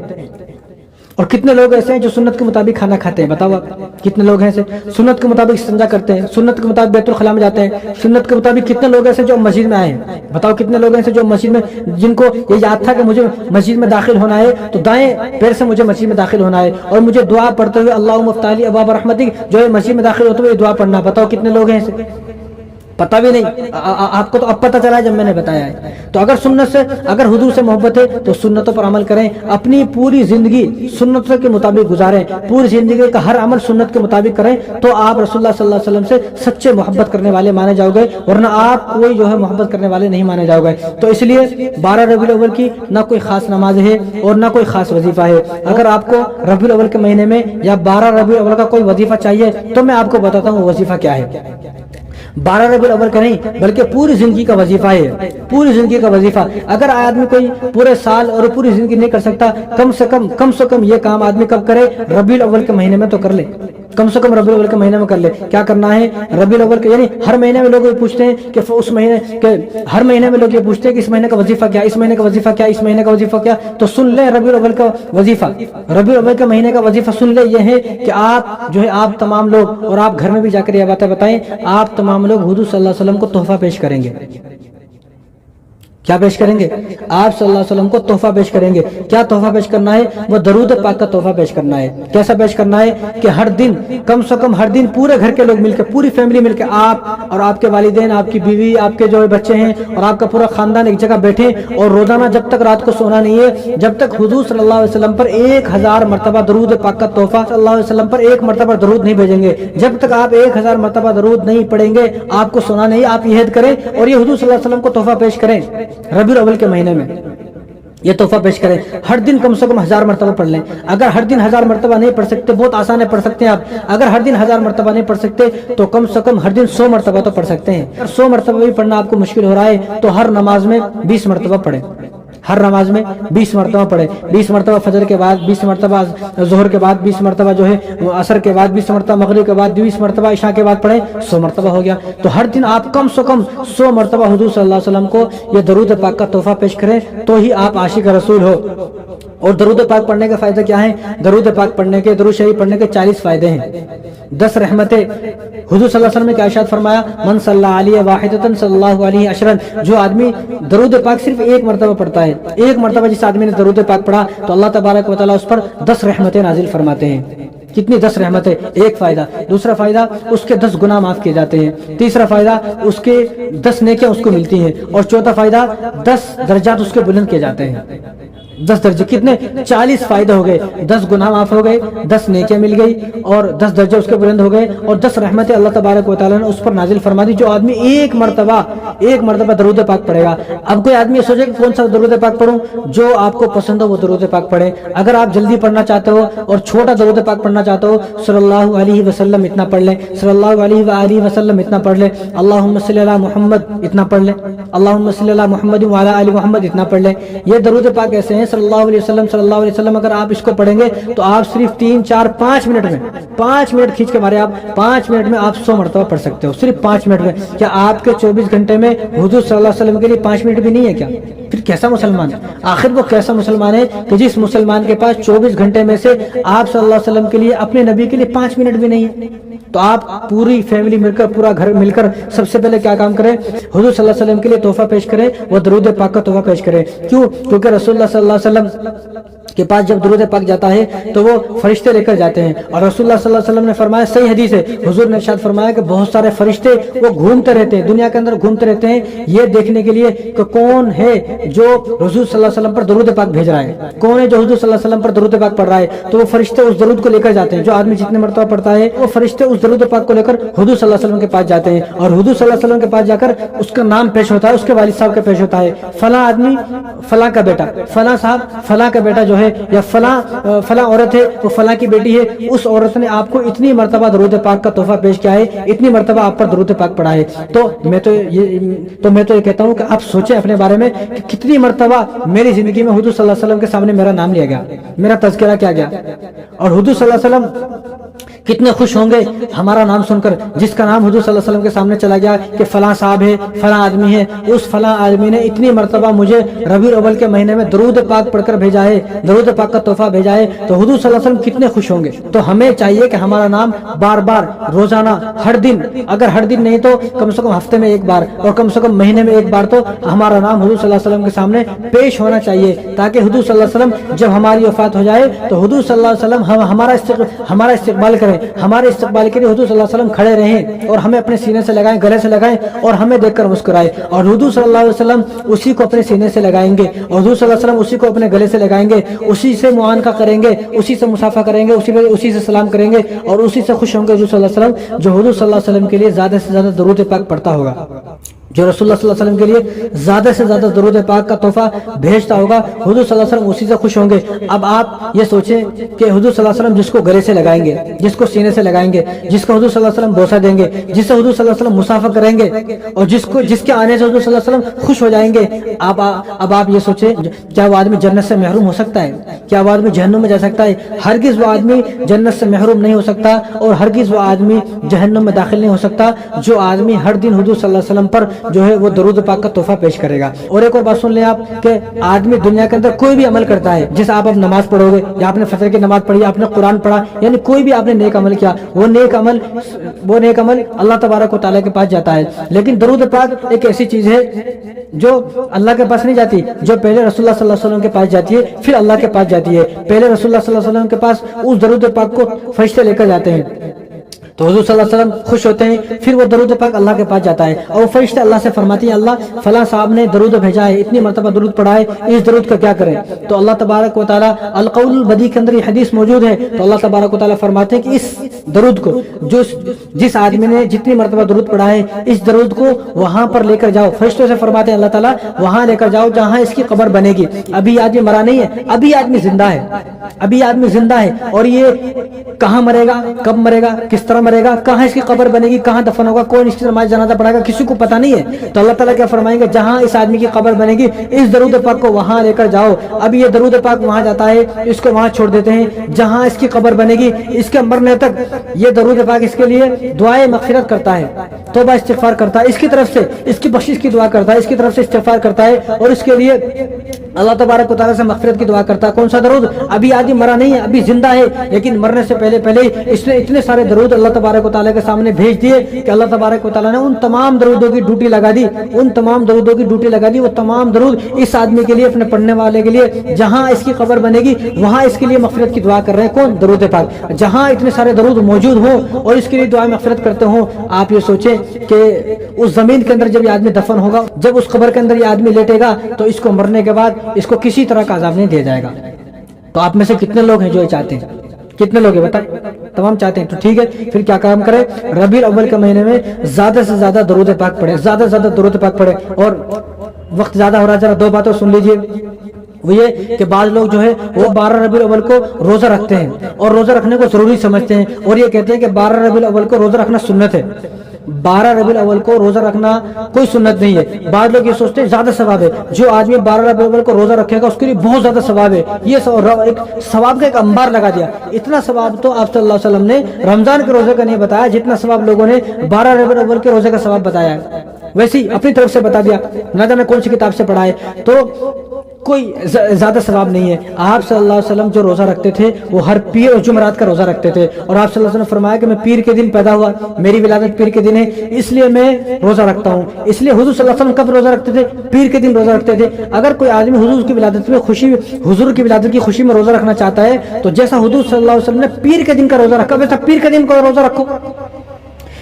اور کتنے لوگ ایسے ہیں جو سنت کے مطابق کھانا کھاتے ہیں؟ بتاؤ آپ کتنے لوگ ہیں ایسے سنت کے مطابق استنجا کرتے ہیں، سنت کے مطابق بیت الخلاء میں جاتے ہیں، سنت کے مطابق کتنے لوگ ایسے جو مسجد میں آئے ہیں؟ بتاؤ کتنے لوگ ایسے جو مسجد میں، جن کو یہ یاد تھا کہ مجھے مسجد میں داخل ہونا ہے تو دائیں پیر سے مجھے مسجد میں داخل ہونا ہے، اور مجھے دعا پڑھتے ہوئے اللہم افتح لی ابواب رحمتک جو ہے مسجد میں داخل ہوتے ہوئے دعا پڑھنا، بتاؤ کتنے لوگ ہیں ایسے؟ پتہ بھی نہیں، آپ کو تو اب پتہ چلا ہے جب میں نے بتایا ہے۔ تو اگر سنت سے، اگر حضور سے محبت ہے تو سنتوں پر عمل کریں، اپنی پوری زندگی سنت کے مطابق گزاریں، پوری زندگی کا ہر عمل سنت کے مطابق کریں، تو آپ رسول اللہ صلی اللہ علیہ وسلم سے سچے محبت کرنے والے مانے جاؤ گے، ورنہ آپ کوئی جو ہے محبت کرنے والے نہیں مانے جاؤ گے۔ تو اس لیے 12 ربیع الاول کی نہ کوئی خاص نماز ہے اور نہ کوئی خاص وظیفہ ہے۔ اگر آپ کو ربیع الاول کے مہینے میں یا 12 ربیع الاول کا کوئی وظیفہ چاہیے تو میں آپ کو بتاتا ہوں وہ وظیفہ کیا ہے۔ 12 ربیع الاول کا نہیں بلکہ پوری زندگی کا وظیفہ ہے، پوری زندگی کا وظیفہ۔ اگر آدمی کوئی پورے سال اور پوری زندگی نہیں کر سکتا، کم سے کم یہ کام آدمی کب کرے؟ ربیع الاول کے مہینے میں تو کر لے، کم سے کم ربیع الاول کے مہینے میں کر لے۔ کیا کرنا ہے ربیع الاول کے، یعنی ہر مہینے میں لوگ یہ پوچھتے ہیں کہ اس مہینے کے، ہر مہینے میں لوگ یہ پوچھتے ہیں کہ اس مہینے کا وظیفہ کیا، اس مہینے کا وظیفہ کیا، اس مہینے کا وظیفہ کیا، تو سن لیں ربیع الاول کا وظیفہ۔ ربیع الاول کے مہینے کا وظیفہ سن لیں، یہ ہے کہ آپ جو ہے آپ تمام لوگ، اور آپ گھر میں بھی جا کر یہ باتیں بتائیں، آپ تمام لوگ حضور صلی اللہ علیہ وسلم کو تحفہ پیش کریں گے۔ کیا پیش کریں گے؟ آپ صلی اللہ علیہ وسلم کو تحفہ پیش کریں گے۔ کیا تحفہ پیش کرنا ہے؟ وہ درود پاک کا تحفہ پیش کرنا ہے۔ کیسا پیش کرنا ہے کہ ہر دن، کم سے کم ہر دن پورے گھر کے لوگ مل کے، پوری فیملی مل کے، آپ اور آپ کے والدین، آپ کی بیوی، آپ کے جو بچے ہیں اور آپ کا پورا خاندان ایک جگہ بیٹھے، اور روزانہ جب تک رات کو سونا نہیں ہے، جب تک حضور صلی اللہ علیہ وسلم پر 1000 مرتبہ درود پاک کا تحفہ، صلی اللہ علیہ وسلم پر 1 مرتبہ درود نہیں بھیجیں گے، جب تک آپ 1000 مرتبہ درود نہیں پڑھیں گے آپ کو سونا نہیں۔ آپ یہ عہد کریں اور یہ حضور صلی اللہ علیہ وسلم کو تحفہ پیش کریں ربیع الاول کے مہینے میں، یہ تحفہ پیش کریں۔ ہر دن کم سے کم 1000 مرتبہ پڑھ لیں۔ اگر ہر دن 1000 مرتبہ نہیں پڑھ سکتے، بہت آسان ہے، پڑھ سکتے ہیں آپ۔ اگر ہر دن 1000 مرتبہ نہیں پڑھ سکتے تو کم سے کم ہر دن 100 مرتبہ تو پڑھ سکتے ہیں۔ اگر 100 مرتبہ بھی پڑھنا آپ کو مشکل ہو رہا ہے تو ہر نماز میں 20 مرتبہ پڑھیں، ہر نماز میں 20 مرتبہ پڑھیں۔ 20 مرتبہ فجر کے بعد، 20 مرتبہ ظہر کے بعد، 20 مرتبہ جو ہے عصر کے بعد، 20 مرتبہ مغرب کے بعد، 20 مرتبہ عشاء کے بعد پڑھیں، 100 مرتبہ ہو گیا۔ تو ہر دن آپ کم سے کم 100 مرتبہ حضور صلی اللہ علیہ وسلم کو یہ درود پاک کا تحفہ پیش کریں تو ہی آپ عاشق رسول ہو۔ اور درود پاک پڑھنے کے فائدے کیا ہیں؟ درود پاک پڑھنے کے، درود شریف پڑھنے کے 40 فائدے ہیں، 10 رحمتیں۔ حضور صلی اللہ علیہ وسلم نے کیا ارشاد فرمایا؟ من صلی علیہ واحدۃ صلی اللہ علیہ عشرا، جو آدمی درود پاک صرف 1 مرتبہ پڑھتا ہے، 1 مرتبہ جس آدمی نے درود پاک پڑھا تو اللہ تبارک و تعالیٰ اس پر 10 رحمتیں نازل فرماتے ہیں۔ کتنی؟ 10 رحمتیں۔ ایک فائدہ۔ دوسرا فائدہ، اس کے 10 گناہ معاف کیے جاتے ہیں۔ تیسرا فائدہ، اس کے 10 نیکیاں اس کو ملتی ہیں۔ اور چوتھا فائدہ، 10 درجات اس کے بلند کیے جاتے ہیں۔ 10 درجے، کتنے؟ 40 فائدے ہو گئے، 10 گناہ معاف ہو گئے، 10 نیکیاں مل گئی، اور 10 درجے اس کے بلند ہو گئے، اور 10 رحمتیں اللہ تبارک و تعالیٰ نے اس پر نازل فرما دی۔ جو آدمی 1 مرتبہ درود پاک پڑھے گا۔ اب کوئی آدمی سوچے کہ کون سا درود پاک پڑھوں؟ جو آپ کو پسند ہو وہ درود پاک پڑھے۔ اگر آپ جلدی پڑھنا چاہتے ہو اور چھوٹا درود پاک پڑھنا چاہتے ہو، صلی اللہ علیہ وسلم اتنا پڑھ لیں، صلی اللہ علیہ وآلہ وسلم اتنا پڑھ لیں، اللہم صلی علی محمد اتنا پڑھ لیں، اللہم صلی علی محمد وعلی آل محمد اتنا پڑھ لیں۔ یہ درود پاک ایسے ہیں، صلی اللہ علیہ وسلم، صلی اللہ علیہ وسلم، اگر آپ اس کو پڑھیں گے تو آپ صرف 3 4 5 منٹ میں، 5 منٹ کھینچ کے مارے، آپ 5 منٹ میں آپ 100 مرتبہ پڑھ سکتے ہو، صرف 5 منٹ میں۔ کیا آپ کے 24 گھنٹے میں حضور صلی اللہ علیہ وسلم کے لیے 5 منٹ بھی نہیں ہے کیا؟ پھر کیسا مسلمان ہے؟ آخر وہ کیسا مسلمان ہے کہ جس مسلمان کے پاس 24 گھنٹے میں سے آپ صلی اللہ علیہ وسلم کے لیے، اپنے نبی کے لیے 5 منٹ بھی نہیں ہے؟ تو آپ پوری فیملی مل کر، پورا گھر مل کر سب سے پہلے کیا کام کریں؟ حضور صلی اللہ علیہ وسلم کے لیے تحفہ پیش کریں، وہ درود پاک کا تحفہ پیش کریں۔ کیوں؟ کیونکہ رسول اللہ صلی اللہ علیہ وسلم کے پاس جب درود پاک جاتا ہے تو وہ فرشتے لے کر جاتے ہیں، اور رسول اللہ صلی اللہ علیہ وسلم نے فرمایا، صحیح حدیث ہے، حضور نے ارشاد فرمایا کہ بہت سارے فرشتے وہ گھومتے رہتے ہیں، دنیا کے اندر گھومتے رہتے ہیں، یہ دیکھنے کے لیے کہ کون ہے جو حضور صلی اللہ علیہ وسلم پر درود پاک بھیج رہا ہے، کون ہے جو حضور صلی اللہ علیہ وسلم پر درود پاک پڑھ رہا ہے۔ تو وہ فرشتے اس درود کو لے کر جاتے ہیں، جو آدمی جتنے مرتبہ پڑھتا ہے وہ فرشتے اس درود پاک کو لے کر حضور صلی اللہ علیہ وسلم کے پاس جاتے ہیں، اور حضور صلی اللہ علیہ وسلم کے پاس جا کر اس کا نام پیش ہوتا ہے، اس کے والد صاحب کا پیش ہوتا ہے، فلاں آدمی فلاں کا بیٹا، فلاں صاحب فلاں کا بیٹا جو ہے، یا فلاں عورت ہے وہ فلاں کی بیٹی ہے، اس عورت نے آپ کو اتنی مرتبہ درود پاک کا تحفہ پیش کیا ہے، اتنی مرتبہ آپ پر درود پاک پڑھا ہے۔ تو میں تو یہ کہتا ہوں کہ آپ سوچیں اپنے بارے میں کہ کتنی مرتبہ میری زندگی میں حضور صلی اللہ علیہ وسلم کے سامنے میرا نام لیا گیا، میرا تذکرہ کیا گیا، اور حضور صلی اللہ علیہ وسلم کتنے خوش ہوں گے ہمارا نام سن کر، جس کا نام حضور صلی اللہ علیہ وسلم کے سامنے چلا گیا کہ فلاں صاحب ہے، فلاں آدمی ہے، اس فلاں آدمی نے اتنی مرتبہ مجھے ربیع الاول کے مہینے میں درود پاک پڑھ کر بھیجا ہے، درود پاک کا تحفہ بھیجا ہے، تو حضور صلی اللہ علیہ وسلم کتنے خوش ہوں گے۔ تو ہمیں چاہیے کہ ہمارا نام بار بار، روزانہ، ہر دن، اگر ہر دن نہیں تو کم سے کم ہفتے میں ایک بار اور کم سے کم مہینے میں ایک بار تو ہمارا نام حضور صلی اللہ علیہ وسلم کے سامنے پیش ہونا چاہیے، تاکہ حضور صلی اللہ علیہ وسلم جب ہماری وفات ہو جائے تو حضور صلی اللہ علیہ وسلم ہمارا استقبال کریں، ہمارے استقبال کے لیے حضور صلی اللہ علیہ وسلم کھڑے رہیں اور ہمیں اپنے سینے سے لگائیں، گلے سے لگائیں اور ہمیں دیکھ کر مسکرائے، اور حضور صلی اللہ علیہ وسلم اسی کو اپنے سینے سے لگائیں گے اور حضور صلی اللہ علیہ وسلم اسی کو اپنے گلے سے لگائیں گے، اسی سے معانقہ کریں گے، اسی سے مصافحہ کریں گے، اسی سے سلام کریں گے اور اسی سے خوش ہوں گے حضور صلی اللہ علیہ وسلم، جو حضور صلی اللہ علیہ وسلم کے لیے زیادہ سے زیادہ درود پاک پڑھتا ہوگا، جو رسول اللہ صلی اللہ علیہ وسلم کے لیے زیادہ سے زیادہ درود پاک کا تحفہ بھیجتا ہوگا، حضور صلی اللہ علیہ وسلم اسی سے خوش ہوں گے۔ اب آپ یہ سوچیں کہ حضور صلی اللہ علیہ وسلم جس کو گلے سے لگائیں گے، جس کو سینے سے لگائیں گے، جس کو حضور صلی اللہ علیہ وسلم بوسہ دیں گے، جس سے حضور صلی اللہ علیہ وسلم مصافحہ کریں گے اور جس کے آنے سے حضور صلی اللہ علیہ وسلم خوش ہو جائیں گے، اب آپ یہ سوچیں کیا وہ آدمی جنت سے محروم ہو سکتا ہے؟ کیا وہ آدمی جہنم میں جا سکتا ہے؟ ہرگز وہ آدمی جنت سے محروم نہیں ہو سکتا اور ہرگز وہ آدمی جہنم میں داخل نہیں ہو سکتا جو آدمی ہر دن حضور صلی اللہ علیہ وسلم پر جو ہے وہ درود پاک کا تحفہ پیش کرے گا۔ اور ایک اور بات سن لیں آپ کہ آدمی دنیا کے اندر کوئی بھی عمل کرتا ہے، جیسے آپ اب نماز پڑھو گے یا آپ نے فجر کی نماز پڑھی، آپ نے قرآن پڑھا، یعنی کوئی بھی آپ نے نیک عمل کیا، وہ نیک عمل اللہ تبارک و تعالیٰ کے پاس جاتا ہے، لیکن درود پاک ایک ایسی چیز ہے جو اللہ کے پاس نہیں جاتی، جو پہلے رسول اللہ صلی اللہ علیہ وسلم کے پاس جاتی ہے، پھر اللہ کے پاس جاتی ہے۔ پہلے رسول اللہ صلی اللہ علیہ وسلم کے پاس اس درود پاک کو فرشتے لے کر جاتے ہیں، تو حضور صلی اللہ علیہ وسلم خوش ہوتے ہیں، پھر وہ درود پاک اللہ کے پاس جاتا ہے اور فرشتے اللہ سے فرماتی ہیں اللہ فلاں صاحب نے درود بھیجا ہے، اتنی مرتبہ درود پڑھا ہے، اس درود کا کیا کریں؟ تو اللہ تبارک و تعالیٰ القول البدیع کے اندر یہ حدیث موجود ہے، تو اللہ تبارک و تعالیٰ فرماتے ہیں کہ اس درود کو جس آدمی نے جتنی مرتبہ درود پڑھا ہے اس درود کو وہاں پر لے کر جاؤ، فرشتوں سے فرماتے ہیں اللہ تعالیٰ وہاں لے کر جاؤ جہاں اس کی قبر بنے گی۔ ابھی آدمی مرا نہیں ہے، ابھی آدمی زندہ ہے، ابھی آدمی زندہ ہے، اور یہ کہاں مرے گا، کب مرے گا، کس طرح مرے گا، کہاں اس کی قبر بنے گی، کہاں دفن ہوگا، کون اس کی نماز جنازہ پڑھائے گا، کسی کو پتہ نہیں ہے۔ تو اللہ تعالیٰ کیا فرمائیں گے، جہاں اس آدمی کی قبر بنے گی اس درود پاک کو وہاں لے کر جاؤ۔ اب یہ درود پاک وہاں جاتا ہے، اس کو وہاں چھوڑ دیتے ہیں جہاں اس کی قبر بنے گی، اس کے مرنے تک یہ درود پاک اس کے لیے دعائے مغفرت کرتا ہے، توبہ استغفار کرتا ہے، اس کی طرف سے اس کی بخشش کی دعا کرتا ہے، اس کی طرف سے استغفار کرتا ہے اور اس کے لیے اللہ تبارک و تعالیٰ سے مغفرت کی دعا کرتا ہے۔ کون سا درود؟ ابھی آدمی مرا نہیں ہے، ابھی زندہ ہے، لیکن مرنے سے پہلے اس نے اتنے سارے درود اللہ تبارک و تعالیٰ کے سامنے بھیج دیے کہ اللہ تبارک و تعالیٰ نے ان تمام درودوں کی ڈیوٹی لگا دی، وہ تمام درود اس آدمی کے لیے، اپنے پڑھنے والے کے لیے، جہاں اس کی قبر بنے گی وہاں اس کے لیے مغفرت کی دعا کر رہے ہیں۔ کون؟ درود پاک۔ جہاں اتنے سارے درود موجود ہوں اور اس کے لیے دعا مغفرت کرتے ہوں، آپ یہ سوچیں کہ اس زمین کے اندر جب یہ آدمی دفن ہوگا، جب اس قبر کے اندر یہ آدمی لیٹے گا تو اس کو مرنے کے بعد اس کو کسی طرح کا عذاب نہیں دیا جائے گا۔ تو آپ میں سے کتنے لوگ ہیں جو یہ چاہتے ہیں؟ کتنے لوگ ہیں بتائیں؟ تمام چاہتے ہیں، تو ٹھیک ہے، پھر کیا کام کرے؟ ربیع الاول کے مہینے میں زیادہ سے زیادہ درود پاک پڑھے، زیادہ سے زیادہ درود پاک پڑھے۔ اور وقت زیادہ ہو رہا ہے، ذرا دو باتیں سن لیجئے۔ وہ یہ کہ بعض لوگ جو ہے وہ 12 ربیع الاول کو روزہ رکھتے ہیں اور روزہ رکھنے کو ضروری سمجھتے ہیں اور یہ کہتے ہیں کہ 12 ربیع الاول کو روزہ رکھنا سنت ہے۔ 12 ربیع الاول کو روزہ رکھنا کوئی سنت نہیں ہے۔ بعض لوگ یہ سوچتے ہیں زیادہ ثواب ہے، جو آدمی 12 ربیع الاول کو روزہ رکھے گا اس کے لیے بہت زیادہ ثواب ہے، یہ ایک ثواب کا ایک انبار لگا دیا۔ اتنا ثواب تو آپ صلی اللہ علیہ وسلم نے رمضان کے روزے کا نہیں بتایا جتنا ثواب لوگوں نے 12 ربیع الاول کے روزے کا ثواب بتایا ہے، ویسے ہی اپنی طرف سے بتا دیا، نہ جانے کون سی کتاب سے پڑھا ہے، تو کوئی زیادہ ثواب نہیں ہے۔ آپ صلی اللہ علیہ وسلم جو روزہ رکھتے تھے وہ ہر پیر اور جمعرات کا روزہ رکھتے تھے، اور آپ صلی اللہ علیہ وسلم نے فرمایا کہ میں پیر کے دن پیدا ہوا، میری ولادت پیر کے دن ہے، اس لیے میں روزہ رکھتا ہوں۔ اس لیے حضور صلی اللہ علیہ وسلم کب روزہ رکھتے تھے؟ پیر کے دن روزہ رکھتے تھے۔ اگر کوئی آدمی حضور کی ولادت کی خوشی میں روزہ رکھنا چاہتا ہے تو جیسا حضور صلی اللہ علیہ وسلم نے پیر کے دن کا روزہ رکھا ویسا پیر کے دن کا روزہ رکھو۔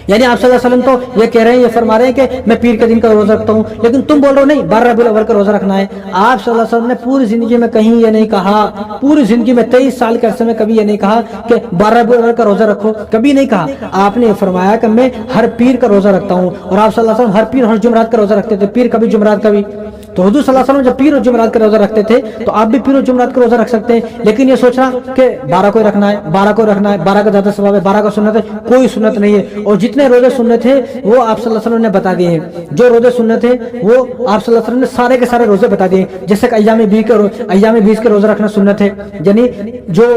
یعنی آپ صلی اللہ علیہ وسلم تو یہ کہہ رہے ہیں، یہ فرما رہے ہیں کہ میں پیر کے دن کا روزہ رکھتا ہوں، لیکن تم بول رہے ہو نہیں 12 ربیع الاول کا روزہ رکھنا ہے۔ آپ صلی اللہ علیہ وسلم نے پوری زندگی میں کہیں یہ نہیں کہا، پوری زندگی میں 23 سال کے عرصے میں کبھی یہ نہیں کہا کہ 12 ربیع الاول کا روزہ رکھو، کبھی نہیں کہا۔ آپ نے فرمایا کہ میں ہر پیر کا روزہ رکھتا ہوں، اور آپ صلی اللہ علیہ وسلم ہر پیر ہر جمعرات کا روزہ رکھتے تھے، پیر کبھی جمعرات کبھی۔ تو حضور صلی اللہ علیہ وسلم جب پیر اور جمعرات کا روزہ رکھتے تھے تو آپ بھی پیر اور جمعرات کا روزہ رکھ سکتے ہیں، لیکن یہ سوچنا کہ 12 کو رکھنا ہے، 12 کو رکھنا ہے، 12 کا زیادہ ثواب ہے، 12 کا سنت ہے، کوئی سنت نہیں ہے۔ اور جتنے روزے سنت ہیں وہ آپ صلی اللہ علیہ وسلم نے بتا دیے ہیں، جو روزے سنت ہیں وہ آپ صلی اللہ علیہ وسلم نے سارے کے سارے روزے بتا دیے ہیں، جیسے کہ ایام 20 کے روزہ رکھنا سنت ہے، یعنی جو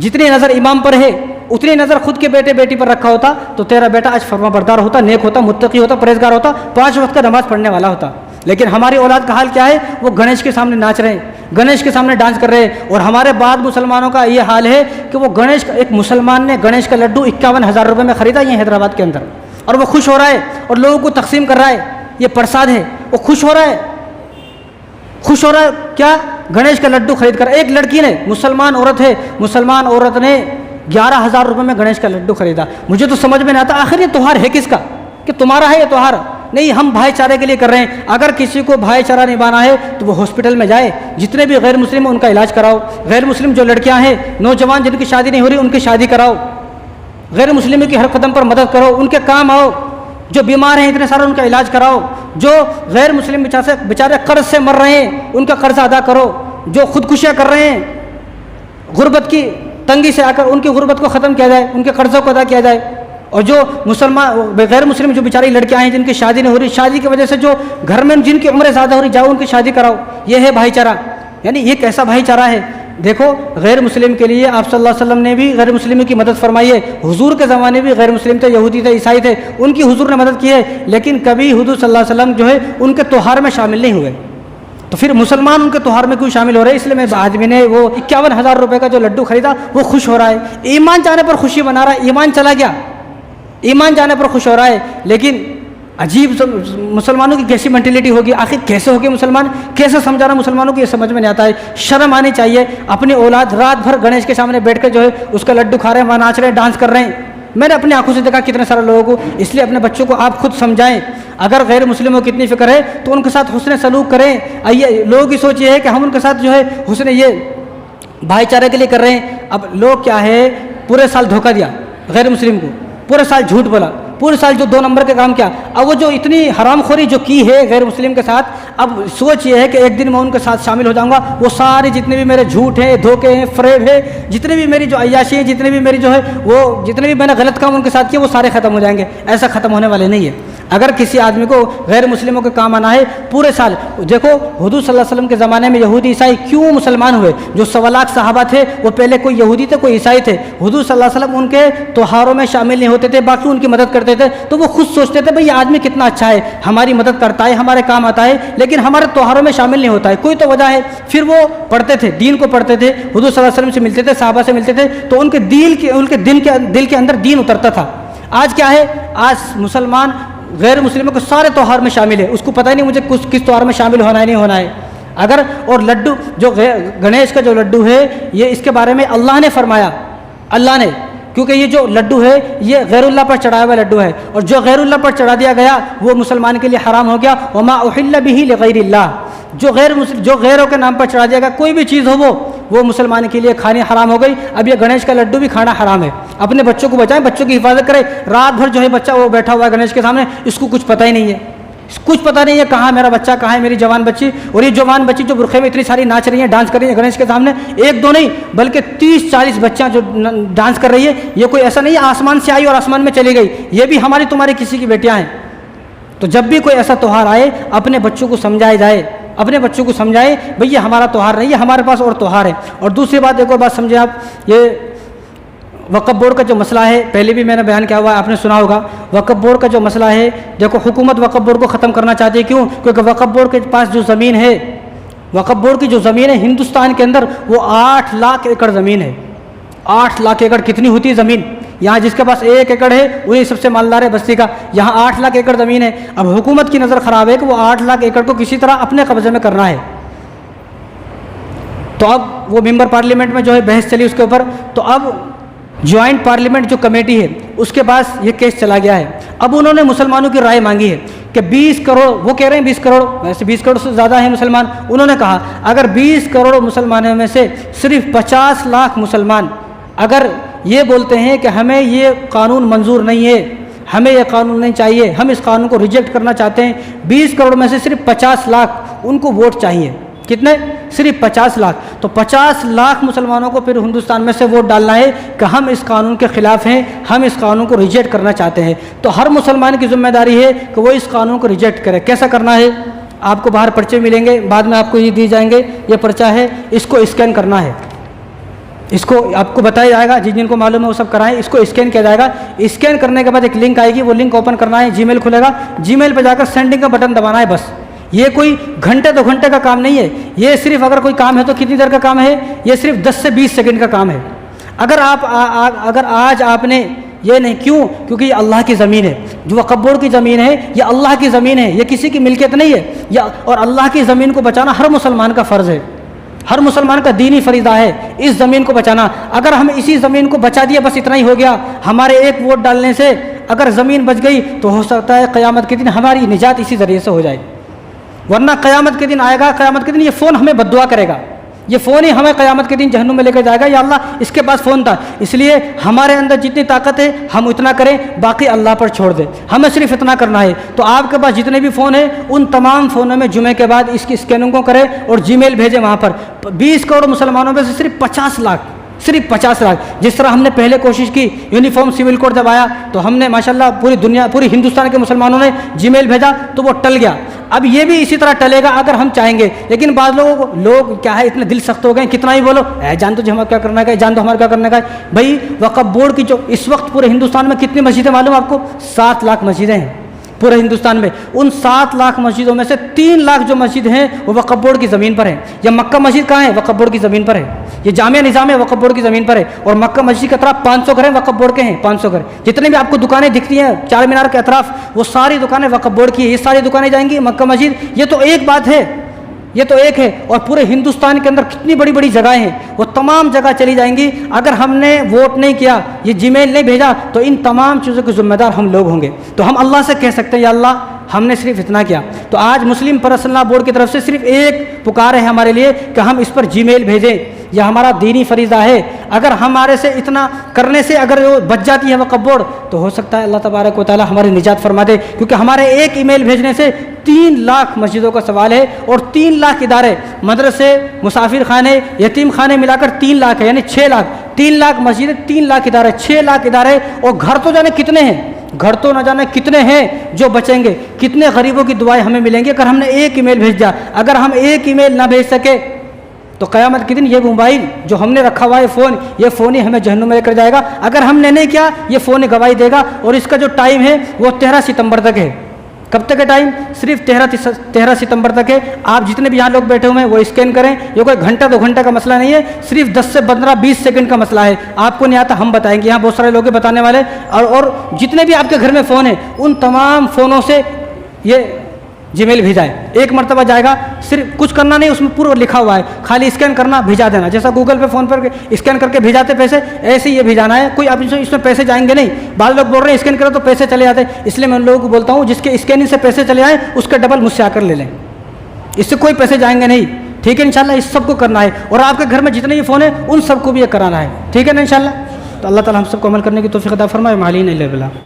جتنی نظر امام پر ہے اتنی نظر خود کے بیٹے بیٹی پر رکھا ہوتا تو تیرا بیٹا آج فرما بردار ہوتا، نیک ہوتا، متقی ہوتا، پرہیزگار ہوتا، 5 وقت کا نماز پڑھنے والا ہوتا۔ لیکن ہماری اولاد کا حال کیا ہے؟ وہ گنیش کے سامنے ناچ رہے ہیں، گنیش کے سامنے ڈانس کر رہے ہیں۔ اور ہمارے بعد مسلمانوں کا یہ حال ہے کہ وہ گنیش کا، ایک مسلمان نے گنیش کا لڈو 51,000 روپے میں خریدا یہ حیدرآباد کے اندر، اور وہ خوش ہو رہا ہے اور لوگوں کو تقسیم کر رہا ہے، یہ پرساد ہے، وہ خوش ہو رہا ہے، خوش ہو رہا ہے کیا؟ گنیش کا لڈو خرید کر۔ ایک لڑکی نے، مسلمان عورت ہے، مسلمان عورت نے 11,000 روپے میں گنیش کا لڈو خریدا۔ مجھے تو سمجھ میں نہیں آتا آخر یہ تہوار ہے کس کا؟ کہ تمہارا ہے یہ تہوار؟ نہیں، ہم بھائی چارے کے لیے کر رہے ہیں۔ اگر کسی کو بھائی چارہ نبھانا ہے تو وہ ہاسپٹل میں جائے، جتنے بھی غیر مسلم ہیں ان کا علاج کراؤ، غیر مسلم جو لڑکیاں ہیں، نوجوان جن کی شادی نہیں ہو رہی ان کی شادی کراؤ، غیر مسلموں کی ہر قدم پر مدد کرو، ان کے کام آؤ، جو بیمار ہیں اتنے سارے ان کا علاج کراؤ، جو غیر مسلم بیچارے قرض سے مر رہے ہیں ان کا قرض ادا کرو، جو خودکشیاں کر رہے ہیں غربت کی تنگی سے آ کر ان کی غربت کو ختم کیا جائے، ان کے قرضوں کو ادا کیا جائے۔ اور جو غیر مسلم جو بیچاری لڑکیاں ہیں جن کی شادی نہیں ہو رہی، شادی کی وجہ سے جو گھر میں جن کی عمریں زیادہ ہو رہی، جاؤ ان کی شادی کراؤ۔ یہ ہے بھائی چارہ، یعنی یہ کیسا بھائی چارہ ہے؟ دیکھو غیر مسلم کے لیے آپ صلی اللہ علیہ وسلم نے بھی غیر مسلموں کی مدد فرمائی ہے۔ حضور کے زمانے بھی غیر مسلم تھے، یہودی تھے، عیسائی تھے، ان کی حضور نے مدد کی ہے، لیکن کبھی حضور صلی اللہ علیہ وسلم جو ہے ان کے تہوار میں شامل نہیں ہوئے۔ تو پھر مسلمان ان کے تہوار میں کیوں شامل ہو رہے ہیں؟ اس لیے میں آدمی نے وہ 51,000 روپے کا جو لڈو خریدا وہ خوش ہو رہا ہے، ایمان جانے پر خوشی منا رہا ہے، ایمان چلا گیا، ایمان جانے پر خوش ہو رہا ہے۔ لیکن عجیب مسلمانوں کی کیسی مینٹلٹی ہوگی؟ آخر کیسے ہوگی مسلمان؟ کیسے سمجھانا مسلمانوں کو؟ یہ سمجھ میں نہیں آتا ہے۔ شرم آنی چاہیے۔ اپنی اولاد رات بھر گنیش کے سامنے بیٹھ کر جو ہے اس کا لڈو کھا رہے ہیں، وہاں ناچ رہے ہیں، ڈانس کر رہے ہیں۔ میں نے اپنی آنکھوں سے دیکھا کتنے سارے لوگوں کو۔ اس لیے اپنے بچوں کو آپ خود سمجھائیں، اگر غیر مسلموں کی اتنی فکر ہے تو ان کے ساتھ حسن سلوک کریں۔ لوگوں کی سوچ یہ ہے کہ ہم ان کے ساتھ جو ہے حسن یہ بھائی چارے کے لیے کر رہے ہیں۔ اب لوگ کیا ہے، پورے سال دھوکہ دیا غیر مسلم کو، پورے سال جھوٹ بولا، پورے سال جو 2 نمبر کے کام کیا۔ اب وہ جو اتنی حرام خوری جو کی ہے غیر مسلم کے ساتھ، اب سوچ یہ ہے کہ ایک دن میں ان کے ساتھ شامل ہو جاؤں گا، وہ سارے جتنے بھی میرے جھوٹ ہیں، دھوکے ہیں، فریب ہے، جتنے بھی میری جو عیاشی ہیں، جتنے بھی میری جو ہے وہ جتنے بھی میں نے غلط کام ان کے ساتھ کیے وہ سارے ختم ہو جائیں گے۔ ایسا ختم ہونے والے نہیں ہے۔ اگر کسی آدمی کو غیر مسلموں کے کام آنا ہے پورے سال، دیکھو حضور صلی اللہ علیہ وسلم کے زمانے میں یہودی عیسائی کیوں مسلمان ہوئے؟ جو 1.25 لاکھ صحابہ تھے وہ پہلے کوئی یہودی تھے کوئی عیسائی تھے، حضور صلی اللہ علیہ وسلم ان کے تہواروں میں شامل نہیں ہوتے تھے، باقی ان کی مدد کرتے تھے، تو وہ خود سوچتے تھے بھئی یہ آدمی کتنا اچھا ہے، ہماری مدد کرتا ہے، ہمارے کام آتا ہے، لیکن ہمارے تہواروں میں شامل نہیں ہوتا ہے، کوئی تو وجہ ہے۔ پھر وہ پڑھتے تھے، دین کو پڑھتے تھے، حضور صلی اللہ علیہ وسلم سے ملتے تھے، صحابہ سے ملتے تھے، تو ان کے دل کے اندر دین اترتا تھا۔ آج کیا ہے؟ آج مسلمان غیر مسلموں کے سارے تہوار میں شامل ہے، اس کو پتہ ہی نہیں مجھے کس تہوار میں شامل ہونا ہے نہیں ہونا ہے۔ اگر اور لڈو جو گنیش کا جو لڈو ہے یہ اس کے بارے میں اللہ نے فرمایا، اللہ نے، کیونکہ یہ جو لڈو ہے یہ غیر اللہ پر چڑھایا ہوا لڈو ہے، اور جو غیر اللہ پر چڑھا دیا گیا وہ مسلمان کے لیے حرام ہو گیا۔ وما احل به لغیر اللہ، جو غیروں کے نام پر چڑھا دیا گیا کوئی بھی چیز ہو وہ مسلمان کے لیے کھانی حرام ہو گئی۔ اب یہ گنیش کا لڈو بھی کھانا حرام ہے۔ اپنے بچوں کو بچائیں، بچوں کی حفاظت کریں۔ رات بھر جو ہے بچہ وہ بیٹھا ہوا ہے گنیش کے سامنے، اس کو کچھ پتہ ہی نہیں ہے، کچھ پتہ نہیں ہے کہاں میرا بچہ، کہاں ہے میری جوان بچی۔ اور یہ جوان بچی جو برقعے میں اتنی ساری ناچ رہی ہیں، ڈانس کر رہی ہیں گنیش کے سامنے، 1-2 نہیں بلکہ 30-40 بچیاں جو ڈانس کر رہی ہے، یہ کوئی ایسا نہیں ہے آسمان سے آئی اور آسمان میں چلی گئی، یہ بھی ہماری تمہاری کسی کی بیٹیاں ہیں۔ تو جب بھی کوئی ایسا تہوار آئے اپنے بچوں کو سمجھایا جائے، اپنے بچوں کو سمجھائے بھئی یہ ہمارا تہوار نہیں، یہ ہمارے پاس اور تہوار ہے۔ اور دوسری بات، ایک اور بات سمجھیں آپ، یہ وقف بورڈ کا جو مسئلہ ہے پہلے بھی میں نے بیان کیا ہوا ہے، آپ نے سنا ہوگا۔ وقف بورڈ کا جو مسئلہ ہے، دیکھو حکومت وقف بورڈ کو ختم کرنا چاہتی ہے، کیوں؟ کیونکہ وقف بورڈ کے پاس جو زمین ہے، وقف بورڈ کی جو زمین ہے ہندوستان کے اندر وہ 8 لاکھ ایکڑ زمین ہے۔ 8 لاکھ ایکڑ کتنی ہوتی ہے زمین؟ یہاں جس کے پاس 1 ایکڑ ہے وہی سب سے مالدار ہے بستی کا، یہاں 8 لاکھ ایکڑ زمین ہے۔ اب حکومت کی نظر خراب ہے کہ وہ 8 لاکھ ایکڑ کو کسی طرح اپنے قبضے میں کرنا ہے، تو اب وہ ممبر پارلیمنٹ میں جو ہے بحث چلی اس کے اوپر، تو اب جوائنٹ پارلیمنٹ جو کمیٹی ہے اس کے پاس یہ کیس چلا گیا ہے۔ اب انہوں نے مسلمانوں کی رائے مانگی ہے کہ 20 کروڑ، وہ کہہ رہے ہیں 20 کروڑ، ویسے 20 کروڑ سے زیادہ ہیں مسلمان، انہوں نے کہا اگر 20 کروڑ مسلمانوں میں سے صرف 50 لاکھ مسلمان اگر یہ بولتے ہیں کہ ہمیں یہ قانون منظور نہیں ہے، ہمیں یہ قانون نہیں چاہیے، ہم اس قانون کو ریجیکٹ کرنا چاہتے ہیں، 20 کروڑ میں سے صرف 50 لاکھ ان کو ووٹ چاہیے۔ کتنے؟ صرف 50 لاکھ۔ تو 50 لاکھ مسلمانوں کو پھر ہندوستان میں سے ووٹ ڈالنا ہے کہ ہم اس قانون کے خلاف ہیں، ہم اس قانون کو ریجیکٹ کرنا چاہتے ہیں۔ تو ہر مسلمان کی ذمہ داری ہے کہ وہ اس قانون کو ریجیکٹ کرے۔ کیسا کرنا ہے؟ آپ کو باہر پرچے ملیں گے، بعد میں آپ کو یہ دی جائیں گے، یہ پرچہ ہے، اس کو اسکین کرنا ہے، اس کو آپ کو بتایا جائے گا، جن کو معلوم ہے وہ سب کرائیں، اس کو اسکین کیا جائے گا، اسکین کرنے کے بعد ایک لنک آئے گی، وہ لنک اوپن کرنا ہے، جی میل کھلے گا، جی میل پہ جا کر سینڈنگ کا بٹن دبانا ہے بس۔ یہ کوئی گھنٹے 2 گھنٹے کا کام نہیں ہے، یہ صرف اگر کوئی کام ہے تو کتنی دیر کا کام ہے، یہ صرف 10 سے 20 سیکنڈ کا کام ہے۔ اگر آج آپ نے یہ نہیں، کیونکہ یہ اللہ کی زمین ہے، جو وقف بورڈ کی زمین ہے یہ اللہ کی زمین ہے، یہ کسی کی ملکیت نہیں ہے، اور اللہ کی زمین کو بچانا ہر مسلمان کا فرض ہے، ہر مسلمان کا دینی فریضہ ہے اس زمین کو بچانا۔ اگر ہم اسی زمین کو بچا دیا بس اتنا ہی ہو گیا، ہمارے ایک ووٹ ڈالنے سے اگر زمین بچ گئی تو ہو سکتا ہے قیامت کے دن ہماری نجات اسی ذریعے سے ہو جائے، ورنہ قیامت کے دن آئے گا، قیامت کے دن یہ فون ہمیں بد دعا کرے گا، یہ فون ہی ہمیں قیامت کے دن جہنم میں لے کر جائے گا، یا اللہ اس کے پاس فون تھا۔ اس لیے ہمارے اندر جتنی طاقت ہے ہم اتنا کریں، باقی اللہ پر چھوڑ دیں، ہمیں صرف اتنا کرنا ہے۔ تو آپ کے پاس جتنے بھی فون ہیں ان تمام فونوں میں جمعے کے بعد اس کی اسکیننگ کو کریں اور جی میل بھیجیں وہاں پر۔ 20 کروڑ مسلمانوں میں سے صرف 50 لاکھ، جس طرح ہم نے پہلے کوشش کی، یونیفارم سول کوڈ جب آیا تو ہم نے ماشاءاللہ پوری ہندوستان کے مسلمانوں نے جی میل بھیجا تو وہ ٹل گیا، اب یہ بھی اسی طرح ٹلے گا اگر ہم چاہیں گے۔ لیکن بعض لوگ کیا ہے اتنے دل سخت ہو گئے، کتنا ہی بولو جان تو ہمارا کیا کرنا ہے، جان تو ہمارا کیا کرنے کا ہے۔ بھائی وقف بورڈ کی جو اس وقت پورے ہندوستان میں کتنی مسجدیں معلوم آپ کو؟ 7 لاکھ مسجدیں ہیں پورے ہندوستان میں، ان 7 لاکھ مسجدوں میں سے 3 لاکھ جو مسجد ہیں وہ وقف بورڈ کی زمین پر ہے۔ یا مکہ مسجد کہاں ہے؟ وقف بورڈ کی زمین پر ہے۔ یہ جامعہ نظام ہے وقف بورڈ کی زمین پر ہے، اور مکہ مسجد کے اطراف 500 گھر ہیں وقف بورڈ کے ہیں، 500 گھر۔ جتنے بھی آپ کو دکانیں دکھتی ہیں چار مینار کے اطراف وہ ساری دکانیں وقف بورڈ کی ہیں، یہ ساری دکانیں جائیں گی مکہ مسجد۔ یہ تو ایک بات ہے، یہ تو ایک ہے، اور پورے ہندوستان کے اندر کتنی بڑی بڑی جگہیں ہیں وہ تمام جگہ چلی جائیں گی۔ اگر ہم نے ووٹ نہیں کیا، یہ جی میل نہیں بھیجا تو ان تمام چیزوں کے ذمہ دار ہم لوگ ہوں گے۔ تو ہم اللہ سے کہہ سکتے ہیں یا اللہ ہم نے صرف اتنا کیا۔ تو آج مسلم پرسنل لا بورڈ کی طرف سے صرف ایک پکار ہے ہمارے لیے کہ ہم اس پر جی میل بھیجیں، یہ ہمارا دینی فریضہ ہے۔ اگر ہمارے سے اتنا کرنے سے اگر وہ بچ جاتی ہے وقف بورڈ تو ہو سکتا ہے اللہ تبارک و تعالی ہماری نجات فرما دے، کیونکہ ہمارے ایک ای میل بھیجنے سے 3 لاکھ مسجدوں کا سوال ہے، اور 3 لاکھ ادارے، مدرسے، مسافر خانے، یتیم خانے ملا کر 3 لاکھ ہے، یعنی 6 لاکھ، 3 لاکھ مسجدیں، 3 لاکھ ادارے، 6 لاکھ ادارے، اور گھر تو جانے کتنے ہیں، گھر تو نہ جانے کتنے ہیں جو بچیں گے، کتنے غریبوں کی دعائیں ہمیں ملیں گی اگر ہم نے ایک ای میل بھیج دیا۔ اگر ہم ایک ای میل نہ بھیج سکے تو قیامت کے دن یہ موبائل جو ہم نے رکھا ہوا ہے فون، یہ فون ہی ہمیں جہنم میں لے کر جائے گا۔ اگر ہم نے نہیں کیا یہ فون ہی گواہی دے گا، اور اس کا جو ٹائم ہے وہ 13 ستمبر تک ہے۔ کب تک ہے ٹائم؟ صرف 13 ستمبر تک ہے۔ آپ جتنے بھی یہاں لوگ بیٹھے ہوئے ہیں وہ اسکین کریں، یہ کوئی گھنٹہ 2 گھنٹہ کا مسئلہ نہیں ہے، صرف 10 سے 15 20 سیکنڈ کا مسئلہ ہے۔ آپ کو نہیں آتا ہم بتائیں گے، یہاں بہت سارے لوگ ہیں بتانے والے، اور جتنے بھی آپ کے گھر میں فون ہیں ان تمام فونوں سے یہ جی میل بھیجائے، ایک مرتبہ جائے گا، صرف کچھ کرنا نہیں، اس میں پورا لکھا ہوا ہے، خالی اسکین کرنا بھیجا دینا، جیسا گوگل پہ فون پر اسکین کر کے بھیجاتے پیسے، ایسے ہی یہ بھیجانا ہے۔ کوئی آپ اس میں پیسے جائیں گے نہیں، بعض لوگ بول رہے ہیں اسکین کرو تو پیسے چلے جاتے ہیں، اس لیے میں ان لوگوں کو بولتا ہوں جس کے اسکیننگ سے پیسے چلے آئیں اس کے ڈبل مجھ سے آ کر لے لیں، اس سے کوئی پیسے جائیں گے نہیں، ٹھیک ہے انشاءاللہ۔ اس سب کو کرنا ہے، اور آپ کے گھر میں جتنے بھی فون ہیں ان سب کو بھی یہ کرانا ہے، ٹھیک ہے نا انشاءاللہ۔ تو اللہ تعالی ہم سب کو عمل کرنے کی توفیق عطا فرمائے۔ معلین اللہ